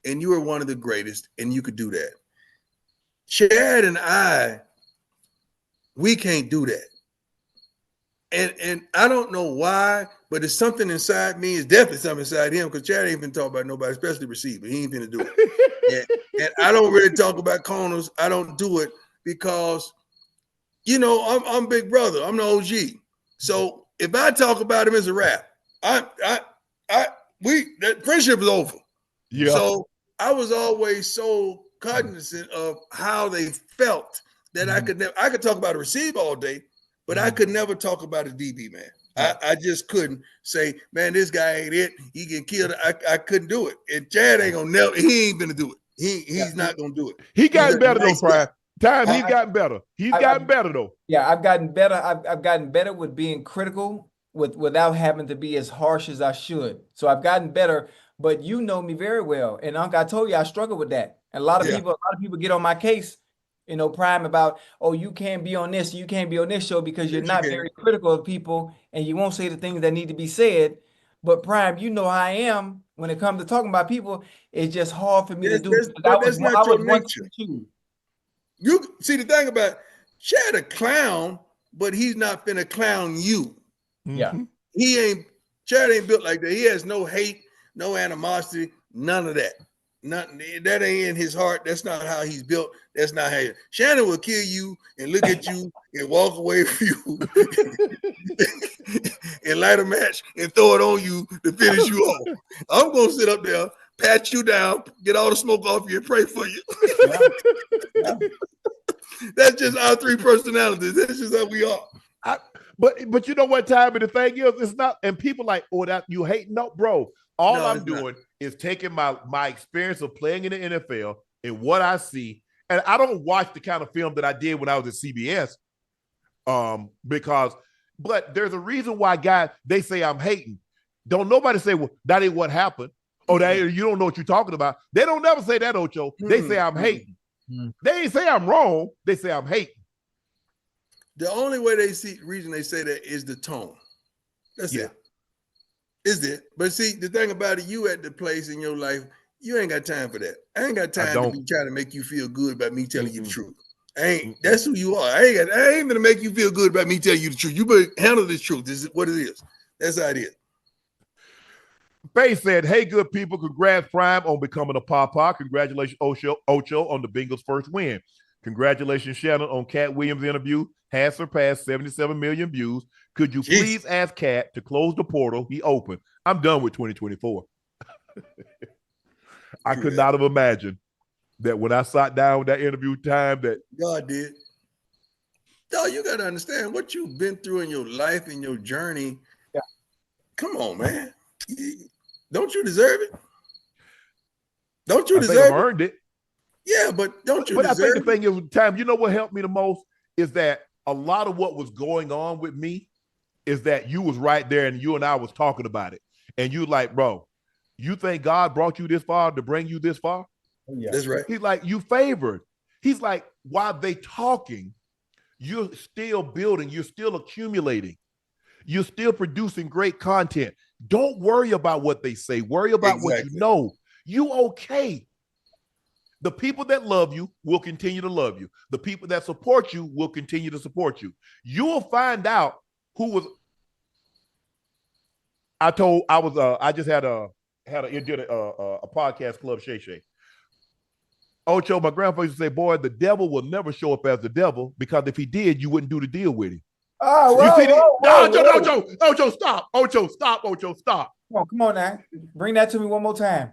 And you are one of the greatest, and you could do that. Chad and I We can't do that. And I don't know why, but it's something inside me. It's definitely something inside him because Chad ain't been talking about nobody, especially receiver. He ain't gonna do it. and I don't really talk about corners. I don't do it because, I'm big brother. I'm the OG. So if I talk about him as a rap, that friendship is over. Yeah. So I was always so cognizant of how they felt that I could talk about a receiver all day, but I could never talk about a DB, man. I just couldn't say, man, this guy ain't it. He get killed. I couldn't do it. And Chad ain't gonna never. He ain't gonna do it. He's not gonna do it. He gotten better though, Prime. He's gotten better. He's gotten better though. Yeah, I've gotten better. I've gotten better with being critical without having to be as harsh as I should. So I've gotten better. But you know me very well, and Unc, I told you I struggle with that. And a lot of people get on my case, Prime, about, oh, you can't be on this, you can't be on this show because you're not very critical of people, and you won't say the things that need to be said. But Prime, you know how I am when it comes to talking about people. It's just hard for me to do. That's not your nature. You see the thing about Chad a clown, but he's not finna clown you. Yeah, Chad ain't built like that. He has no hate, no animosity, none of that. Nothing that ain't in his heart. That's not how he's built. That's not how Shannon will kill you and look at you and walk away from you and light a match and throw it on you to finish you off. I'm gonna sit up there, pat you down, get all the smoke off you, and pray for you. yeah. That's just our three personalities. That's just how we are. But you know what, time and the thing is, it's not. And people like, oh, that you hate. No, bro. All I'm doing is taking my experience of playing in the NFL and what I see. And I don't watch the kind of film that I did when I was at CBS, but there's a reason why they say I'm hating. Don't nobody say, well, that ain't what happened. Oh, you don't know what you're talking about. They don't never say that, Ocho. They say I'm hating. They ain't say I'm wrong. They say I'm hating. The only way reason they say that is the tone. That's it. Is it? But see, the thing about it, you at the place in your life, you ain't got time for that. I ain't got time to be trying to make you feel good about me telling you the truth. That's who you are. I ain't gonna make you feel good about me telling you the truth. You better handle this truth. This is what it is. That's how it is. Faye said, hey, good people, congrats, Prime, on becoming a papa. Congratulations, Ocho, on the Bengals' first win. Congratulations, Shannon, on Cat Williams' interview. Has surpassed 77 million views. Could you please ask Cat to close the portal he opened? I'm done with 2024. I could not have imagined that when I sat down with that interview time that God did. No, you got to understand what you've been through in your life and your journey. Yeah. Come on, man. Don't you deserve it? Don't you I deserve think I've it? earned it. Yeah, but don't you But deserve I think the thing is, time, you know what helped me the most is that a lot of what was going on with me is that you was right there and you and I was talking about it. And you like, bro, you think God brought you this far to bring you this far? Yeah. That's right. He's like, you favored. He's like, while they talking, you're still building, you're still accumulating, you're still producing great content. Don't worry about what they say. Worry about what you know. You okay. The people that love you will continue to love you. The people that support you will continue to support you. You will find out who was. I just had a podcast club, Shay. Ocho, my grandfather used to say, boy, the devil will never show up as the devil because if he did, you wouldn't do the deal with him. Oh, Ocho, stop. Ocho, stop. Come on now. Bring that to me one more time.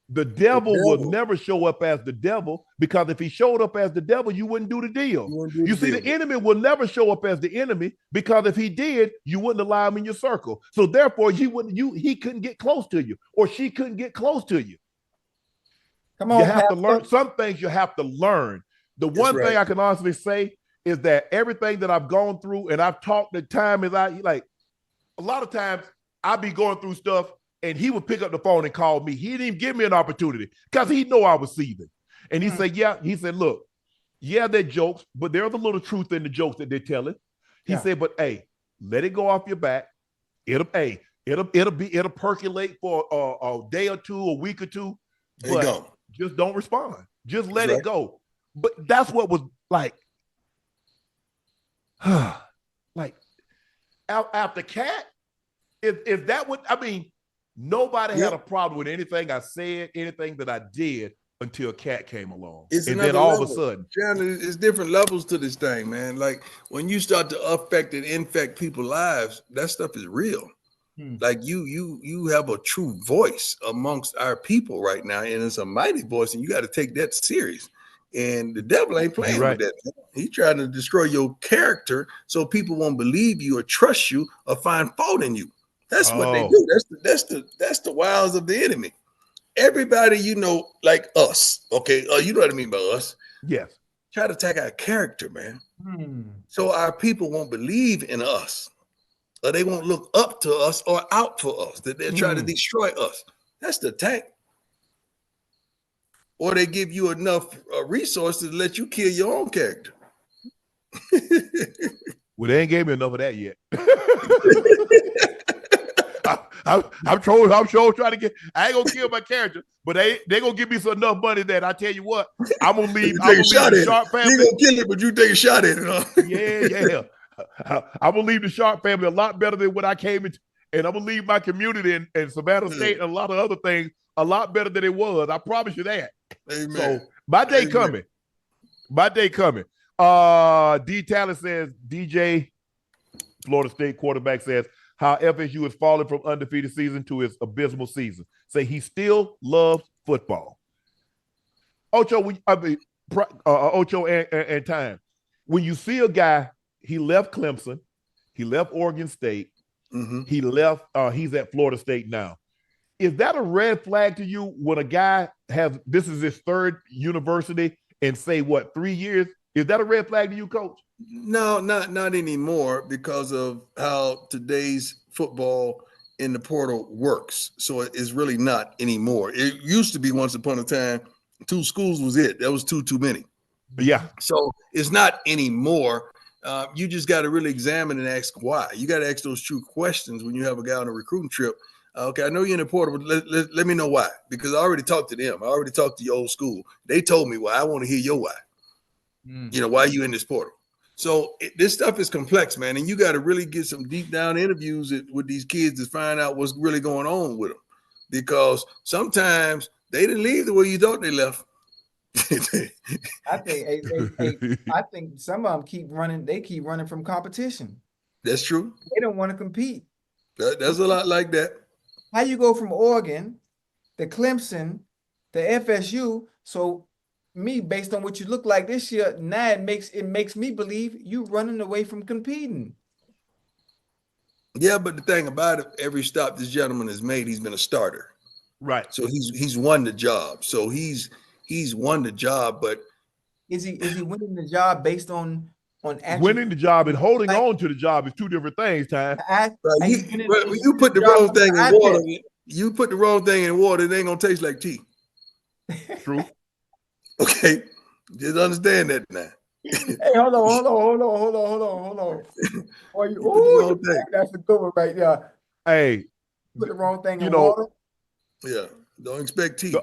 The devil will never show up as the devil because if he showed up as the devil, you wouldn't do the deal. You see, the enemy will never show up as the enemy because if he did, you wouldn't allow him in your circle. So therefore, he couldn't get close to you or she couldn't get close to you. Come on, you have to learn some things. You have to learn. The one thing I can honestly say is that everything that I've gone through and I've talked the time is like a lot of times I'd be going through stuff and he would pick up the phone and call me. He didn't even give me an opportunity because he know I was seething. And he said, look, they're jokes, but there's a little truth in the jokes that they're telling. He said, but hey, let it go off your back. It'll percolate for a day or two, a week or two. But just don't respond. Just let it go. But that's what was like. like after Cat, if that would, I mean, nobody had a problem with anything I said, anything that I did until Cat came along. And then all of a sudden, Shannon, it's different levels to this thing, man. Like when you start to affect and infect people's lives, that stuff is real. Like you have a true voice amongst our people right now, and it's a mighty voice, and you got to take that serious. And the devil ain't playing with that. He's trying to destroy your character so people won't believe you or trust you or find fault in you. That's what they do. That's the wiles of the enemy. Everybody, like us, okay? You know what I mean by us. Yes. Try to attack our character, man. So our people won't believe in us, or they won't look up to us or out for us, that they're trying to destroy us. That's the attack. Or they give you enough resources to let you kill your own character. Well, they ain't gave me enough of that yet. I'm sure trying to get. I ain't gonna kill my character, but they gonna give me enough money that I tell you what, I'm gonna leave. The Sharpe family. You gonna kill it, but you take a shot at it, huh? Yeah. I'm gonna leave the Sharpe family a lot better than what I came into, and I'm gonna leave my community in Savannah State and a lot of other things a lot better than it was. I promise you that. Amen. So my day coming. My day coming. D Talent says DJ, Florida State quarterback, says how FSU is falling from undefeated season to its abysmal season. Say he still loves football. Ocho, Ocho and Time. When you see a guy, he left Clemson, he left Oregon State, he left. He's at Florida State now. Is that a red flag to you when a guy this is his third university in say 3 years? Is that a red flag to you, Coach? No, not anymore, because of how today's football in the portal works. So it's really not anymore. It used to be once upon a time, 2 schools was it. That was too many. Yeah. So it's not anymore. You just got to really examine and ask why. You got to ask those true questions when you have a guy on a recruiting trip. Okay, I know you're in the portal, but let me know why. Because I already talked to them. I already talked to your old school. They told me why. I want to hear your why. Why you in this portal? So this stuff is complex, man. And you got to really get some deep down interviews with these kids to find out what's really going on with them. Because sometimes they didn't leave the way you thought they left. I think some of them keep running. They keep running from competition. That's true. They don't want to compete. That's a lot like that. How you go from Oregon to Clemson to FSU? So me, based on what you look like this year, now it makes me believe you running away from competing. Yeah, but the thing about it, every stop this gentleman has made, he's been a starter. Right. So he's won the job. So he's won the job, but is he winning the job based on winning the job and holding on to the job is two different things, Time. You put the wrong thing in water. You put the wrong thing in water, it ain't gonna taste like tea. True. Okay, just understand that now. Hey, hold on. That's a good one right there. Hey, put the wrong thing in water. Yeah, don't expect tea.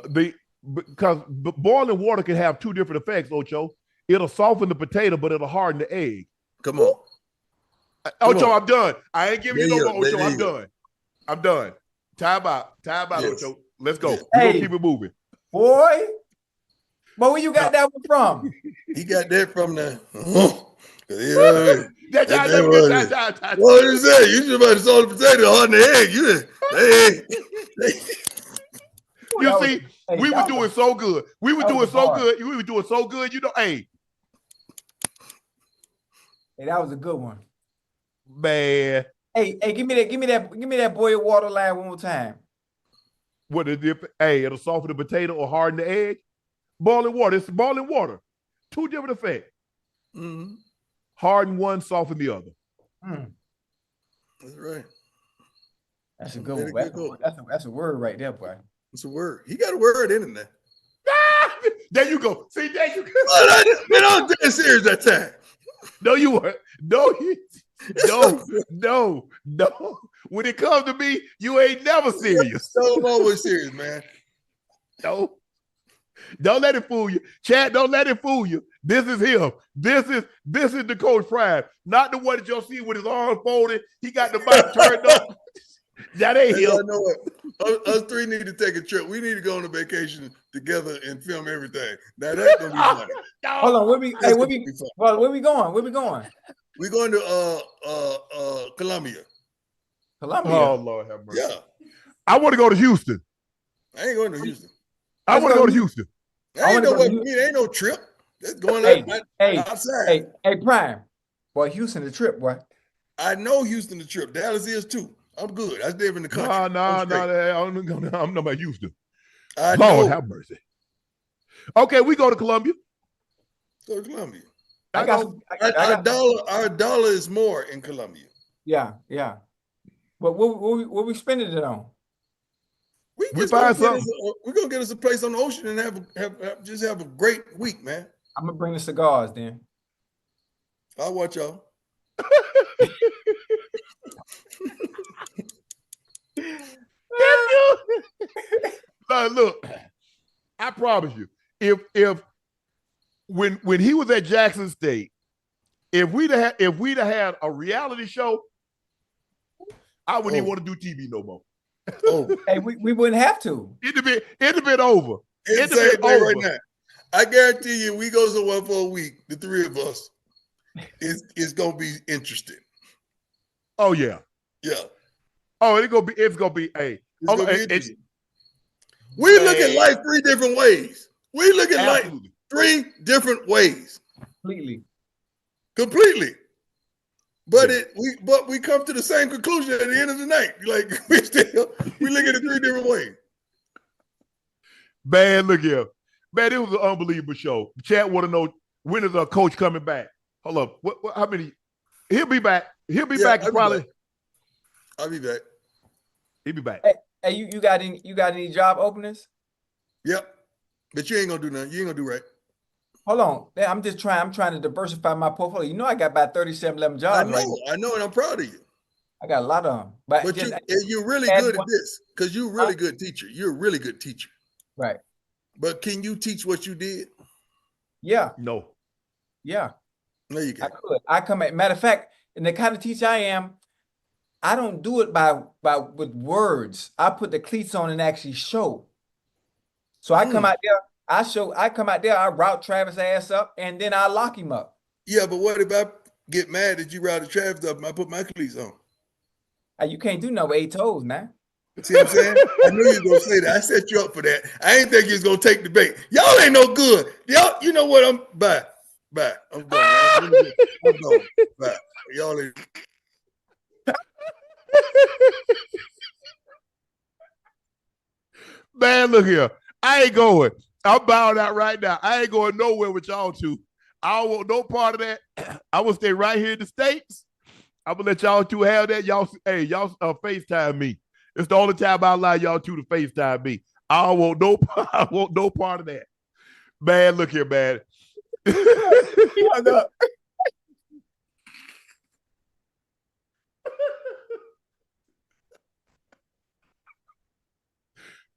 Because boiling water can have two different effects, Ocho. It'll soften the potato, but it'll harden the egg. Come on. Ocho, I'm done. I ain't giving you no more, Ocho. I'm done. Time out, yes. Ocho. Let's go. We're going to keep it moving. Boy. But where you got that one from? He got that from the... What is that? You just about to salt the potato, harden the egg. You see, we were doing so good. We were doing so good. Hey, that was a good one, man. Hey, give me that boiled water line one more time. What is it? Hey, it'll soften the potato or harden the egg. Boiling water. It's boiling water. Two different effects. Harden one, soften the other. That's right. That's a good one. That's a word right there, boy. It's a word. He got a word in there. There you go. See, there you go. I was dead serious that time. No, you weren't. No. When it comes to me, you ain't never serious. So I'm always serious, man. No. Don't let it fool you. Chad, don't let it fool you. This is him. This is the Coach Prime. Not the one that you'll see with his arms folded. He got the mic turned up. That ain't him. I know what. Us three need to take a trip. We need to go on a vacation together and film everything. Now that's gonna be funny. Hold on, where we going? Where we going? We're going to Colombia. Colombia. Oh Lord have mercy. Yeah. I want to go to Houston. I ain't going to Houston. I want to go to Houston. I ain't ain't no trip. That's going outside. Hey, Prime. Boy, Houston the trip, boy. I know Houston the trip. Dallas is too. I'm good. I live in the country. No. I'm not about Houston. I Lord know. have mercy. Okay, we go to Colombia. Go to Colombia. Our dollar is more in Colombia. Yeah. But what we spending it on? We find something. We're gonna get us a place on the ocean and have a great week, man. I'm gonna bring the cigars then. I'll watch y'all. Look, I promise you, if when he was at Jackson State, if we'd have had a reality show, I wouldn't even want to do TV no more. Oh, hey, we wouldn't have to. It'd have been over. It'd have been over right now. I guarantee you, we go somewhere for a week, the three of us, it's gonna be interesting. Oh yeah. Yeah. Oh, it's gonna be. Hey, we look at life three different ways. We look at life three different ways. Completely. But we come to the same conclusion at the end of the night. Like we look at it three different ways. Man, look here. Man, it was an unbelievable show. Chad want to know, when is our coach coming back? Hold up. What how many? He'll be back. He'll be back probably. I'll be back. He'll be back. Hey, you got any job openings? Yep. But you ain't gonna do nothing. You ain't gonna do right. Hold on. I'm trying to diversify my portfolio. You know I got about 37 jobs. I know, and I'm proud of you. I got a lot of them. But you're really good at this because you're a really good teacher. You're a really good teacher. Right. But can you teach what you did? Yeah. No. Yeah. No, you can't. I could. I come at matter of fact, and the kind of teacher I am, I don't do it by with words. I put the cleats on and actually show. So I come out there, I route Travis' ass up, and then I lock him up. Yeah, but what if I get mad that you routed Travis up and I put my cleats on? You can't do no with 8 toes, man. See what I'm saying? I knew you were gonna say that. I set you up for that. I ain't think you was gonna take the bait. Y'all ain't no good. Y'all, you know what? I'm bye. I'm done. I'm done. Bye. Y'all ain't. Man, look here. I ain't going. I'm bowing out right now. I ain't going nowhere with y'all two. I don't want no part of that. I will stay right here in the States. I'm gonna let y'all two have that. Y'all FaceTime me. It's the only time I allow y'all two to FaceTime me. I want no part of that. Man, look here, man.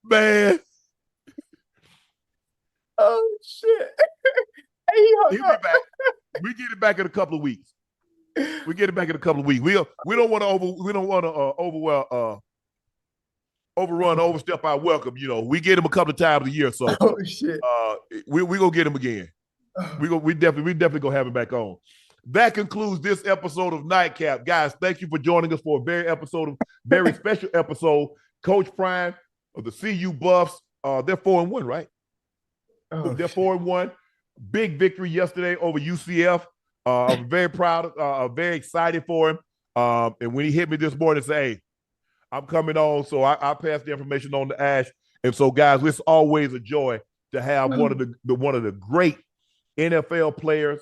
Man. Oh shit. He'll be back. We get it back in a couple of weeks. We don't want to overstep our welcome. You know, we get him a couple of times a year. So shit. We gonna get him again. We definitely gonna have him back on. That concludes this episode of Nightcap. Guys, thank you for joining us for a very special episode. Coach Prime of the CU Buffs. They're 4-1, right? They're 4-1. Big victory yesterday over UCF. I'm very proud, very excited for him. And when he hit me this morning and say, hey, I'm coming on, so I passed the information on to Ash. And so, guys, it's always a joy to have one of the great NFL players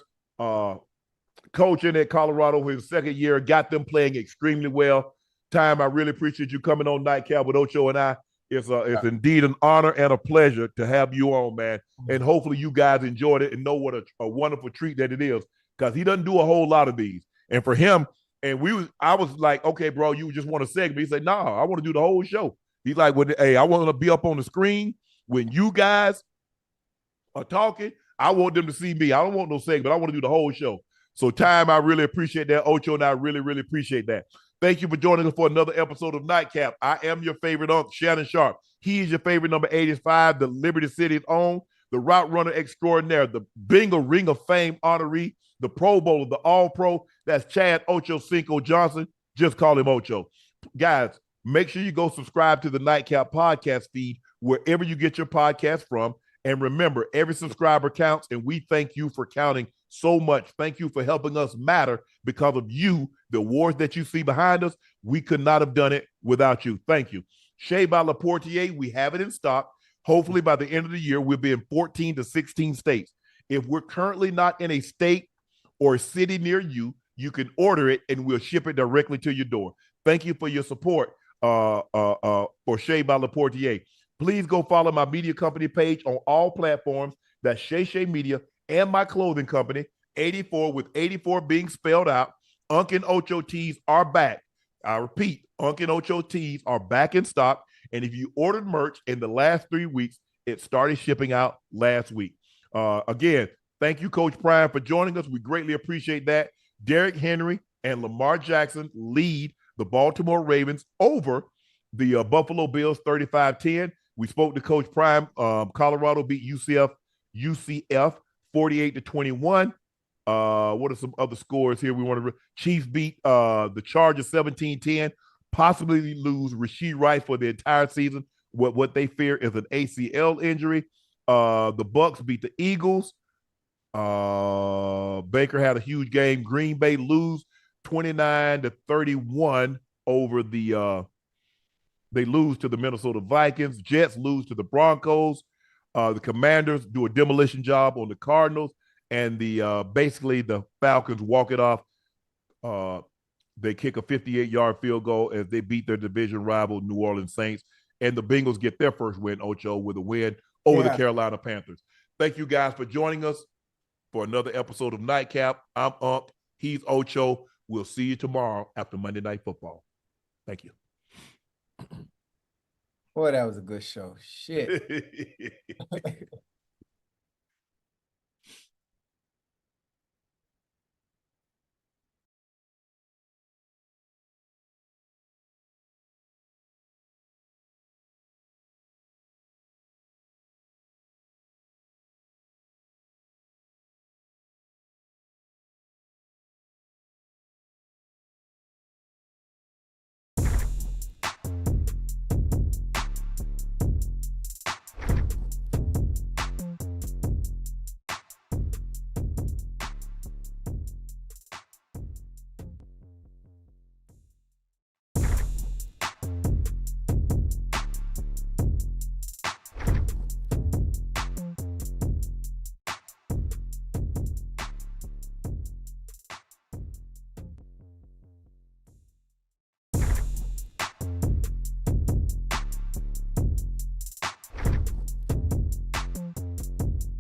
coaching at Colorado for his second year, got them playing extremely well. I really appreciate you coming on Nightcap with Ocho and I. It's indeed an honor and a pleasure to have you on, man. And hopefully you guys enjoyed it and know what a wonderful treat that it is, because he doesn't do a whole lot of these. And for him, I was like, okay, bro, you just want a segment. He said, nah, I want to do the whole show. He's like, well, hey, I want to be up on the screen when you guys are talking, I want them to see me. I don't want no segment. I want to do the whole show. So, Time, I really appreciate that. Ocho and I really, really appreciate that. Thank you for joining us for another episode of Nightcap. I am your favorite Unc, Shannon Sharpe. He is your favorite number 85, the Liberty City's own, the route runner extraordinaire, the Bengal Ring of Fame honoree, the Pro Bowler, the All-Pro. That's Chad Ochocinco Johnson. Just call him Ocho. Guys, make sure you go subscribe to the Nightcap podcast feed wherever you get your podcast from. And remember, every subscriber counts, and we thank you for counting so much. Thank you for helping us matter because of you. The awards that you see behind us, we could not have done it without you. Thank you. Shea by Laportier, we have it in stock. Hopefully by the end of the year, we'll be in 14 to 16 states. If we're currently not in a state or a city near you, you can order it and we'll ship it directly to your door. Thank you for your support for Shea by Laportier. Please go follow my media company page on all platforms. That's Shay Media and my clothing company, 84 with 84 being spelled out. Unc and Ocho tees are back. I repeat, Unc and Ocho tees are back in stock. And if you ordered merch in the last 3 weeks, it started shipping out last week. Again, thank you, Coach Prime, for joining us. We greatly appreciate that. Derrick Henry and Lamar Jackson lead the Baltimore Ravens over the Buffalo Bills 35-10. We spoke to Coach Prime. Colorado beat UCF 48-21. What are some other scores here? Chiefs beat the Chargers 17-10. Possibly lose Rashee Rice for the entire season. What they fear is an ACL injury. The Bucs beat the Eagles. Baker had a huge game. Green Bay lose 29-31 over the they lose to the Minnesota Vikings. Jets lose to the Broncos. The Commanders do a demolition job on the Cardinals, and basically the Falcons walk it off. They kick a 58-yard field goal as they beat their division rival New Orleans Saints, and the Bengals get their first win, Ocho, with a win over the Carolina Panthers. Thank you guys for joining us for another episode of Nightcap. I'm Unc. He's Ocho. We'll see you tomorrow after Monday Night Football. Thank you. Boy, that was a good show. Shit.